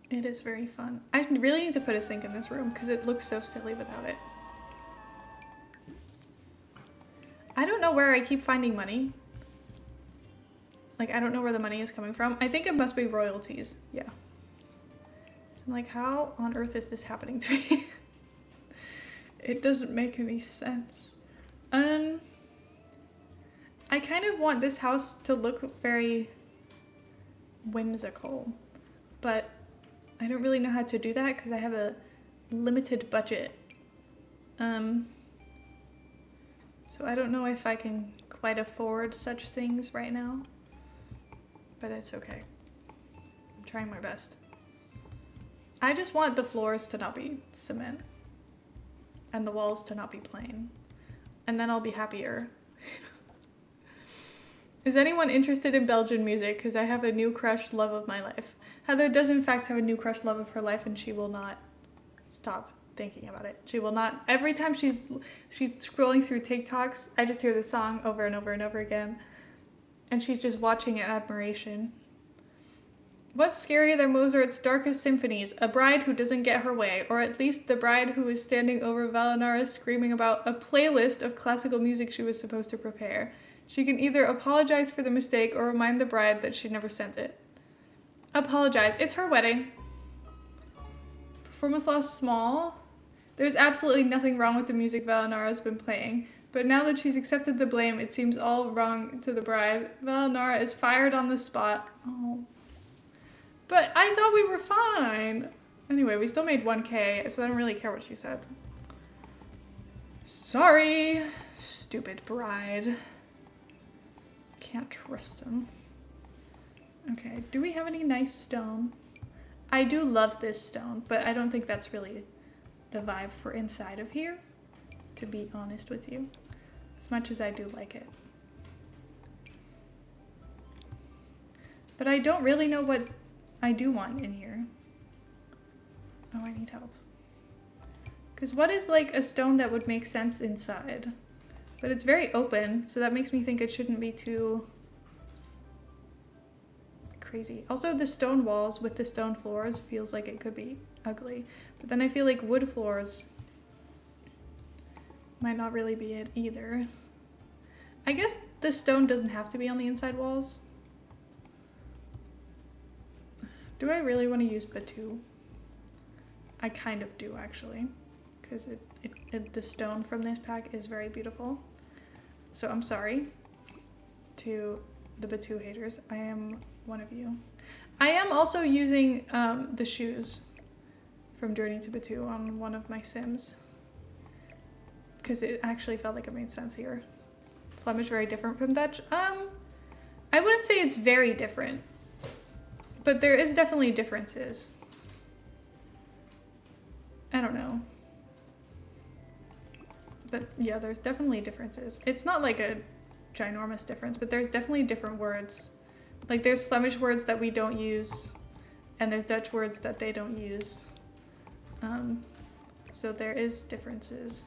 It is very fun. I really need to put a sink in this room because it looks so silly without it. I don't know where I keep finding money. Like, I don't know where the money is coming from. I think it must be royalties. Yeah. So I'm like, how on earth is this happening to me? It doesn't make any sense. I kind of want this house to look very whimsical, but I don't really know how to do that because I have a limited budget. So I don't know if I can quite afford such things right now, but it's okay. I'm trying my best. I just want the floors to not be cement and the walls to not be plain, and then I'll be happier. Is anyone interested in Belgian music? Because I have a new crush love of my life. Heather does in fact have a new crush love of her life, and she will not stop thinking about it. She will not. Every time she's scrolling through TikToks, I just hear the song over and over and over again, and she's just watching it in admiration. What's scarier than Mozart's darkest symphonies? A bride who doesn't get her way, or at least the bride who is standing over Valinara screaming about a playlist of classical music she was supposed to prepare. She can either apologize for the mistake or remind the bride that she never sent it. Apologize. It's her wedding. Performance loss small. There's absolutely nothing wrong with the music Valinara's been playing, but now that she's accepted the blame, it seems all wrong to the bride. Valinara is fired on the spot. Oh. But I thought we were fine. Anyway, we still made 1K, so I don't really care what she said. Sorry, stupid bride. Can't trust them. Okay, do we have any nice stone? I do love this stone, but I don't think that's really the vibe for inside of here, to be honest with you, as much as I do like it. But I don't really know what I do want in here. Oh, I need help. Because what is like a stone that would make sense inside? But it's very open, so that makes me think it shouldn't be too crazy. Also, the stone walls with the stone floors feels like it could be ugly. But then I feel like wood floors might not really be it either. I guess the stone doesn't have to be on the inside walls. Do I really want to use Batu? I kind of do, actually, because the stone from this pack is very beautiful. So I'm sorry to the Batu haters. I am one of you. I am also using the shoes from Journey to Batu on one of my Sims, because it actually felt like it made sense here. Flemish very different from Dutch. I wouldn't say it's very different, but there is definitely differences. I don't know. But yeah, there's definitely differences. It's not like a ginormous difference, but there's definitely different words. Like there's Flemish words that we don't use, and there's Dutch words that they don't use. So there is differences.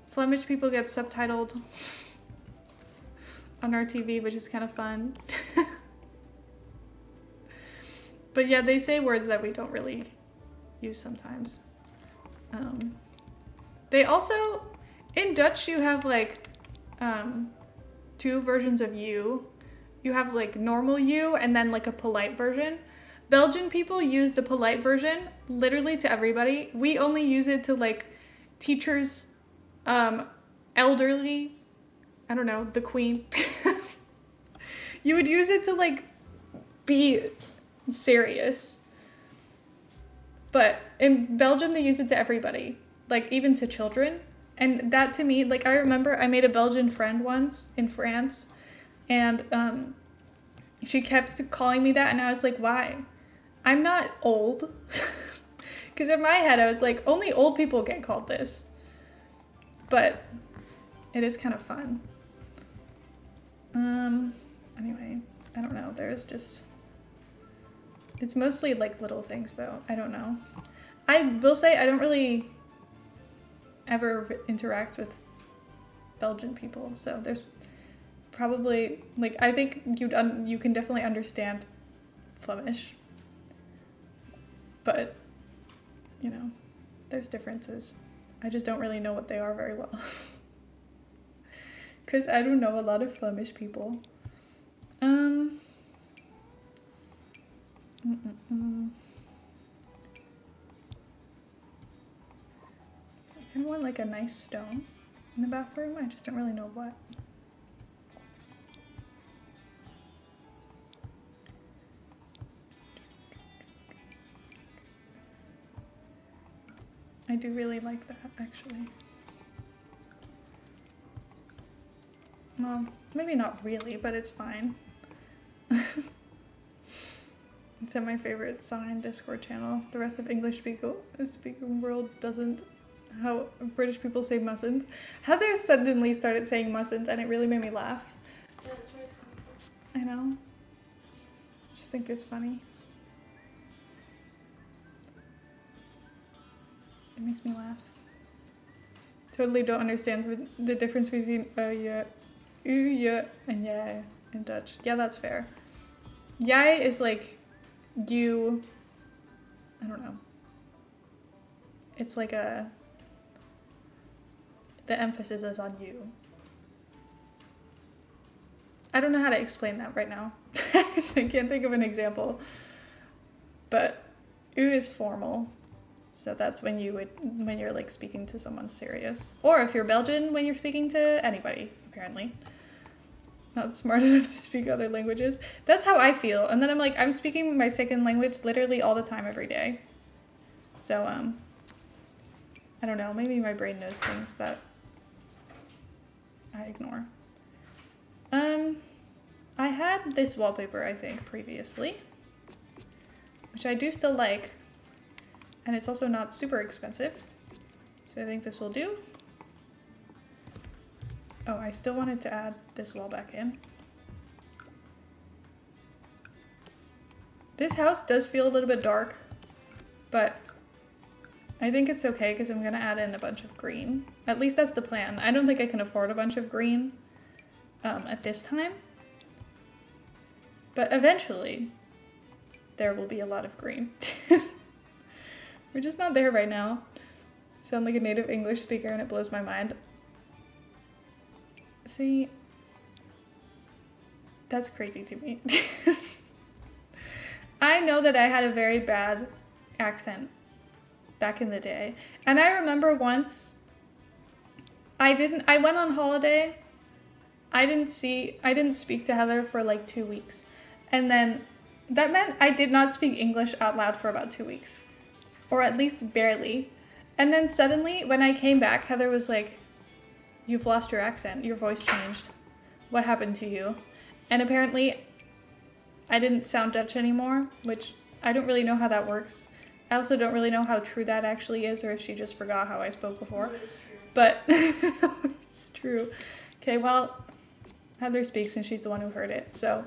Flemish people get subtitled on our TV, which is kind of fun. But yeah, they say words that we don't really use sometimes. They also, in Dutch, you have like two versions of you. You have like normal you and then like a polite version. Belgian people use the polite version literally to everybody. We only use it to like teachers, elderly, I don't know, the queen. You would use it to like be serious. But in Belgium, they use it to everybody. like even to children. And that to me, like I remember I made a Belgian friend once in France, and she kept calling me that, and I was like, why? I'm not old. Because in my head, I was like, only old people get called this. But it is kind of fun. Anyway, I don't know. There's just... It's mostly like little things though. I don't know. I will say I don't really ever interact with Belgian people. So there's probably, like, I think you can definitely understand Flemish. But, you know, there's differences. I just don't really know what they are very well. Because I don't know a lot of Flemish people. I kind of want like a nice stone in the bathroom. I just don't really know what. I do really like that, actually. Well, maybe not really, but it's fine. It's in my favorite song and Discord channel. The rest of English speaking world doesn't. How British people say mustn't. Heather suddenly started saying mustn't, and it really made me laugh. Yeah, that's where it's coming from. I know. Just think it's funny. It makes me laugh. Totally don't understand the difference between yeah, yeah, and yeah in Dutch. Yeah, that's fair. Jij is like you. I don't know. It's like the emphasis is on you. I don't know how to explain that right now. I can't think of an example. But u is formal. So that's when you're like speaking to someone serious. Or if you're Belgian, when you're speaking to anybody, apparently. Not smart enough to speak other languages. That's how I feel. And then I'm like, I'm speaking my second language literally all the time, every day. So, I don't know, maybe my brain knows things that I ignore. I had this wallpaper, I think, previously, which I do still like. And it's also not super expensive. So I think this will do. Oh, I still wanted to add this wall back in. This house does feel a little bit dark, but I think it's okay because I'm gonna add in a bunch of green. At least that's the plan. I don't think I can afford a bunch of green at this time. But eventually, there will be a lot of green. We're just not there right now. Sound like a native English speaker and it blows my mind. See, that's crazy to me. I know that I had a very bad accent back in the day. And I remember once I went on holiday. I didn't speak to Heather for like 2 weeks. And then that meant I did not speak English out loud for about 2 weeks. Or at least barely. And then suddenly, when I came back, Heather was like, "You've lost your accent. Your voice changed. What happened to you?" And apparently, I didn't sound Dutch anymore, which I don't really know how that works. I also don't really know how true that actually is, or if she just forgot how I spoke before. No, it's true. But it's true. Okay, well, Heather speaks and she's the one who heard it. So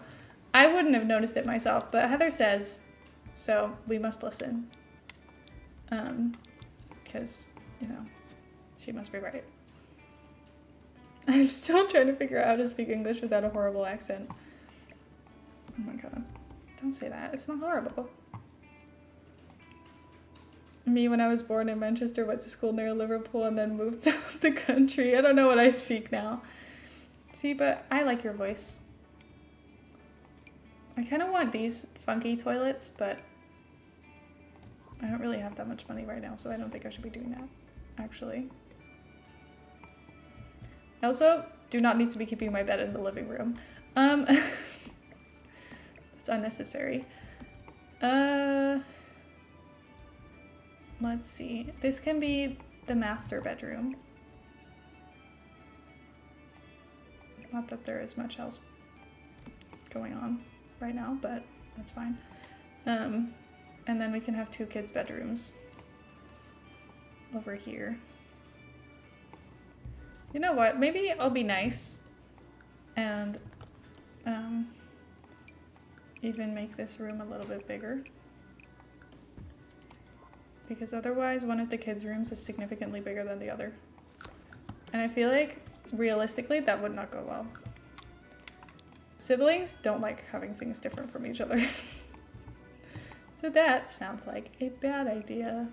I wouldn't have noticed it myself, but Heather says, so we must listen. Because, you know, she must be right. I'm still trying to figure out how to speak English without a horrible accent. Oh my god. Don't say that. It's not horrible. Me, when I was born in Manchester, went to school near Liverpool and then moved to the country. I don't know what I speak now. See, but I like your voice. I kind of want these funky toilets, but I don't really have that much money right now, so I don't think I should be doing that, actually. I also do not need to be keeping my bed in the living room. It's unnecessary. Let's see. This can be the master bedroom. Not that there is much else going on right now, but that's fine. And then we can have 2 kids' bedrooms over here. You know what? Maybe I'll be nice and even make this room a little bit bigger. Because otherwise, one of the kids' rooms is significantly bigger than the other. And I feel like, realistically, that would not go well. Siblings don't like having things different from each other. So that sounds like a bad idea.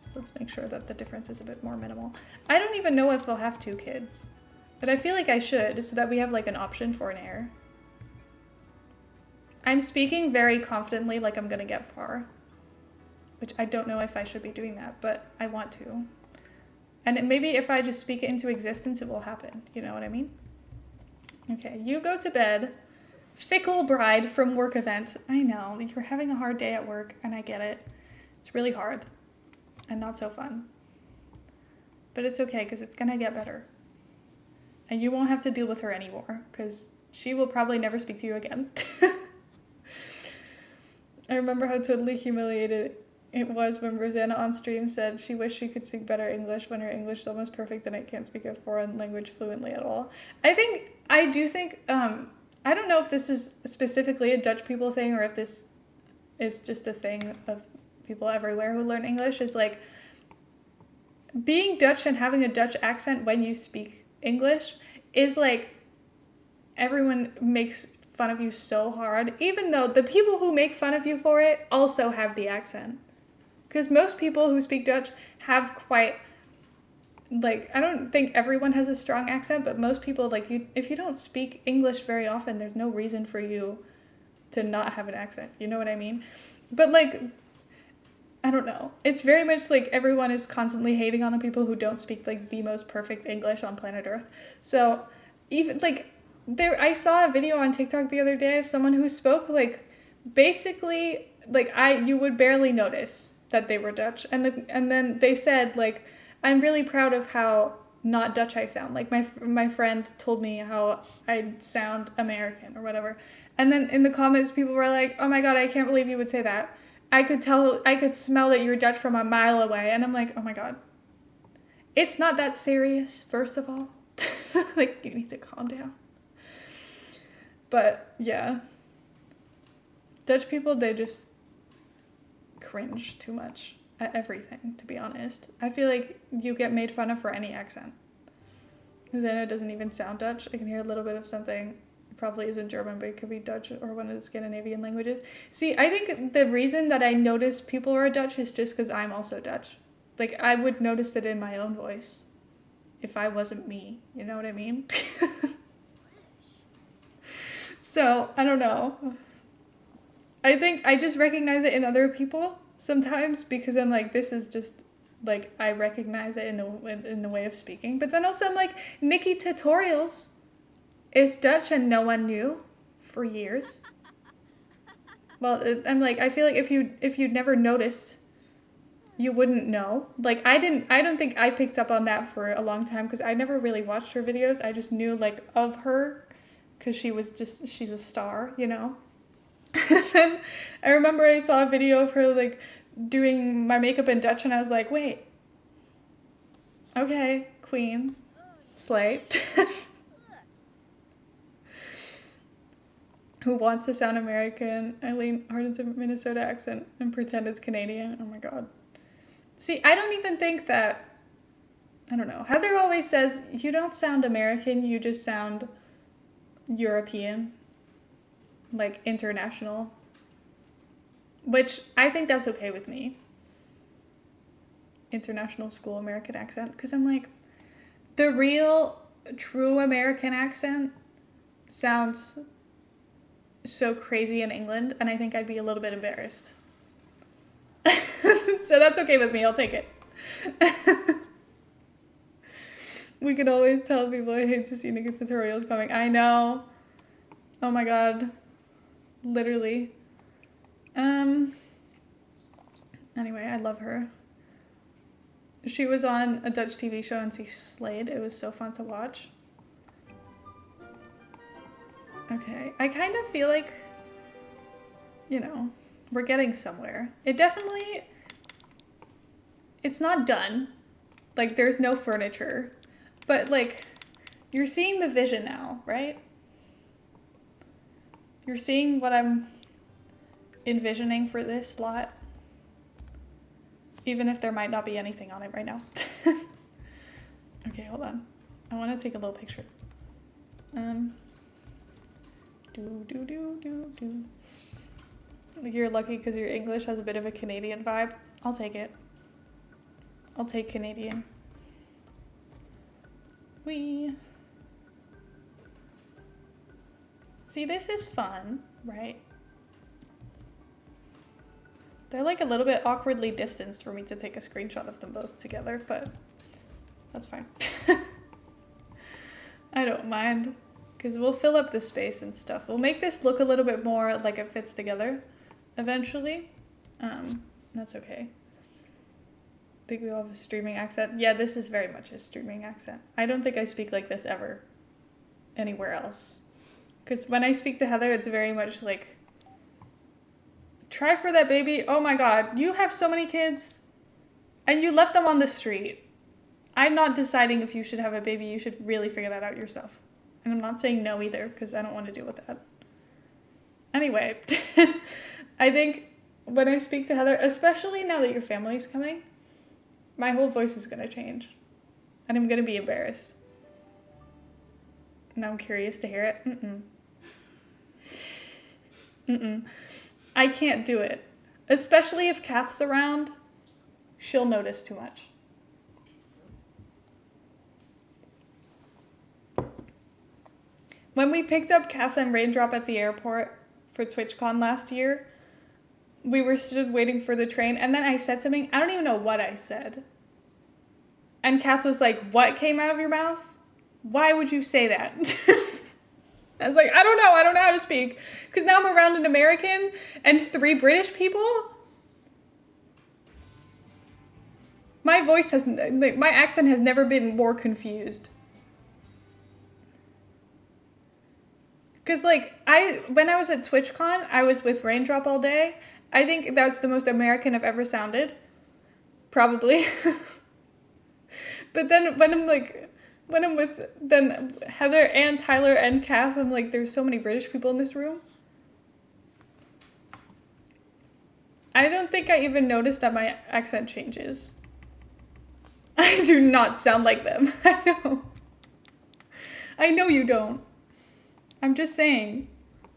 So let's make sure that the difference is a bit more minimal. I don't even know if I'll have 2 kids. But I feel like I should, so that we have like an option for an heir. I'm speaking very confidently like I'm gonna get far. Which I don't know if I should be doing that, but I want to. And maybe if I just speak it into existence, it will happen. You know what I mean? Okay, you go to bed. Fickle bride from work events. I know, you're having a hard day at work, and I get it. It's really hard. And not so fun. But it's okay, because it's gonna get better. And you won't have to deal with her anymore, because she will probably never speak to you again. I remember how totally humiliated it was when Rosanna on stream said she wished she could speak better English when her English is almost perfect and I can't speak a foreign language fluently at all. I do think, I don't know if this is specifically a Dutch people thing or if this is just a thing of people everywhere who learn English, is like being Dutch and having a Dutch accent when you speak English is like everyone makes fun of you so hard, even though the people who make fun of you for it also have the accent. Because most people who speak Dutch have quite, like, I don't think everyone has a strong accent, but most people, like, if you don't speak English very often, there's no reason for you to not have an accent. You know what I mean? But, like, I don't know. It's very much like everyone is constantly hating on the people who don't speak, like, the most perfect English on planet Earth. So, even, like, I saw a video on TikTok the other day of someone who spoke, like, basically, like, you would barely notice that they were Dutch. And then they said, like, I'm really proud of how not Dutch I sound. Like, my friend told me how I sound American or whatever. And then in the comments, people were like, oh my God, I can't believe you would say that. I could smell that you're Dutch from a mile away. And I'm like, oh my God. It's not that serious, first of all. Like, you need to calm down. But, yeah. Dutch people, they just cringe too much at everything, to be honest. I feel like you get made fun of for any accent. Because then it doesn't even sound Dutch. I can hear a little bit of something. It probably isn't German, but it could be Dutch or one of the Scandinavian languages. See, I think the reason that I notice people are Dutch is just because I'm also Dutch. Like, I would notice it in my own voice if I wasn't me. You know what I mean? So, I don't know. I think I just recognize it in other people sometimes because I'm like, this is just, like, I recognize it in the way of speaking. But then also I'm like, Nikki Tutorials is Dutch and no one knew for years. Well, I'm like, I feel like if you'd never noticed, you wouldn't know. Like, I don't think I picked up on that for a long time because I never really watched her videos. I just knew, like, of her because she's a star, you know? And then I remember I saw a video of her, like, doing my makeup in Dutch, and I was like, wait. Okay, queen. Slay. Who wants to sound American? I lean hard into Minnesota accent and pretend it's Canadian. Oh my God. See, I don't even think that, I don't know. Heather always says, you don't sound American, you just sound European. Like, international. Which, I think that's okay with me. International school American accent. Because I'm like, the real, true American accent sounds so crazy in England, and I think I'd be a little bit embarrassed. So that's okay with me, I'll take it. We can always tell people I hate to see Nikki Tutorials coming. I know. Oh my God. Literally. Anyway, I love her. She was on a Dutch TV show and she slayed. It was so fun to watch. Okay, I kind of feel like, you know, we're getting somewhere. It's not done. Like, there's no furniture. But, like, you're seeing the vision now, right? You're seeing what I'm envisioning for this slot. Even if there might not be anything on it right now. Okay, hold on. I want to take a little picture. You're lucky because your English has a bit of a Canadian vibe. I'll take it. I'll take Canadian. Whee. See, this is fun, right? They're like a little bit awkwardly distanced for me to take a screenshot of them both together, but that's fine. I don't mind, because we'll fill up the space and stuff. We'll make this look a little bit more like it fits together eventually. That's okay. I think we all have a streaming accent. Yeah, this is very much a streaming accent. I don't think I speak like this ever anywhere else. Because when I speak to Heather, it's very much like, try for that baby. Oh my god, you have so many kids. And you left them on the street. I'm not deciding if you should have a baby. You should really figure that out yourself. And I'm not saying no either, because I don't want to deal with that. Anyway, I think when I speak to Heather, especially now that your family's coming, my whole voice is going to change. And I'm going to be embarrassed. Now I'm curious to hear it. I can't do it. Especially if Kath's around, she'll notice too much. When we picked up Kath and Raindrop at the airport for TwitchCon last year, we were stood waiting for the train, and then I said something, I don't even know what I said. And Kath was like, what came out of your mouth? Why would you say that? I was like, I don't know how to speak. Because now I'm around an American and 3 British people. My accent has never been more confused. Because, like, when I was at TwitchCon, I was with Raindrop all day. I think that's the most American I've ever sounded. Probably. But then when I'm with then Heather and Tyler and Kath, I'm like, there's so many British people in this room. I don't think I even noticed that my accent changes. I do not sound like them. I know you don't. I'm just saying.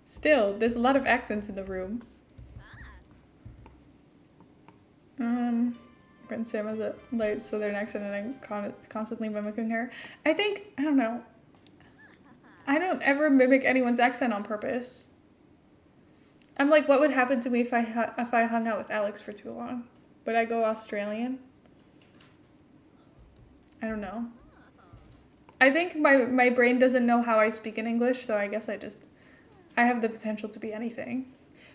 Still, there's a lot of accents in the room. When Sam has a light southern accent and I'm constantly mimicking her. I don't know. I don't ever mimic anyone's accent on purpose. I'm like, what would happen to me if I hung out with Alex for too long? Would I go Australian? I don't know. I think my brain doesn't know how I speak in English, so I guess I have the potential to be anything.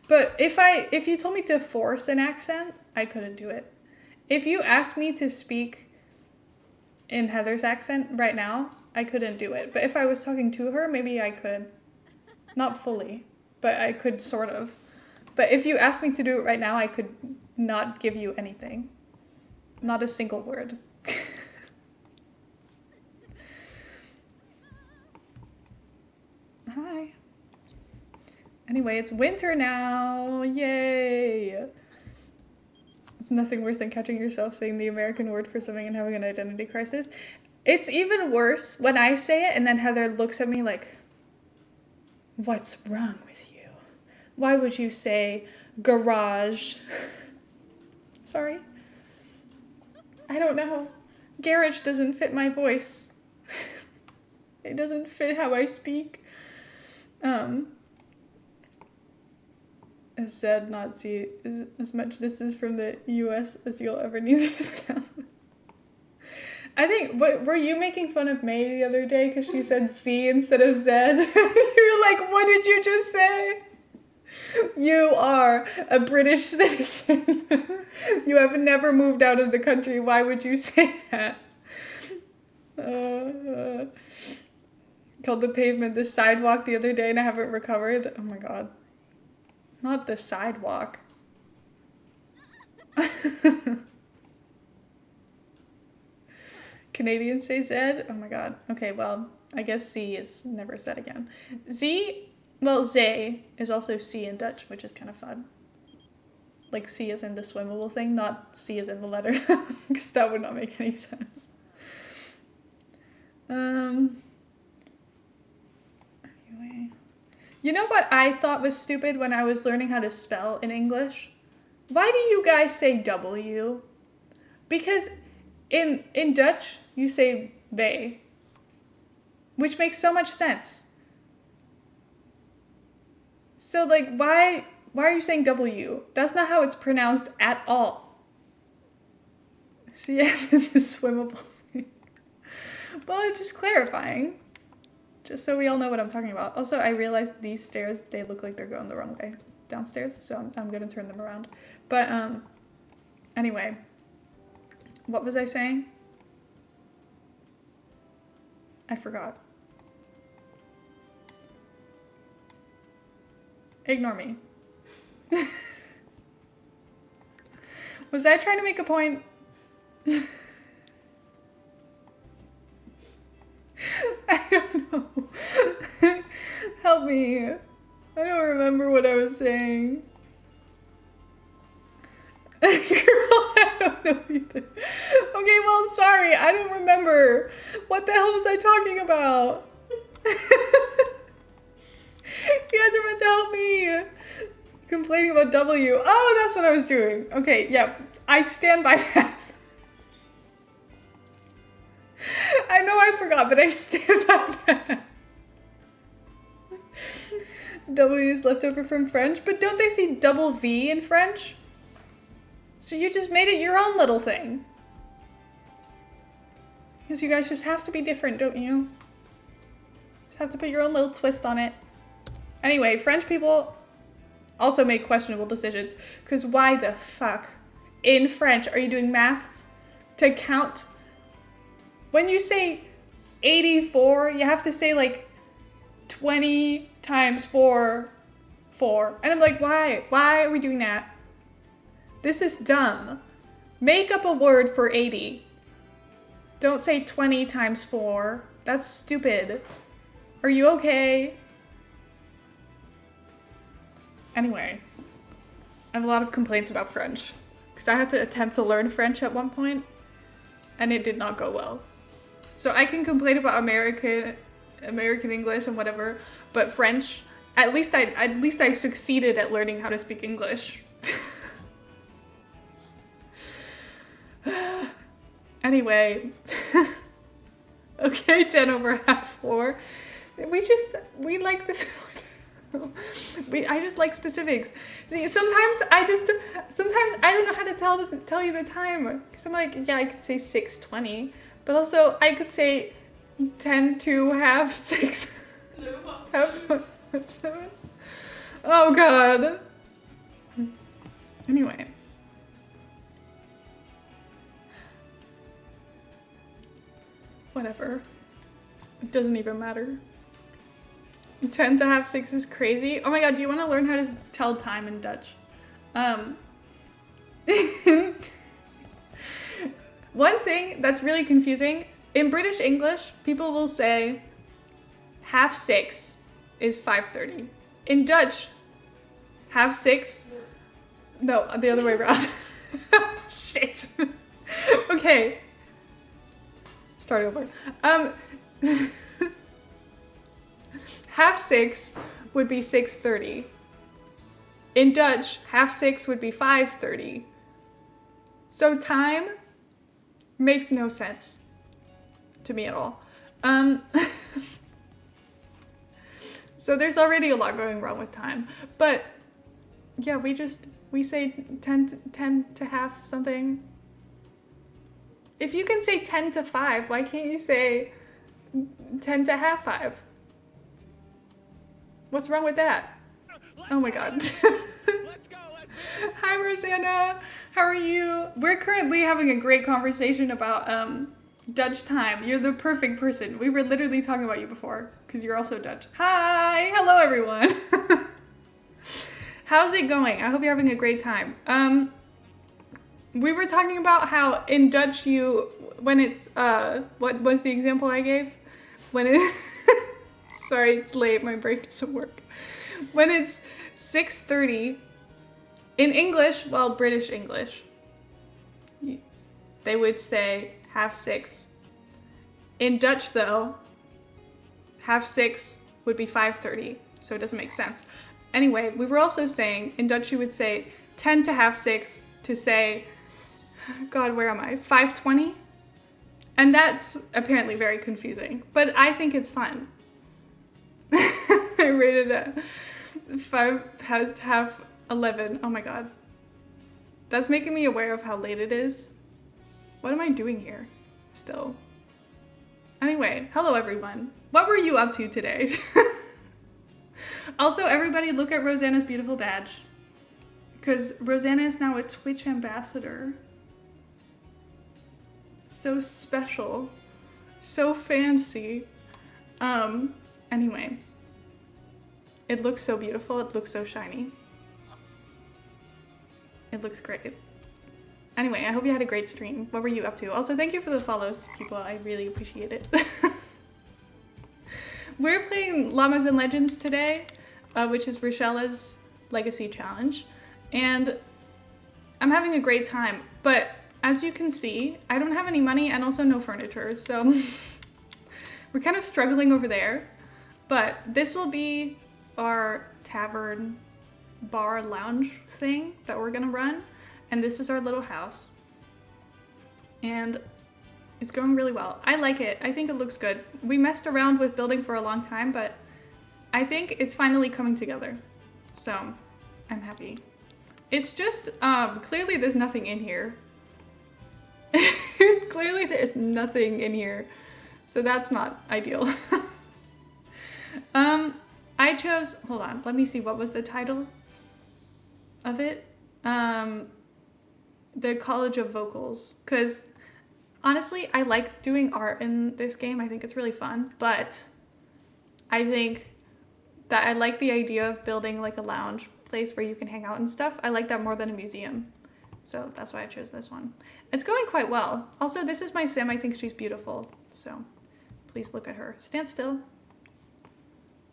But if you told me to force an accent, I couldn't do it. If you asked me to speak in Heather's accent right now, I couldn't do it. But if I was talking to her, maybe I could. Not fully, but I could sort of. But if you asked me to do it right now, I could not give you anything. Not a single word. Hi. Anyway, it's winter now. Yay. Nothing worse than catching yourself saying the American word for something and having an identity crisis. It's even worse when I say it and then Heather looks at me like, what's wrong with you? Why would you say garage? Sorry. I don't know. Garage doesn't fit my voice. It doesn't fit how I speak. As said, not see as much distance from the US as you'll ever need to stop. I think, were you making fun of May the other day because she said C instead of Z? You were like, what did you just say? You are a British citizen. You have never moved out of the country. Why would you say that? Called the pavement the sidewalk the other day and I haven't recovered. Oh my god. Not the sidewalk. Canadians say Z? Oh my god. Okay, well, I guess C is never said again. Z, well, Z is also C in Dutch, which is kind of fun. Like C is in the swimmable thing, not C is in the letter, because that would not make any sense. Anyway. You know what I thought was stupid when I was learning how to spell in English? Why do you guys say W? Because in Dutch, you say they, which makes so much sense. So, like, why are you saying W? That's not how it's pronounced at all. See, as in the swimmable thing. Well, it's just clarifying. Just so we all know what I'm talking about. Also, I realized these stairs, they look like they're going the wrong way downstairs, so I'm going to turn them around. But, anyway. What was I saying? I forgot. Ignore me. Was I trying to make a point? I don't know. Help me. I don't remember what I was saying. Girl, I don't know either. Okay, well, sorry. I don't remember. What the hell was I talking about? You guys are meant to help me. Complaining about W. Oh, that's what I was doing. Okay, yeah. I stand by that. I know I forgot, but I stand by that. W is left over from French, but don't they say double V in French? So you just made it your own little thing. Because you guys just have to be different, don't you? Just have to put your own little twist on it. Anyway, French people also make questionable decisions. Because why the fuck in French are you doing maths to count? When you say 84, you have to say like 20 times 4. And I'm like, why? Why are we doing that? This is dumb. Make up a word for 80. Don't say 20 times 4. That's stupid. Are you okay? Anyway, I have a lot of complaints about French. Because I had to attempt to learn French at one point, and it did not go well. So I can complain about American English and whatever, but French, at least I succeeded at learning how to speak English. Anyway, okay, 10 over half 4. We like this. I just like specifics. See, sometimes I don't know how to tell you the time. So I'm like, yeah, I could say 6:20, but also I could say 10 to half 6. No, half 7. Oh god. Anyway. Whatever. It doesn't even matter. 10 to half 6 is crazy. Oh my god, do you want to learn how to tell time in Dutch? One thing that's really confusing, in British English, people will say 6:30 is 5:30. In Dutch, 6:30, no, the other way around. Shit. Okay. Start over. 6:30 would be 6:30. In Dutch, 6:30 would be 5:30. So time makes no sense to me at all. So there's already a lot going wrong with time. But yeah, we say 10 to half something. If you can say 10 to 5, why can't you say 10 to half 5? What's wrong with that? Oh my god. Hi, Rosanna. How are you? We're currently having a great conversation about Dutch time. You're the perfect person. We were literally talking about you before because you're also Dutch. Hi. Hello, everyone. How's it going? I hope you're having a great time. We were talking about how in Dutch when it's, what was the example I gave? When it, sorry, it's late, my brain doesn't work. When it's 6:30, in English, well, British English, they would say 6:30. In Dutch, though, 6:30 would be 5:30, so it doesn't make sense. Anyway, we were also saying, in Dutch you would say 10 to 5:30 to say, God, where am I? 5:20? And that's apparently very confusing, but I think it's fun. I rated it 11. Oh my god. That's making me aware of how late it is. What am I doing here still? Anyway, hello everyone. What were you up to today? Also, everybody look at Rosanna's beautiful badge. Because Rosanna is now a Twitch ambassador. So special. So fancy. Anyway. It looks so beautiful. It looks so shiny. It looks great. Anyway, I hope you had a great stream. What were you up to? Also, thank you for the follows, people. I really appreciate it. We're playing Llamas and Legends today, which is Rochelle's Legacy Challenge. And I'm having a great time. But as you can see, I don't have any money and also no furniture. So we're kind of struggling over there. But this will be our tavern bar lounge thing that we're gonna run, and this is our little house, and it's going really well. I like it. I think it looks good. We messed around with building for a long time, but I think it's finally coming together, so I'm happy. It's just clearly there's nothing in here. Clearly there's nothing in here, so that's not ideal. I chose, hold on, let me see, what was the title of it? The College of Vocals, because honestly, I like doing art in this game. I think it's really fun, but I think that I like the idea of building like a lounge place where you can hang out and stuff. I like that more than a museum, so that's why I chose this one. It's going quite well. Also, this is my sim. I think she's beautiful, so please look at her. Stand still.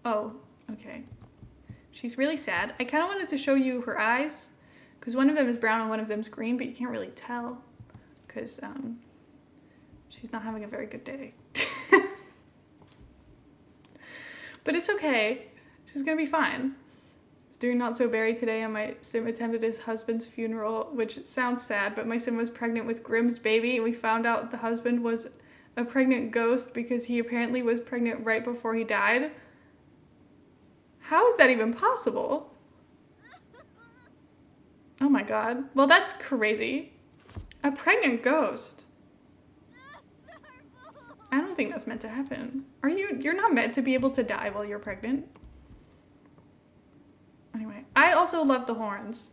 Oh, okay. She's really sad. I kind of wanted to show you her eyes, because one of them is brown and one of them's green, but you can't really tell, because she's not having a very good day. But it's okay. She's gonna be fine. I was doing Not So Berry today, and my sim attended his husband's funeral, which sounds sad, but my sim was pregnant with Grimm's baby, and we found out the husband was a pregnant ghost because he apparently was pregnant right before he died. How is that even possible? Oh my god. Well, that's crazy. A pregnant ghost. I don't think that's meant to happen. You're not meant to be able to die while you're pregnant. Anyway, I also love the horns.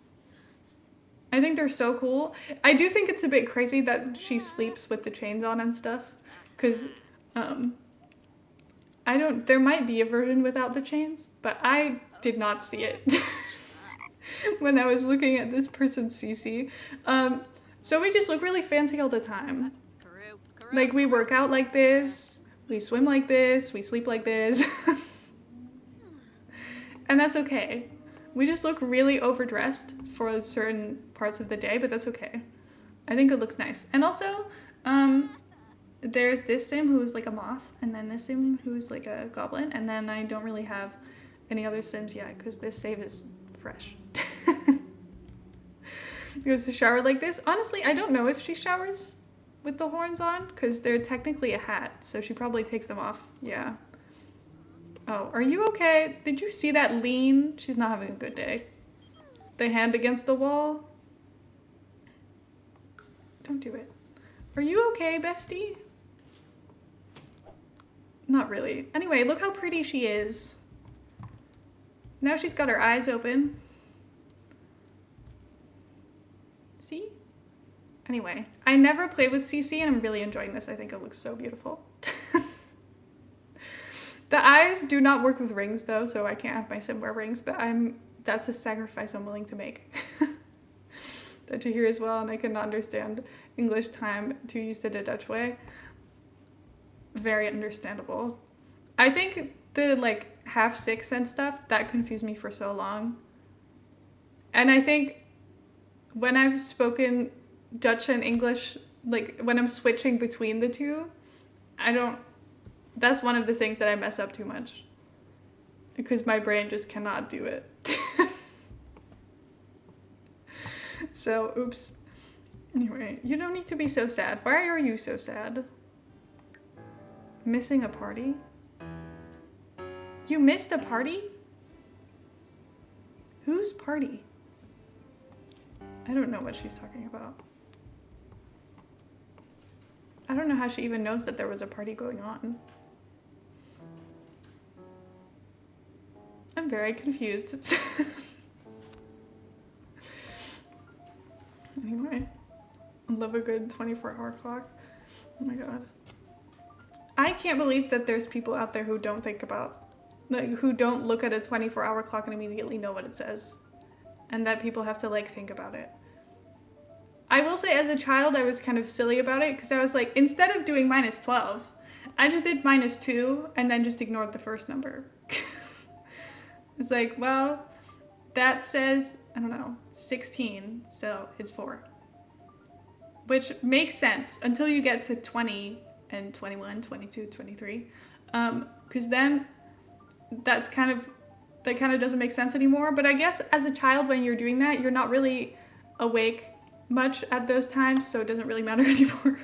I think they're so cool. I do think it's a bit crazy that she sleeps with the chains on and stuff, because there might be a version without the chains, but I did not see it when I was looking at this person's CC. So we just look really fancy all the time. Like, we work out like this, we swim like this, we sleep like this. And that's okay. We just look really overdressed for certain parts of the day, but that's okay. I think it looks nice. And also, there's this sim who's like a moth, and then this sim who's like a goblin, and then I don't really have any other sims yet because this save is fresh. Goes to shower like this. Honestly, I don't know if she showers with the horns on because they're technically a hat, so she probably takes them off. Yeah. Oh, are you okay? Did you see that lean? She's not having a good day. The hand against the wall. Don't do it. Are you okay, bestie? Not really. Anyway, look how pretty she is. Now she's got her eyes open. See? Anyway, I never played with CC and I'm really enjoying this. I think it looks so beautiful. The eyes do not work with rings though, so I can't have my sim wear rings, but that's a sacrifice I'm willing to make. That you hear as well, and I cannot understand English time to use the Dutch way. Very understandable. I think the like half 6 and stuff, that confused me for so long. And I think when I've spoken Dutch and English, like when I'm switching between the two, that's one of the things that I mess up too much. Because my brain just cannot do it. So, oops. Anyway, you don't need to be so sad. Why are you so sad? Missing a party? You missed a party? Whose party? I don't know what she's talking about. I don't know how she even knows that there was a party going on. I'm very confused. Anyway, I love a good 24-hour clock. Oh my god. I can't believe that there's people out there who don't think about, like, who don't look at a 24-hour clock and immediately know what it says. And that people have to, like, think about it. I will say, as a child, I was kind of silly about it, because I was like, instead of doing -12, I just did -2, and then just ignored the first number. It's like, well, that says, I don't know, 16, so it's 4. Which makes sense until you get to 20 and 21, 22, 23. Because then that kind of doesn't make sense anymore. But I guess as a child, when you're doing that, you're not really awake much at those times, so it doesn't really matter anymore.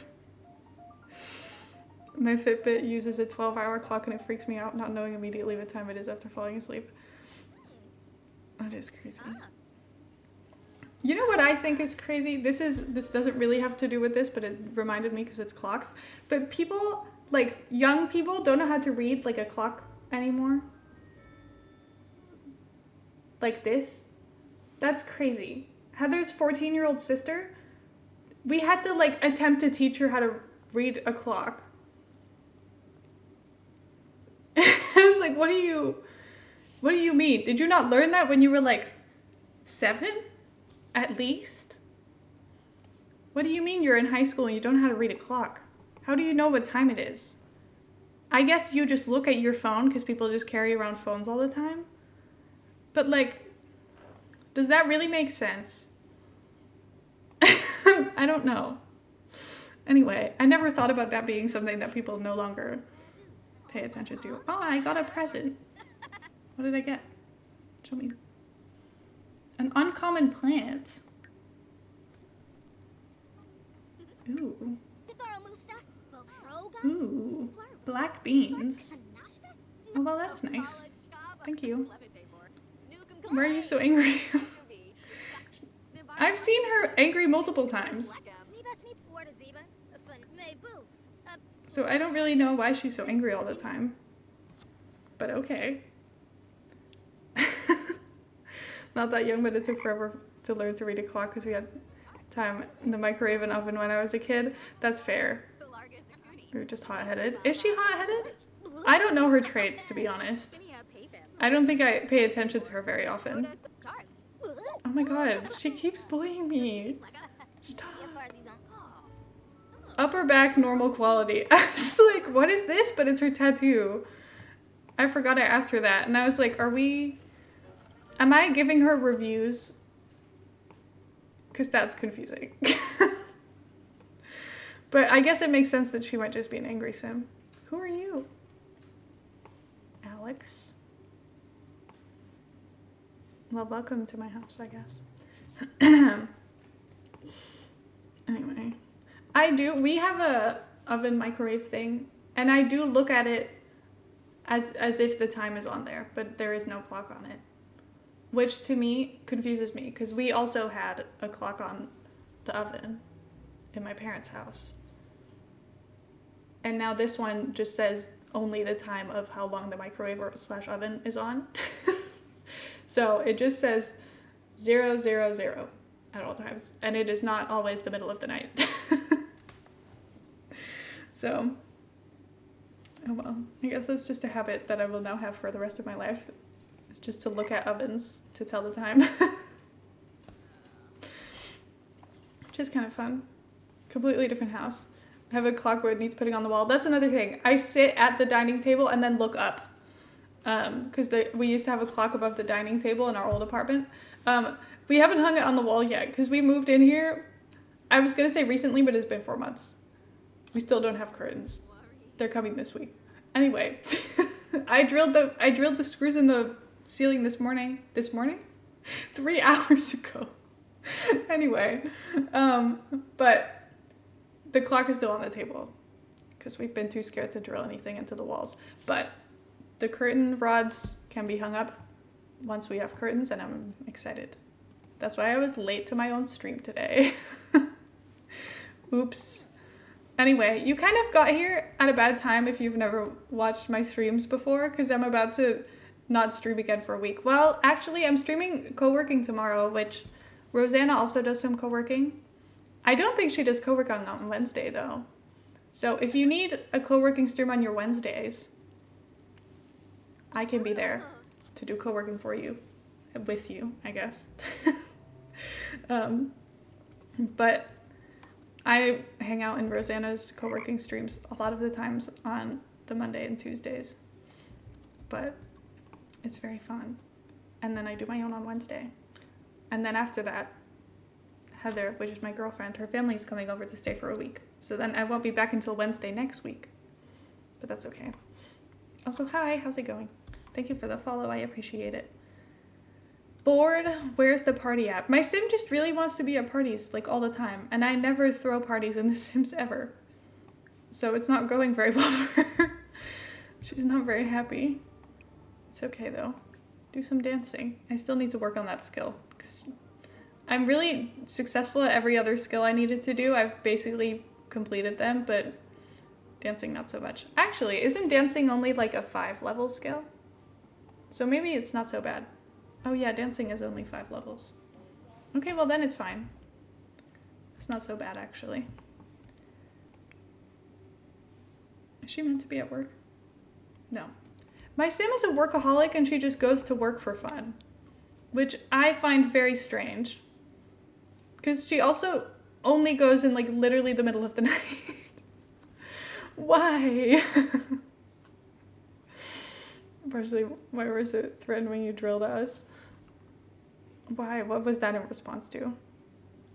My Fitbit uses a 12-hour clock and it freaks me out not knowing immediately what time it is after falling asleep. That is crazy. You know what I think is crazy? This doesn't really have to do with this, but it reminded me because it's clocks. But people, like young people, don't know how to read like a clock anymore. Like this. That's crazy. Heather's 14-year-old sister, we had to like attempt to teach her how to read a clock. I was like, what do you mean? Did you not learn that when you were like 7? At least? What do you mean you're in high school and you don't know how to read a clock? How do you know what time it is? I guess you just look at your phone because people just carry around phones all the time. But like, does that really make sense? I don't know. Anyway, I never thought about that being something that people no longer pay attention to. Oh, I got a present. What did I get? Show me. An uncommon plant. Ooh. Ooh. Black beans. Oh, well, that's nice. Thank you. Why are you so angry? I've seen her angry multiple times. So I don't really know why she's so angry all the time. But okay. Not that young, but it took forever to learn to read a clock because we had time in the microwave and oven when I was a kid. That's fair. We were just hot-headed. Is she hot-headed? I don't know her traits, to be honest. I don't think I pay attention to her very often. Oh my god, she keeps bullying me. Stop. Upper back, normal quality. I was like, what is this? But it's her tattoo. I forgot I asked her that. And I was like, am I giving her reviews? Because that's confusing. But I guess it makes sense that she might just be an angry sim. Who are you? Alex? Well, welcome to my house, I guess. Anyway. We have a oven microwave thing, and I do look at it as if the time is on there, but there is no clock on it. Which to me confuses me, because we also had a clock on the oven in my parents' house. And now this one just says only the time of how long the microwave / oven is on. So it just says 000 at all times, and it is not always the middle of the night. So, oh well, I guess that's just a habit that I will now have for the rest of my life. It's just to look at ovens to tell the time. Which is kind of fun. Completely different house. I have a clock where it needs putting on the wall. That's another thing. I sit at the dining table and then look up. Because we used to have a clock above the dining table in our old apartment. We haven't hung it on the wall yet because we moved in here. I was going to say recently, but it's been 4 months. We still don't have curtains. They're coming this week. Anyway, I drilled the screws in the ceiling this morning. 3 hours ago. Anyway, but the clock is still on the table because we've been too scared to drill anything into the walls. But the curtain rods can be hung up once we have curtains, and I'm excited. That's why I was late to my own stream today. Oops. Anyway, you kind of got here at a bad time if you've never watched my streams before, because I'm about to not stream again for a week. Well, actually, I'm streaming co-working tomorrow, which Rosanna also does some co-working. I don't think she does co-working on Wednesday, though. So if you need a co-working stream on your Wednesdays, I can be there to do co-working for you. With you, I guess. But I hang out in Rosanna's co-working streams a lot of the times on the Monday and Tuesdays. But it's very fun. And then I do my own on Wednesday. And then after that, Heather, which is my girlfriend, her family's coming over to stay for a week. So then I won't be back until Wednesday next week. But that's okay. Also, hi, how's it going? Thank you for the follow, I appreciate it. Bored, where's the party at? My sim just really wants to be at parties, like, all the time. And I never throw parties in The Sims ever. So it's not going very well for her. She's not very happy. It's okay, though. Do some dancing. I still need to work on that skill. Because I'm really successful at every other skill I needed to do. I've basically completed them, but dancing not so much. Actually, isn't dancing only like a 5-level skill? So maybe it's not so bad. Oh yeah, dancing is only 5 levels. Okay, well then it's fine. It's not so bad, actually. Is she meant to be at work? No. My sim is a workaholic and she just goes to work for fun. Which I find very strange. Because she also only goes in like literally the middle of the night. Why? Partially, why was it threatened when you drilled us? Why? What was that in response to?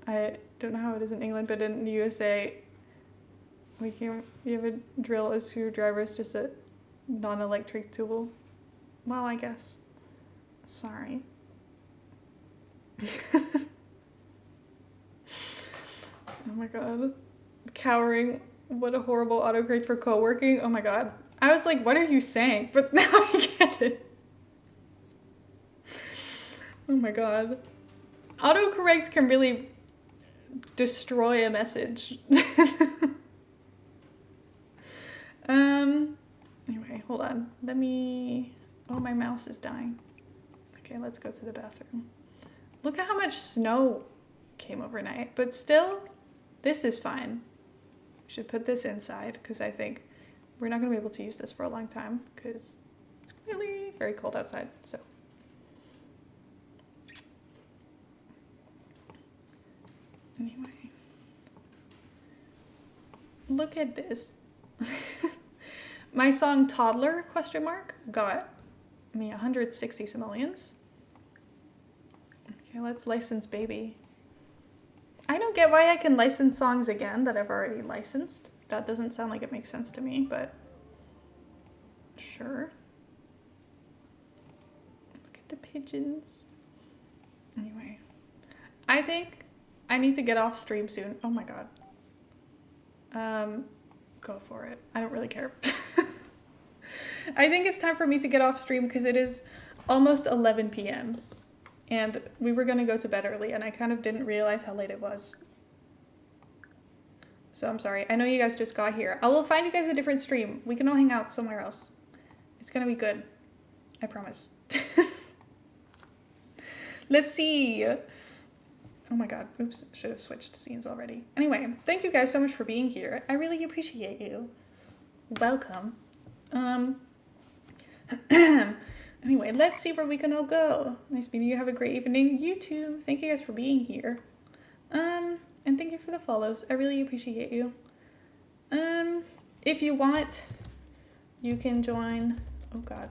I don't know how it is in England, but in the USA, you have a drill, a screwdriver is just a non-electric tool. Well, I guess. Sorry. Oh my god. Cowering. What a horrible autocorrect for co-working. Oh my god. I was like, what are you saying? But now I get it. Oh my god. Autocorrect can really destroy a message. Anyway, hold on. Oh, my mouse is dying. Okay, let's go to the bathroom. Look at how much snow came overnight. But still, this is fine. We should put this inside because I think we're not going to be able to use this for a long time because it's really very cold outside. So, anyway, look at this. My song Toddler, ? Got me 160 simoleons. Okay, let's license Baby. I don't get why I can license songs again that I've already licensed. That doesn't sound like it makes sense to me, but sure. Look at the pigeons. Anyway, I think I need to get off stream soon. Oh my god. Go for it. I don't really care. I think it's time for me to get off stream because it is almost 11 p.m. And we were going to go to bed early, and I kind of didn't realize how late it was. So I'm sorry. I know you guys just got here. I will find you guys a different stream. We can all hang out somewhere else. It's going to be good. I promise. Let's see. Oh my god, oops, should have switched scenes already. Anyway, thank you guys so much for being here. I really appreciate you. Welcome. Anyway, let's see where we can all go. Nice meeting you. Have a great evening. You too. Thank you guys for being here. And thank you for the follows. I really appreciate you. If you want, you can join, oh god,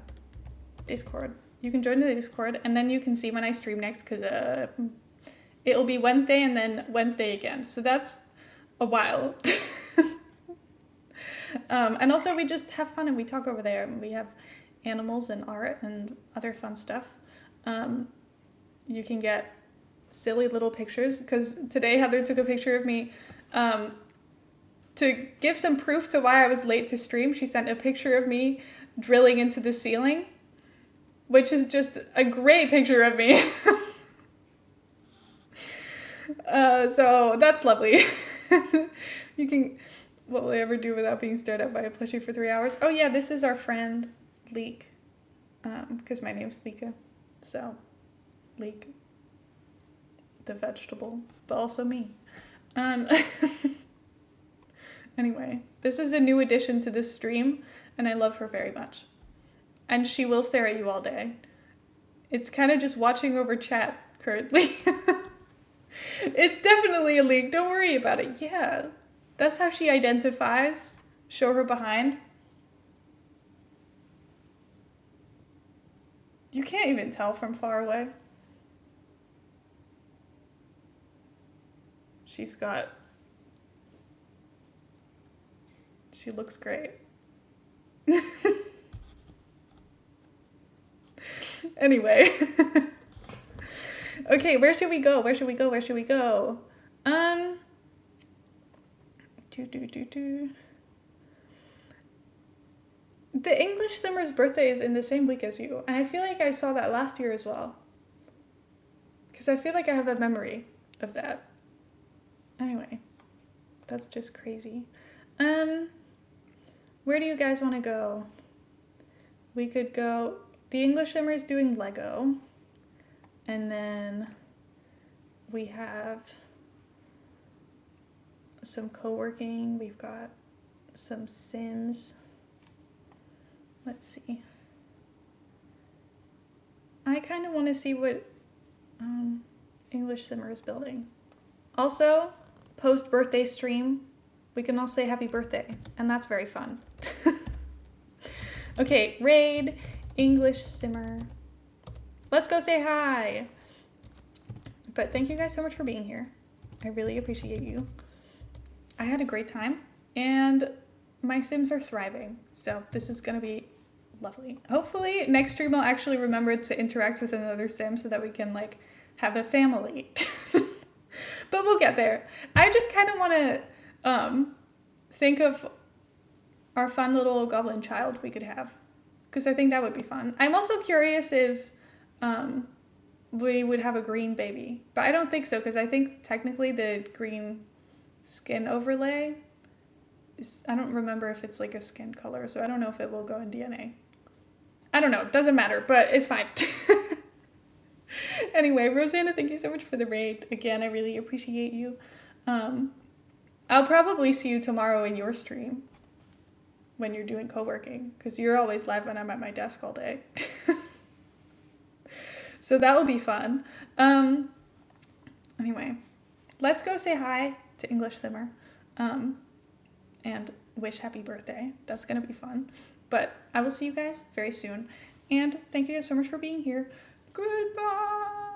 Discord. You can join the Discord, and then you can see when I stream next, because it'll be Wednesday and then Wednesday again. So that's a while. And also we just have fun and we talk over there, and we have animals and art and other fun stuff. You can get silly little pictures, because today Heather took a picture of me to give some proof to why I was late to stream. She sent a picture of me drilling into the ceiling, which is just a great picture of me. So that's lovely. You can, what will I ever do without being stared at by a plushie for 3 hours? Oh yeah, this is our friend Leek, because my name's Leeka, so Leek, the vegetable, but also me. Anyway, this is a new addition to this stream, and I love her very much. And she will stare at you all day. It's kind of just watching over chat currently. It's definitely a leak, don't worry about it. Yeah, that's how she identifies. Show her behind. You can't even tell from far away. She looks great. Anyway. Okay, where should we go? The English Simmer's birthday is in the same week as you, and I feel like I saw that last year as well. Because I feel like I have a memory of that. Anyway, that's just crazy. Where do you guys want to go? We could go, the English Simmer is doing Lego, and then we have some co-working, we've got some Sims. Let's see. I kind of want to see what English Simmer is building. Also, post-birthday stream, we can all say happy birthday, and that's very fun. Okay, raid, English Simmer. Let's go say hi. But thank you guys so much for being here. I really appreciate you. I had a great time, and my Sims are thriving, so this is gonna be lovely. Hopefully next stream I'll actually remember to interact with another Sim so that we can like have a family. But we'll get there. I just kind of want to think of our fun little goblin child we could have, because I think that would be fun. I'm also curious if we would have a green baby, but I don't think so, because I think technically the green skin overlay is, I don't remember if it's like a skin color, so I don't know if it will go in DNA. I don't know, doesn't matter, but it's fine. Anyway, Rosanna, thank you so much for the raid. Again, I really appreciate you. I'll probably see you tomorrow in your stream when you're doing co-working, because you're always live when I'm at my desk all day. So that will be fun. Anyway, let's go say hi to English Simmer and wish happy birthday. That's going to be fun. But I will see you guys very soon. And thank you guys so much for being here. Goodbye.